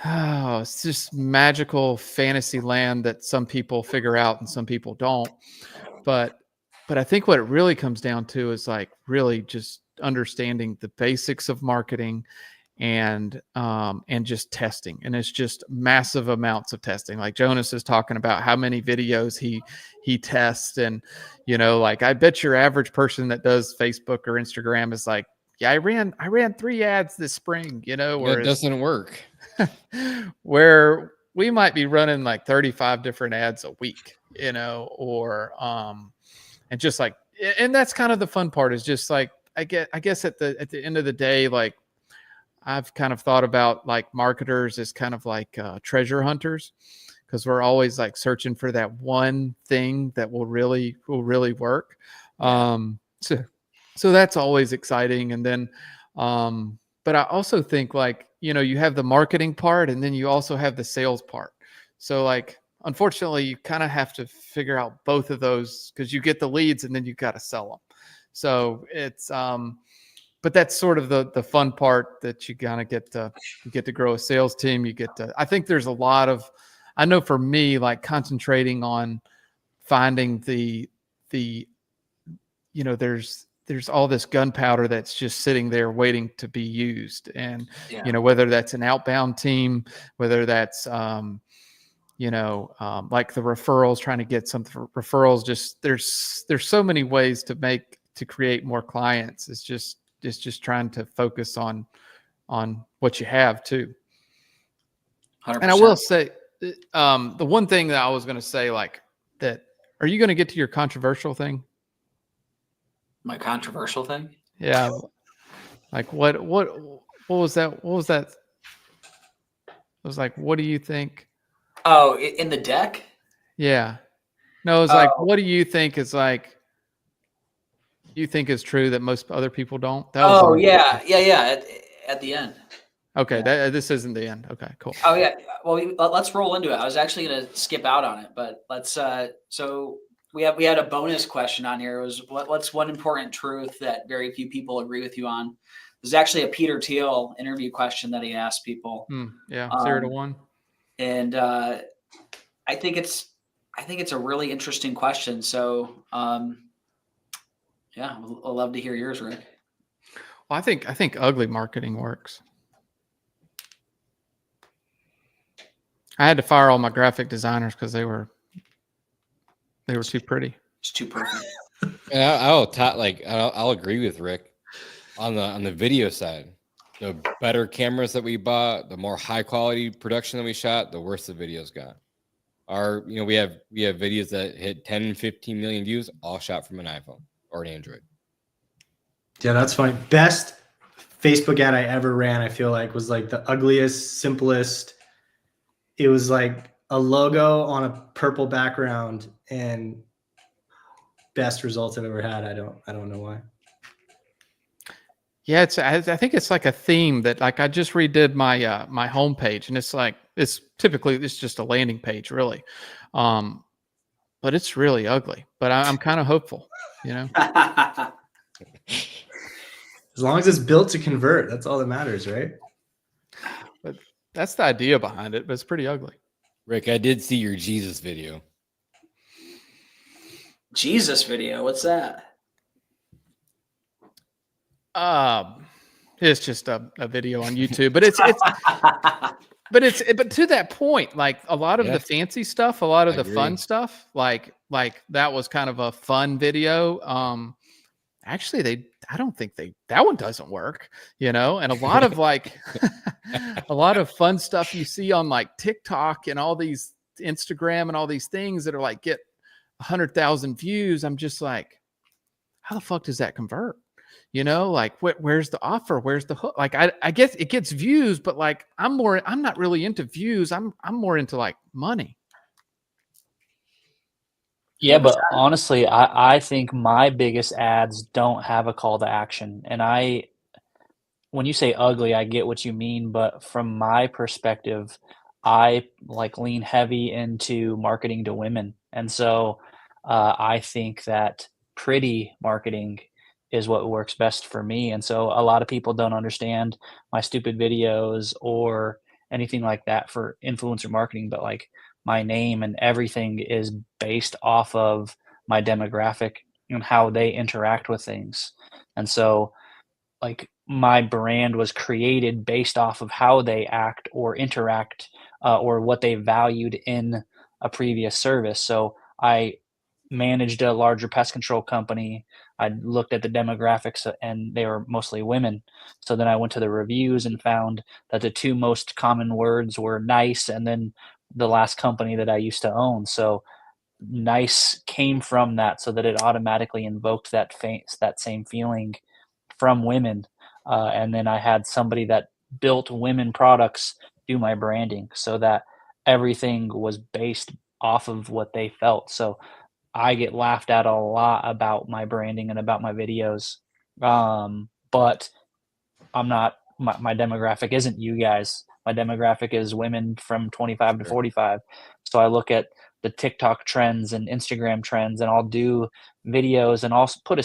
it's just magical fantasy land that some people figure out and some people don't. But I think what it really comes down to is like really just understanding the basics of marketing and just testing. And it's just massive amounts of testing. Like Jonas is talking about how many videos he tests. And, like I bet your average person that does Facebook or Instagram is like, yeah, I ran 3 ads this spring, It doesn't work. where we might be running like 35 different ads a week, you know, or and just like, and that's kind of the fun part is just like I guess at the end of the day, like I've kind of thought about like marketers as kind of like treasure hunters, because we're always like searching for that one thing that will really work. Yeah. So that's always exciting. And then but I also think like, you know, you have the marketing part and then you also have the sales part. So like unfortunately you kind of have to figure out both of those, because you get the leads and then you got to sell them. So it's but that's sort of the fun part, that you kind of get to grow a sales team. You get to, I think there's a lot of, I know for me, like concentrating on finding the you know, there's all this gunpowder that's just sitting there waiting to be used. And, Yeah. you know, whether that's an outbound team, whether that's, you know, like the referrals, trying to get some referrals, just there's so many ways to create more clients. It's just trying to focus on what you have too. 100%. And I will say, the one thing that I was going to say, like that, are you going to get to your controversial thing? My controversial thing? Yeah. Like what was that? What was that? It was like, what do you think? Oh, in the deck? Yeah. No, it's like, Oh. what do you think is like, you think is true that most other people don't? That was Oh, yeah. At the end. okay. Yeah. This isn't the end. Okay, cool. Oh, yeah. Well, let's roll into it. I was actually going to skip out on it, but let's. So we had a bonus question on here. It was what's one important truth that very few people agree with you on? There's actually a Peter Thiel interview question that he asked people. Yeah, 0 to 1. And I think it's a really interesting question. So yeah, I'll love to hear yours, Rick. Well, I think ugly marketing works. I had to fire all my graphic designers because they were too pretty. It's too perfect. And I'll agree with Rick on the video side. The better cameras that we bought, the more high quality production that we shot, the worse the videos got. We have videos that hit 10, 15 million views, all shot from an iPhone or an Android. Yeah, that's funny. Best Facebook ad I ever ran, I feel like, was like the ugliest, simplest. It was like a logo on a purple background, and best results I've ever had. I don't know why. Yeah, I think it's like a theme that, like, I just redid my my homepage, and it's like it's just a landing page, really, but it's really ugly. But I'm kind of hopeful, you know. As long as it's built to convert, that's all that matters, right? But that's the idea behind it. But it's pretty ugly. Rick, I did see your Jesus video. Jesus video? What's that? It's just a video on YouTube, but but to that point, like a lot of the fancy stuff, a lot of the fun stuff, like that was kind of a fun video. Actually, I don't think that one doesn't work, you know, and a lot of like a lot of fun stuff you see on like TikTok and all these Instagram and all these things that are like get 100,000 views. I'm just like, how the fuck does that convert? You know, like where's the offer? Where's the hook? Like I guess it gets views, but like I'm not really into views. I'm more into like money. Yeah, but honestly, I think my biggest ads don't have a call to action. And when you say ugly, I get what you mean, but from my perspective, I like lean heavy into marketing to women. And so I think that pretty marketing is what works best for me. And so a lot of people don't understand my stupid videos or anything like that for influencer marketing, but like my name and everything is based off of my demographic and how they interact with things. And so like my brand was created based off of how they act or interact or what they valued in a previous service. So I managed a larger pest control company. I looked at the demographics and they were mostly women. So then I went to the reviews and found that the two most common words were nice and then the last company that I used to own. So nice came from that, so that it automatically invoked that same feeling from women. And then I had somebody that built women products do my branding, so that everything was based off of what they felt. So I get laughed at a lot about my branding and about my videos. But I'm not, my demographic isn't you guys. My demographic is women from 25 to Sure. 45. So I look at the TikTok trends and Instagram trends, and I'll do videos, and I'll put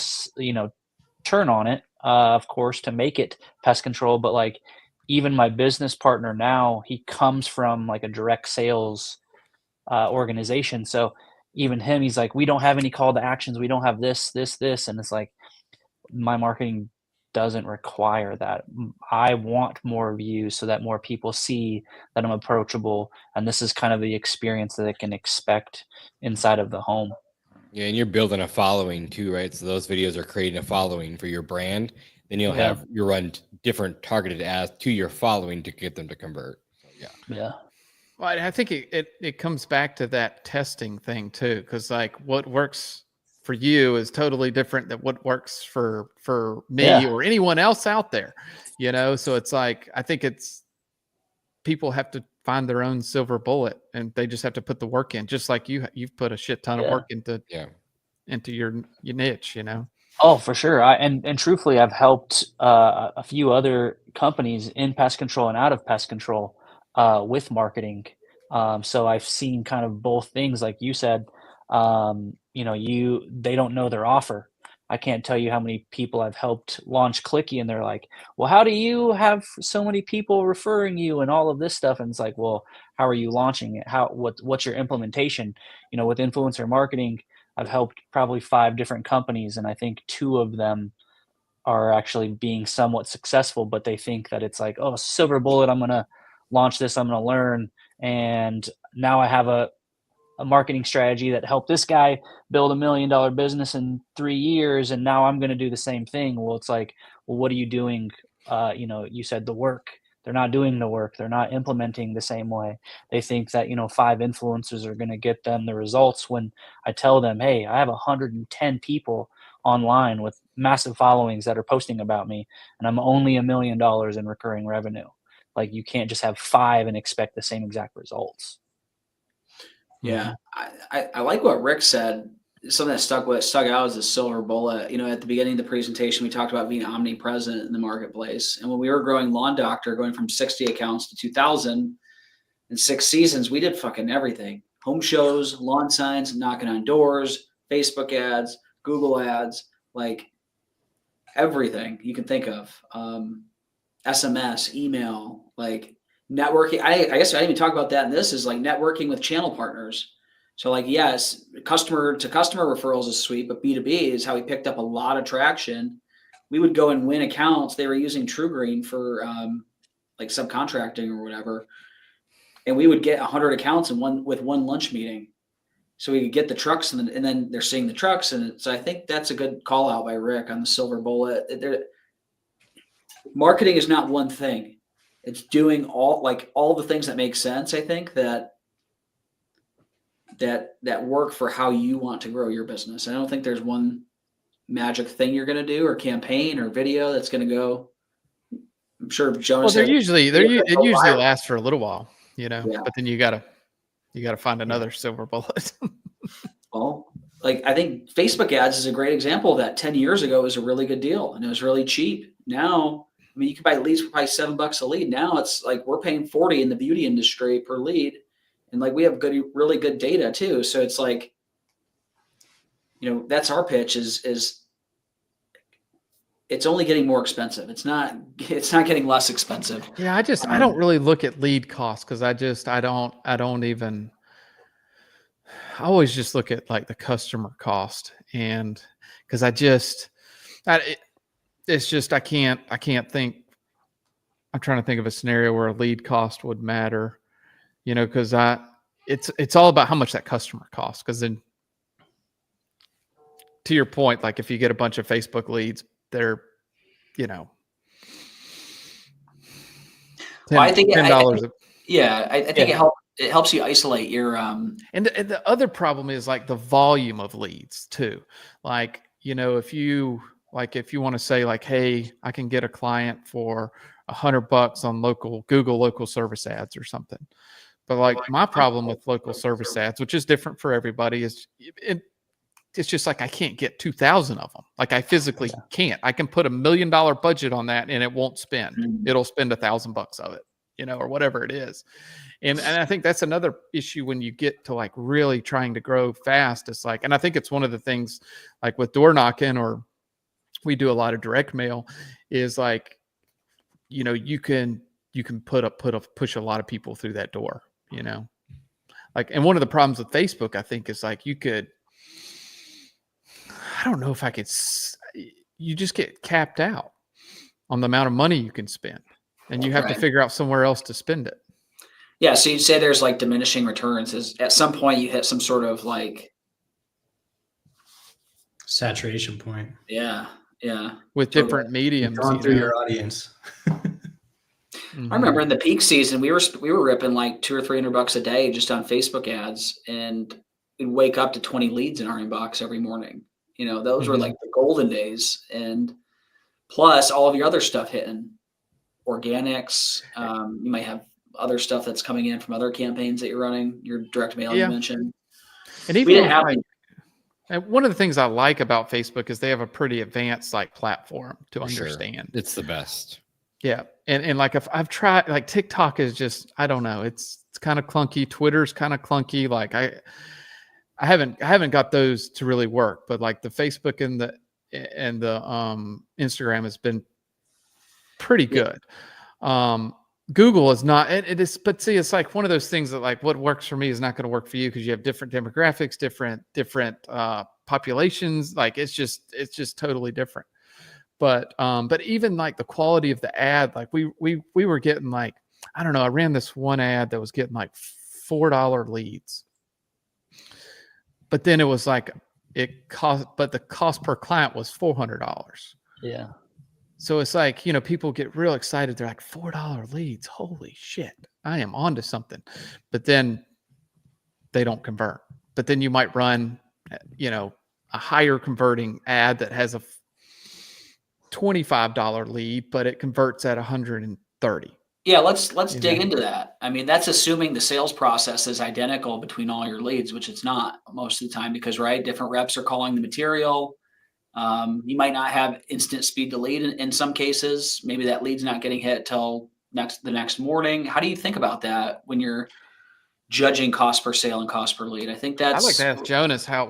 turn on it, of course, to make it pest control. But like, even my business partner now, he comes from like a direct sales organization. So even him, he's like, we don't have any call to actions. We don't have this. And it's like, my marketing doesn't require that. I want more views so that more people see that I'm approachable. And this is kind of the experience that they can expect inside of the home. Yeah, and you're building a following too, right? So those videos are creating a following for your brand. Then you'll Yeah. you run different targeted ads to your following to get them to convert. So, yeah. Yeah. Well, I think it comes back to that testing thing too, because like what works for you is totally different than what works for me Yeah. or anyone else out there, you know? So it's like, I think it's, people have to find their own silver bullet, and they just have to put the work in, just like you've put a shit ton of Yeah. work into Yeah. your niche, you know? Oh, for sure. And truthfully, I've helped a few other companies in pest control and out of pest control with marketing. So I've seen kind of both things, like you said. They don't know their offer. I can't tell you how many people I've helped launch Clicky, and they're like, "Well, how do you have so many people referring you and all of this stuff?" And it's like, "Well, how are you launching it? What's your implementation?" With influencer marketing, I've helped probably 5 different companies, and I think 2 of them are actually being somewhat successful, but they think that it's like, "Oh, silver bullet, I'm gonna launch this, I'm gonna learn, and now I have a marketing strategy that helped this guy build $1 million business in 3 years, and now I'm going to do the same thing." Well, it's like, well, what are you doing? You said the work. They're not doing the work. They're not implementing the same way. They think that 5 influencers are going to get them the results, when I tell them, hey, I have 110 people online with massive followings that are posting about me, and I'm only $1 million in recurring revenue. Like, you can't just have 5 and expect the same exact results. Yeah, I like what Rick said. Something that stuck out as a silver bullet. At the beginning of the presentation, we talked about being omnipresent in the marketplace. And when we were growing Lawn Doctor, going from 60 accounts to 2,000 in 6 seasons, we did fucking everything: home shows, lawn signs, knocking on doors, Facebook ads, Google ads, like everything you can think of. SMS, email, like networking. I guess I didn't even talk about that. And this is like networking with channel partners. So like, yes, customer to customer referrals is sweet, but B2B is how we picked up a lot of traction. We would go and win accounts. They were using TrueGreen for like subcontracting or whatever. And we would get 100 accounts with one lunch meeting. So we could get the trucks, and then they're seeing the trucks. And so I think that's a good call out by Rick on the silver bullet. Marketing is not one thing. It's doing all the things that make sense. I think that work for how you want to grow your business. I don't think there's one magic thing you're going to do, or campaign or video that's going to go. I'm sure Jonas. Well, it usually lasts for a little while, Yeah. but then you gotta find another silver bullet. Well, like, I think Facebook ads is a great example of that. 10 years ago, it was a really good deal, and it was really cheap. Now, I mean, you could buy leads for probably $7 a lead. Now it's like we're paying 40 in the beauty industry per lead. And like, we have really good data too. So it's like, that's our pitch is it's only getting more expensive. It's not getting less expensive. Yeah. I don't really look at lead costs, because I always just look at like the customer cost, and because I can't think. I'm trying to think of a scenario where a lead cost would matter, because it's all about how much that customer costs. Because then, to your point, like if you get a bunch of Facebook leads, they're, Well, I think $10. I think it helps. it helps you isolate your And the other problem is like the volume of leads too. Like, if you want to say like, hey, I can get a client for $100 on Google local service ads or something. But like my problem with local service ads, which is different for everybody, is it's just like I can't get 2,000 of them. Like I physically can't. I can put $1 million budget on that and it won't spend. It'll spend $1,000 of it, or whatever it is. And I think that's another issue when you get to like really trying to grow fast. It's like, and I think it's one of the things like with door knocking, or we do a lot of direct mail, is like, you can push a lot of people through that door, like, and one of the problems with Facebook, I think, is like I don't know if I could, you just get capped out on the amount of money you can spend, and you have to figure out somewhere else to spend it. Yeah, so you'd say there's like diminishing returns. Is at some point you hit some sort of like saturation point. Yeah. With different mediums, through your audience. I remember in the peak season, we were ripping like $200 or $300 a day just on Facebook ads, and we'd wake up to 20 leads in our inbox every morning. Those were like the golden days, and plus all of your other stuff hitting, organics. You might have other stuff that's coming in from other campaigns that you're running, your direct mail you mentioned. And even and one of the things I like about Facebook is they have a pretty advanced like platform to understand. Sure. It's the best. Yeah. And like if I've tried, like TikTok is just, I don't know, it's kind of clunky. Twitter's kind of clunky. Like I haven't got those to really work, but like the Facebook and the Instagram has been pretty good. Google is not, it is, but see, it's like one of those things that like what works for me is not going to work for you because you have different demographics, different populations. Like it's just totally different. But even like the quality of the ad, like we were getting like, I don't know, I ran this one ad that was getting like $4 leads. But then it was like the cost per client was $400. Yeah. So it's like, people get real excited. They're like, $4 leads. Holy shit. I am onto something. But then they don't convert. But then you might run, a higher converting ad that has a $25 lead, but it converts at 130. Yeah, let's dig into that. I mean, that's assuming the sales process is identical between all your leads, which it's not most of the time because, different reps are calling the material. You might not have instant speed to lead in some cases. Maybe that lead's not getting hit till the next morning. How do you think about that when you're judging cost per sale and cost per lead? I think that's. I'd like to ask Jonas how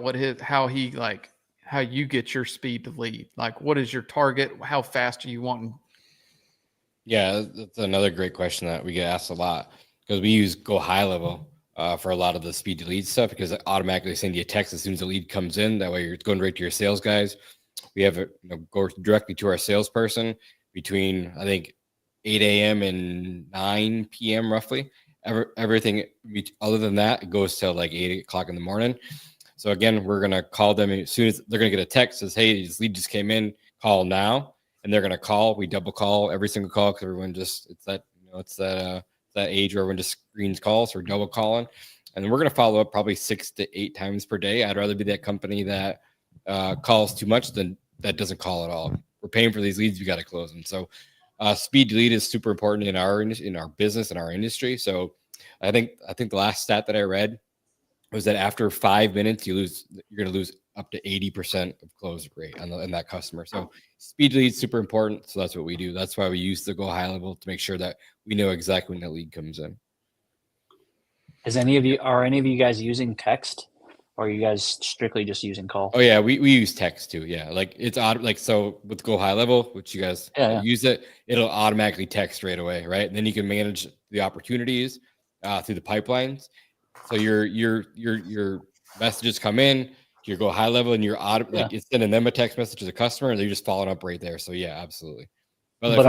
you get your speed to lead. Like, what is your target? How fast are you wanting? Yeah, that's another great question that we get asked a lot because we use Go High Level for a lot of the speed to lead stuff because it automatically sends you a text as soon as the lead comes in. That way, you're going right to your sales guys. We have it go directly to our salesperson between I think 8 a.m. and 9 p.m. roughly. Everything other than that it goes till like 8 o'clock in the morning. So again, we're gonna call them as soon as they're gonna get a text says, "Hey, this lead just came in. Call now." And they're gonna call. We double call every single call because everyone it's that age where everyone just screens calls or double calling. And then we're gonna follow up probably 6 to 8 times per day. I'd rather be that company that calls too much than that doesn't call at all. We're paying for these leads. We got to close them. So speed to lead is super important in our business and our industry. So I think the last stat that I read was that after 5 minutes, you're going to lose up to 80% of close rate in that customer. So speed to lead is super important. So that's what we do. That's why we use the Go High Level to make sure that we know exactly when that lead comes in. Are any of you guys using text, or are you guys strictly just using call? Oh yeah, we use text too. Yeah, like it's odd. Like so with Go High Level, which you guys use it'll automatically text right away, right? And then you can manage the opportunities through the pipelines. So your messages come in, you Go High Level, and it's sending them a text message to the customer, and they're just following up right there. So yeah, absolutely. But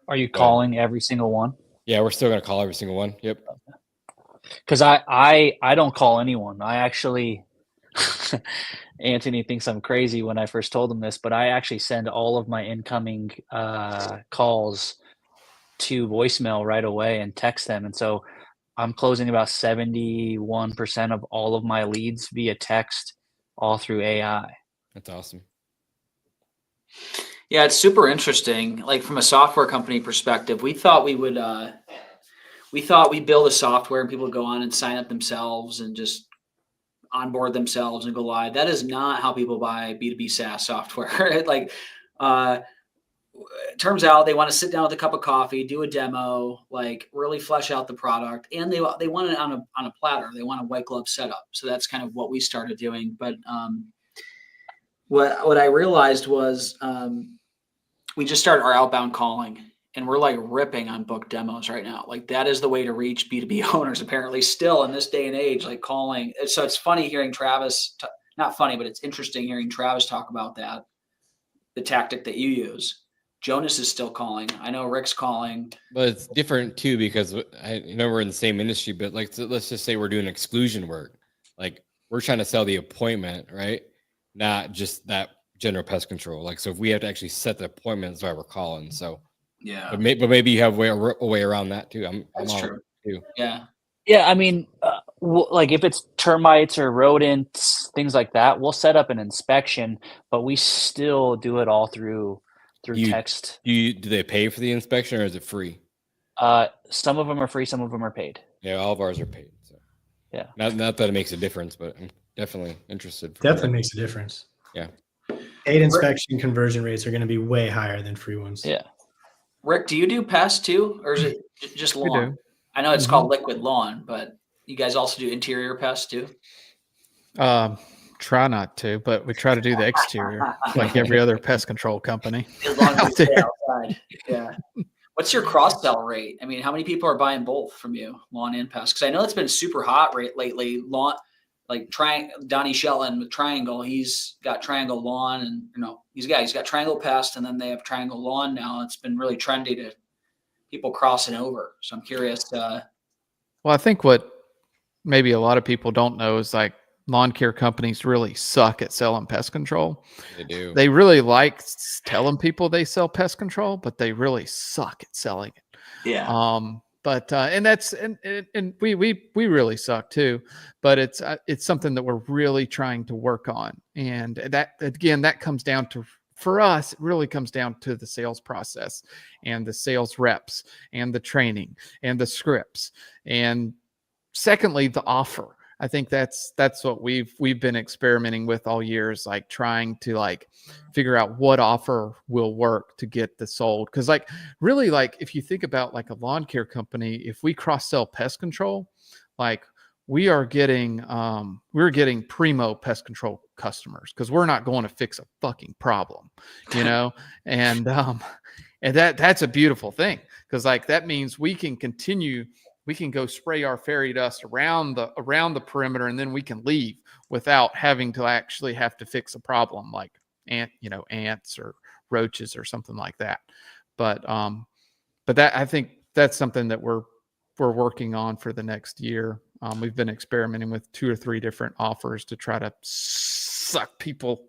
are you calling every single one? Yeah, we're still gonna call every single one. Yep. Because I don't call anyone. I actually, Anthony thinks I'm crazy when I first told him this, but I actually send all of my incoming calls to voicemail right away and text them. And so I'm closing about 71% of all of my leads via text, all through AI. That's awesome. Yeah, it's super interesting. Like from a software company perspective, we thought we'd build a software and people would go on and sign up themselves and just onboard themselves and go live. That is not how people buy B2B SaaS software. Like, it turns out they want to sit down with a cup of coffee, do a demo, like really flesh out the product, and they want it on a platter. They want a white glove setup. So that's kind of what we started doing. But what I realized was we just started our outbound calling, and we're like ripping on book demos right now. Like that is the way to reach B2B owners apparently still in this day and age, like calling. So it's funny hearing Travis, not funny, but it's interesting hearing Travis talk about that, the tactic that you use. Jonas is still calling. I know Rick's calling. But it's different too because I know we're in the same industry, but like let's just say we're doing exclusion work. Like we're trying to sell the appointment, right? Not just that general pest control. Like so, if we have to actually set the appointment, that's why we're calling. So Yeah, but maybe you have a way around that too. that's I'm all true. too. Yeah, Yeah, I mean, like if it's termites or rodents, things like that, we'll set up an inspection, but we still do it all through text. Do they pay for the inspection or is it free? Some of them are free, some of them are paid. Yeah, all of ours are paid. So Yeah. not that it makes a difference, but I'm definitely interested. Definitely makes a difference. Yeah. Paid inspection conversion rates are going to be way higher than free ones. Yeah. Rick, do you do pests too, or is it just We lawn? do. I know it's called liquid lawn, but you guys also do interior pests too. Try not to, but we try to do the exterior like every other pest control company As long as out you stay there. outside. Yeah. What's your cross sell rate? I mean, how many people are buying both from you, lawn and pest? Because I know it's been super hot lately. Lawn, like Donnie Shelton with Triangle. He's got Triangle Lawn, and he's got Triangle Pest, and then they have Triangle Lawn now. It's been really trendy to people crossing over. So I'm curious. Well, I think what maybe a lot of people don't know is like lawn care companies really suck at selling pest control. They do. They really like telling people they sell pest control, but they really suck at selling it. Yeah. And we really suck too, but it's something that we're really trying to work on. And that comes down to, for us, it really comes down to the sales process and the sales reps and the training and the scripts. And secondly, the offer. I think that's what we've been experimenting with all years, like trying to like figure out what offer will work to get the sold. Cause like really, like if you think about like a lawn care company, if we cross sell pest control, like we're getting primo pest control customers, because we're not going to fix a fucking problem, and that's a beautiful thing, because like that means we can go spray our fairy dust around the perimeter, and then we can leave without having to actually have to fix a problem like ants or roaches or something like that. But that, I think that's something that we're working on for the next year. We've been experimenting with 2 or 3 different offers to try to suck people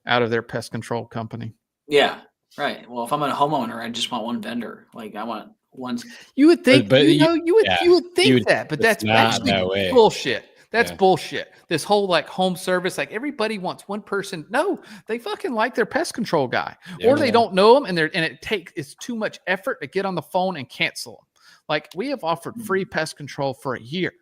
out of their pest control company. Yeah. Right. Well, if I'm a homeowner, I just want one vendor. Like I want one. You would think, But you would think that, but it's that's not actually that way. bullshit. That's Yeah. bullshit. This whole like home service, like everybody wants one person. No, they fucking like their pest control guy, Yeah, or they yeah. don't know him, and it's too much effort to get on the phone and cancel them. Like we have offered free pest control for a year,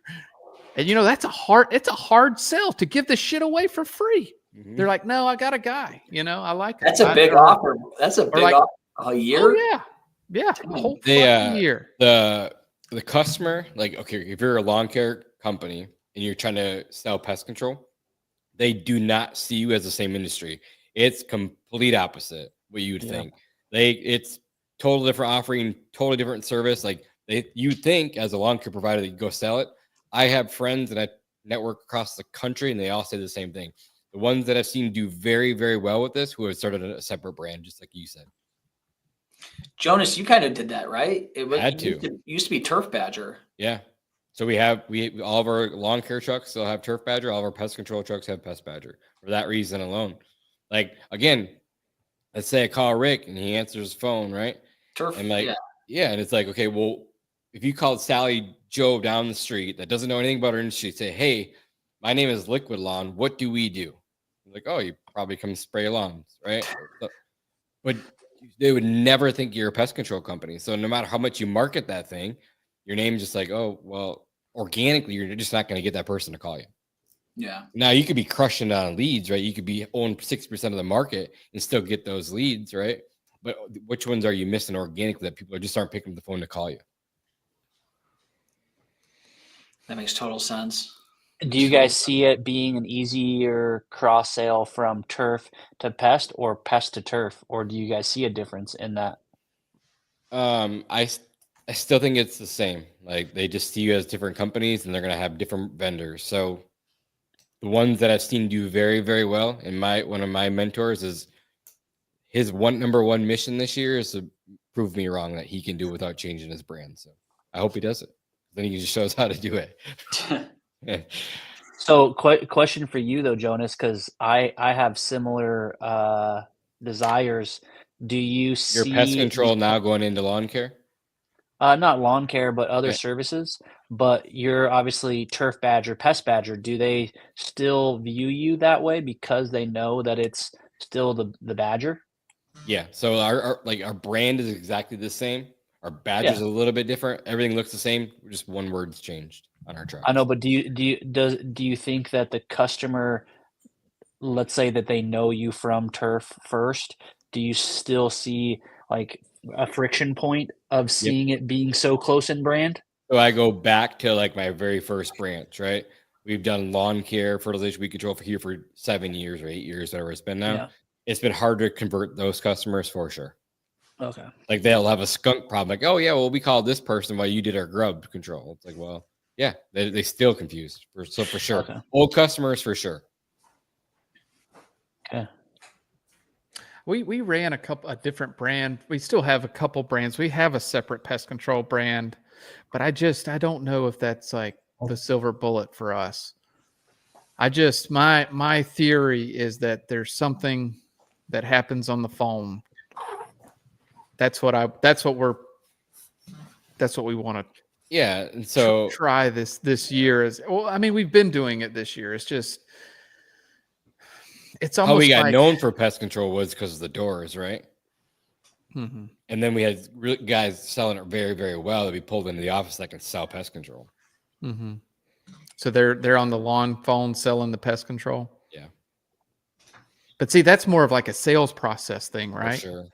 and it's a hard sell to give this shit away for free. Mhm. They're like, no, I got a guy. I like it. That's a big offer. That's a big like- offer. A year. Oh yeah, yeah, a whole fucking year. The customer, like, okay, if you're a lawn care company and you're trying to sell pest control, they do not see you as the same industry. It's complete opposite what you would think. It's total different offering, totally different service. Like you think as a lawn care provider that you go sell it. I have friends and I network across the country, and they all say the same thing. The ones that I've seen do very, very well with this, who have started a separate brand, just like you said. Jonas, you kind of did that, right? It Had to. used to be Turf Badger. Yeah. So we all of our lawn care trucks still have Turf Badger. All of our pest control trucks have Pest Badger for that reason alone. Like, again, let's say I call Rick and he answers his phone, right? Turf. And like, Yeah. yeah. And it's like, okay, well, if you called Sally Joe down the street that doesn't know anything about our industry say, "Hey, my name is Liquid Lawn. What do we do?" Like, "Oh, you probably come spray lawns, right?" But they would never think you're a pest control company. So no matter how much you market that thing, your name's just like, "Oh, well, organically, you're just not going to get that person to call you." Yeah. Now you could be crushing on leads, right? You could be own 60% of the market and still get those leads, right? But which ones are you missing organically that people just aren't picking up the phone to call you? That makes total sense. Do you guys see it being an easier cross sale from turf to pest or pest to turf, or do you guys see a difference in that? I still think it's the same. Like they just see you as different companies and they're gonna have different vendors. So the ones that I've seen do very, very well, and one of my mentors is his number one mission this year is to prove me wrong that he can do it without changing his brand. So I hope he does it. Then he just shows how to do it. So, question for you though, Jonas, because I have similar desires. Do you Your pest see control now going into lawn care? not lawn care, but other Okay. services? But you're obviously turf badger, pest badger. Do they still view you that way because they know that it's still the badger? Yeah. So our brand is exactly the same. Our badge is Yeah. a little bit different. Everything looks the same. Just one word's changed on our trucks. I know, but do you think that the customer, let's say that they know you from turf first, do you still see like a friction point of seeing it being so close in brand? So I go back to like my very first branch, right? We've done lawn care, fertilization, weed control for 7 years or 8 years, whatever it's been now. Yeah. It's been hard to convert those customers for sure. Okay. Like they'll have a skunk problem, like, "Oh yeah, well we called this person while you did our grub control." It's like, well, yeah, they still confused. So for sure, Okay. old customers for sure. Okay. We ran a different brand. We still have a couple brands. We have a separate pest control brand, but I don't know if that's like the silver bullet for us. My theory is that there's something that happens on the phone. That's what we want to Yeah, and so try this year. Is well, I mean, we've been doing it this year. It's just it's how almost we got like, known for pest control was because of the doors, right? Mhm. And then we had guys selling it very, very well that we pulled into the office that can sell pest control. Mm-hmm. So they're on the lawn phone selling the pest control. Yeah, But see, that's more of like a sales process thing, for right? sure.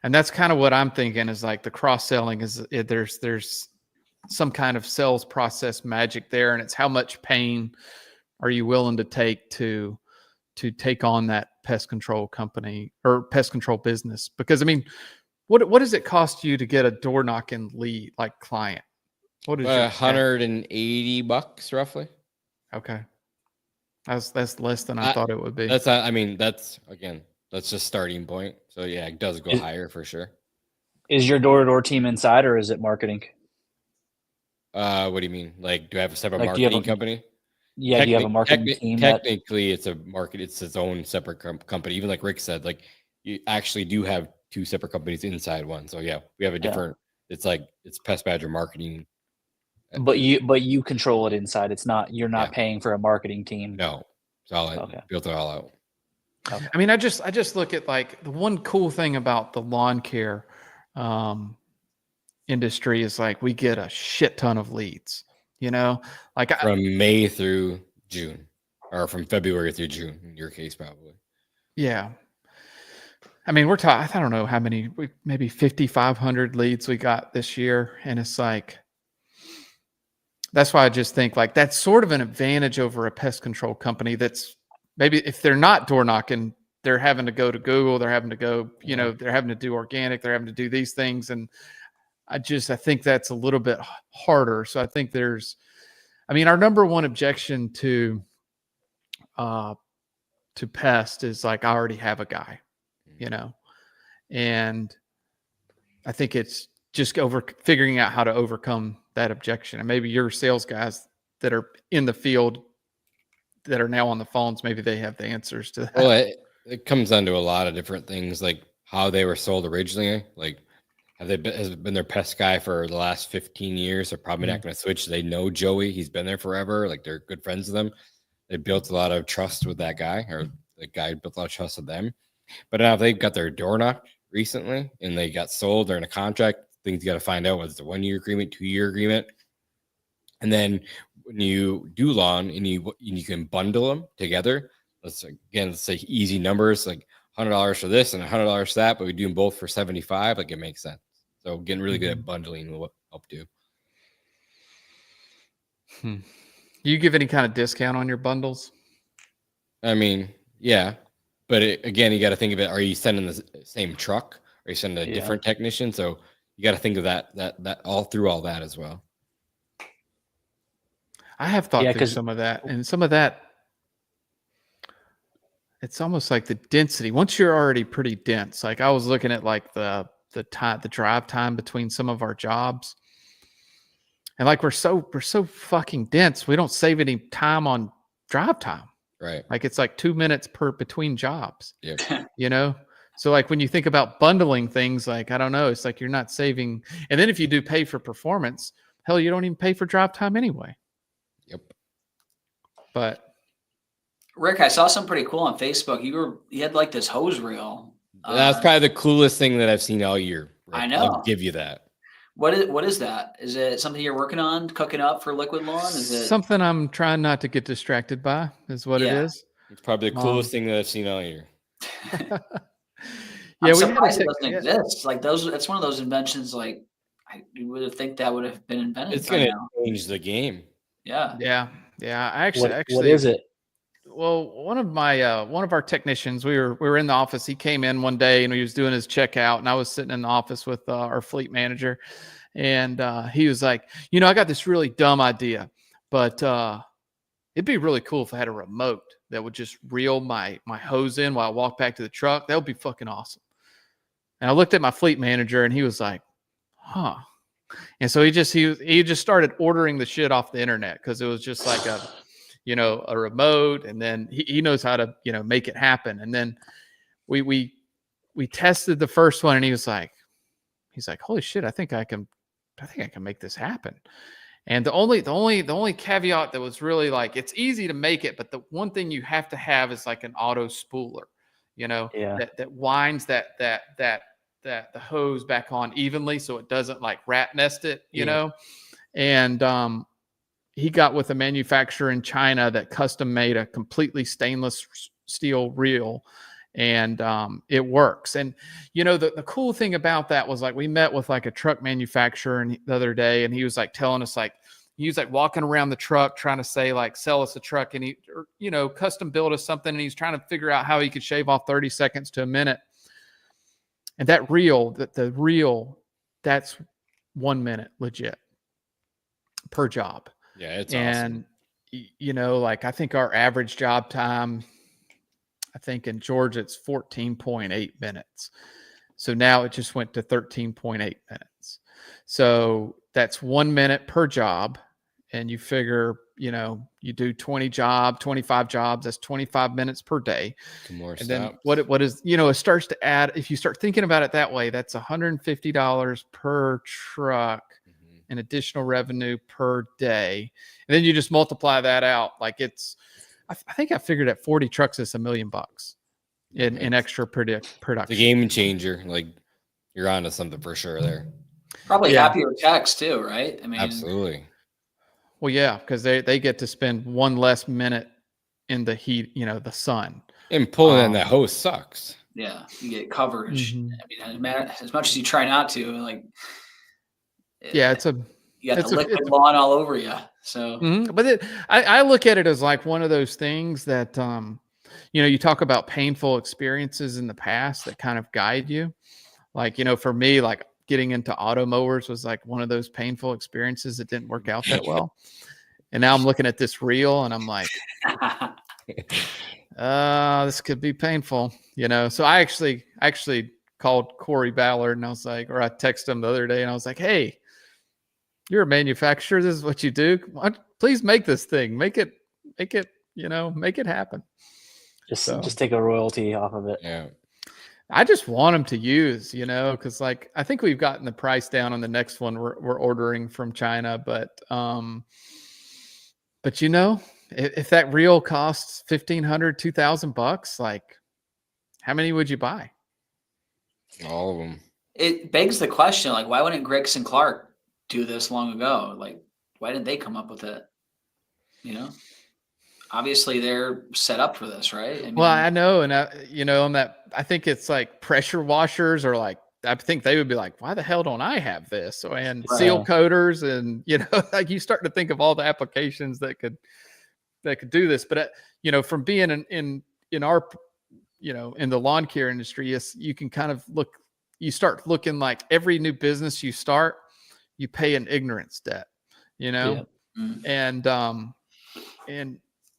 And that's kind of what I'm thinking is like the cross selling there's some kind of sales process magic there, and it's how much pain are you willing to take on that pest control company or pest control business? Because I mean, what does it cost you to get a door knocking lead like client? What is your $180 roughly. Okay. That's less than I thought it would be. That's just starting point. So yeah, it does go higher for sure. Is your door-to-door team inside or is it marketing? What do you mean? Like, do I have a separate Like, do you have marketing a- company? Yeah, do you have a marketing team that Technically, it's a market. It's its own separate company. Even like Rick said, like you actually do have two separate companies inside one. So yeah, we have a different. It's like it's Pest Badger marketing. but you control it inside. It's not you're not Yeah. paying for a marketing team. No, it's all Okay. built it all out. Okay. I mean, I just look at like the one cool thing about the lawn care industry is like we get a shit ton of leads. You know, like From May through June, or from February through June, in your case, probably. yeah. I mean, we're talking. I don't know how many, maybe 5,500 leads we got this year, and it's like that's why I just think like that's sort of an advantage over a pest control company. That's maybe if they're not door knocking, they're having to go to Google, they're having to go, they're having to do organic, they're having to do these things, and I think that's a little bit harder. So I think our number one objection to pest is like I already have a guy, and I think it's just figuring out how to overcome that objection. And maybe your sales guys that are in the field that are now on the phones, maybe they have the answers to that. Well, it comes down to a lot of different things, like how they were sold originally. Like has been their pest guy for the last 15 years. They're probably not going to switch. They know Joey. He's been there forever. Like they're good friends with them. They built a lot of trust with that guy, or the guy built a lot of trust with them. But now they've got their door knocked recently and they got sold. They're in a contract. Things you got to find out whether it's a 1-year agreement, 2-year agreement. And then when you do lawn and you can bundle them together, let's say easy numbers, like $100 for this and $100 for that, but we do them both for 75. Like it makes sense. So getting really good at bundling will help too. Do you give any kind of discount on your bundles? I mean, yeah, but again, you got to think of it. Are you sending the same truck? Are you sending a different technician? So you got to think of that all through all that as well. I have thought through some of that, and some of that, it's almost like the density. Once you're already pretty dense, like I was looking at like the drive time between some of our jobs, and like we're so fucking dense, we don't save any time on drive time. Right. Like it's like 2 minutes per between jobs. Yeah. You know? So like when you think about bundling things, like, I don't know, it's like you're not saving. And then if you do pay for performance, hell, you don't even pay for drive time anyway. Yep. But Rick, I saw something pretty cool on Facebook. You had like this hose reel. That's probably the coolest thing that I've seen all year. Rick. I know. I'll give you that. What is that? Is it something you're working on, cooking up for Liquid Lawn? Is it something I'm trying not to get distracted by is what it is. It's probably the coolest thing that I've seen all year. I'm surprised it doesn't exist. Like it's one of those inventions. Like you would have think that would have been invented. It's going to change the game. Yeah. Actually, what is it? Well, one of our technicians, we were in the office. He came in one day and he was doing his checkout, and I was sitting in the office with our fleet manager, and he was like, I got this really dumb idea, but it'd be really cool if I had a remote that would just reel my hose in while I walk back to the truck. That would be fucking awesome. And I looked at my fleet manager, and he was like, huh. And so he just started ordering the shit off the internet, because it was just like a remote, and then he knows how to, make it happen. And then we tested the first one, and he's like, holy shit, I think I can make this happen. And the only caveat that was really like, it's easy to make it, but the one thing you have to have is like an auto spooler, that winds the hose back on evenly so it doesn't like rat nest it, know. And he got with a manufacturer in China that custom made a completely stainless steel reel, and it works. And the cool thing about that was, like, we met with like a truck manufacturer the other day, and he was like telling us, like, he was like walking around the truck trying to say, like, sell us a truck, and he custom build us something, and he's trying to figure out how he could shave off 30 seconds to a minute. And that reel, the reel, that's 1 minute legit per job. Yeah, it's and awesome. Like, I think our average job time, I think in Georgia, it's 14.8 minutes. So now it just went to 13.8 minutes. So that's 1 minute per job. And you figure, you do 25 jobs, that's 25 minutes per day. And then what is, it starts to add, if you start thinking about it that way, that's $150 per truck and additional revenue per day. And then you just multiply that out. Like, I think I figured at 40 trucks, it's $1 million in extra production. The game changer. Like, you're onto something for sure there. Probably happier techs too, right? I mean, absolutely. Well, yeah, because they get to spend one less minute in the heat, the sun. And pulling in that hose sucks. Yeah, you get coverage. I mean, as much as you try not to, like, you got the liquid lawn all over you. So, but I look at it as like one of those things that, you talk about painful experiences in the past that kind of guide you. Like, for me, like, getting into auto mowers was like one of those painful experiences that didn't work out that well. And now I'm looking at this reel, and I'm like, this could be painful, So I actually called Corey Ballard, and I was like, or I texted him the other day, and I was like, hey, you're a manufacturer. This is what you do. Please make this thing. Make it, make it happen. Just take a royalty off of it. Yeah. I just want them to use, because like I think we've gotten the price down on the next one we're ordering from China, but if that reel costs $1,500, $2,000, like how many would you buy? All of them. It begs the question, like, why wouldn't Griggs and Clark do this long ago? Like, why didn't they come up with it? Obviously they're set up for this, right? I mean, Well, I know, and on that, I think it's like pressure washers, or like I think they would be like, why the hell don't I have this? And Right. seal coaters, and like you start to think of all the applications that could do this. But from being in our in the lawn care industry, yes, you can kind of you start looking like every new business you start, you pay an ignorance debt, Yeah. Mm. and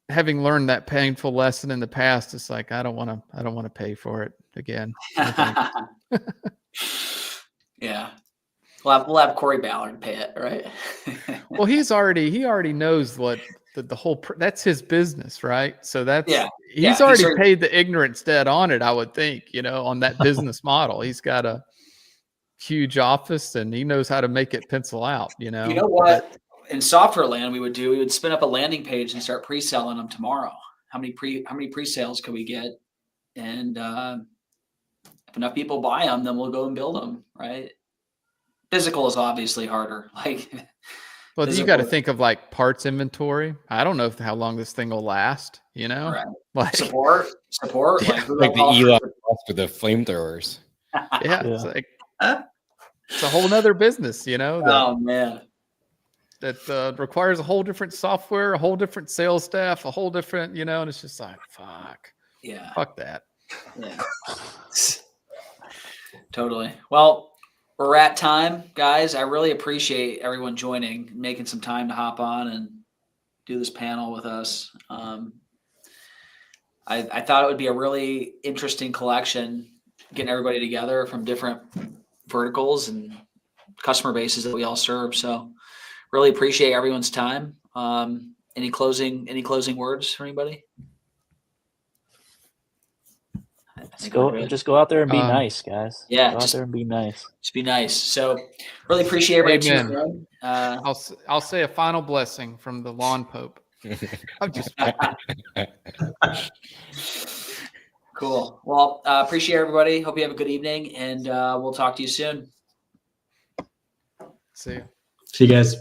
having learned that painful lesson in the past, it's like I don't want to pay for it again. No thanks. Yeah. We'll have Corey Ballard pay it, right? Well, he already knows what the whole that's his business, right? So that's he's already paid the ignorance debt on it, I would think, on that business model. He's got a huge office and he knows how to make it pencil out, You know what? In software land, we would spin up a landing page and start pre-selling them tomorrow. How many pre-sales could we get? And if enough people buy them, then we'll go and build them, right? Physical is obviously harder. Like, well, you got to think of like parts inventory. I don't know how long this thing will last. Right. Like support, like the Elon Musk with the flamethrowers. Yeah, it's like it's a whole nother business, Oh man. That requires a whole different software, a whole different sales staff, a whole different, and it's just like, fuck. Yeah. Fuck that. Yeah. Totally. Well, we're at time, guys. I really appreciate everyone joining, making some time to hop on and do this panel with us. I thought it would be a really interesting collection, getting everybody together from different verticals and customer bases that we all serve. So really appreciate everyone's time. Any closing words for anybody? Just go out there and be nice, guys. Yeah, go out there and be nice. Just be nice. So really appreciate everybody tuning in. I'll say a final blessing from the lawn pope. I'm just cool. Well, appreciate everybody. Hope you have a good evening, and we'll talk to you soon. See you. See you guys.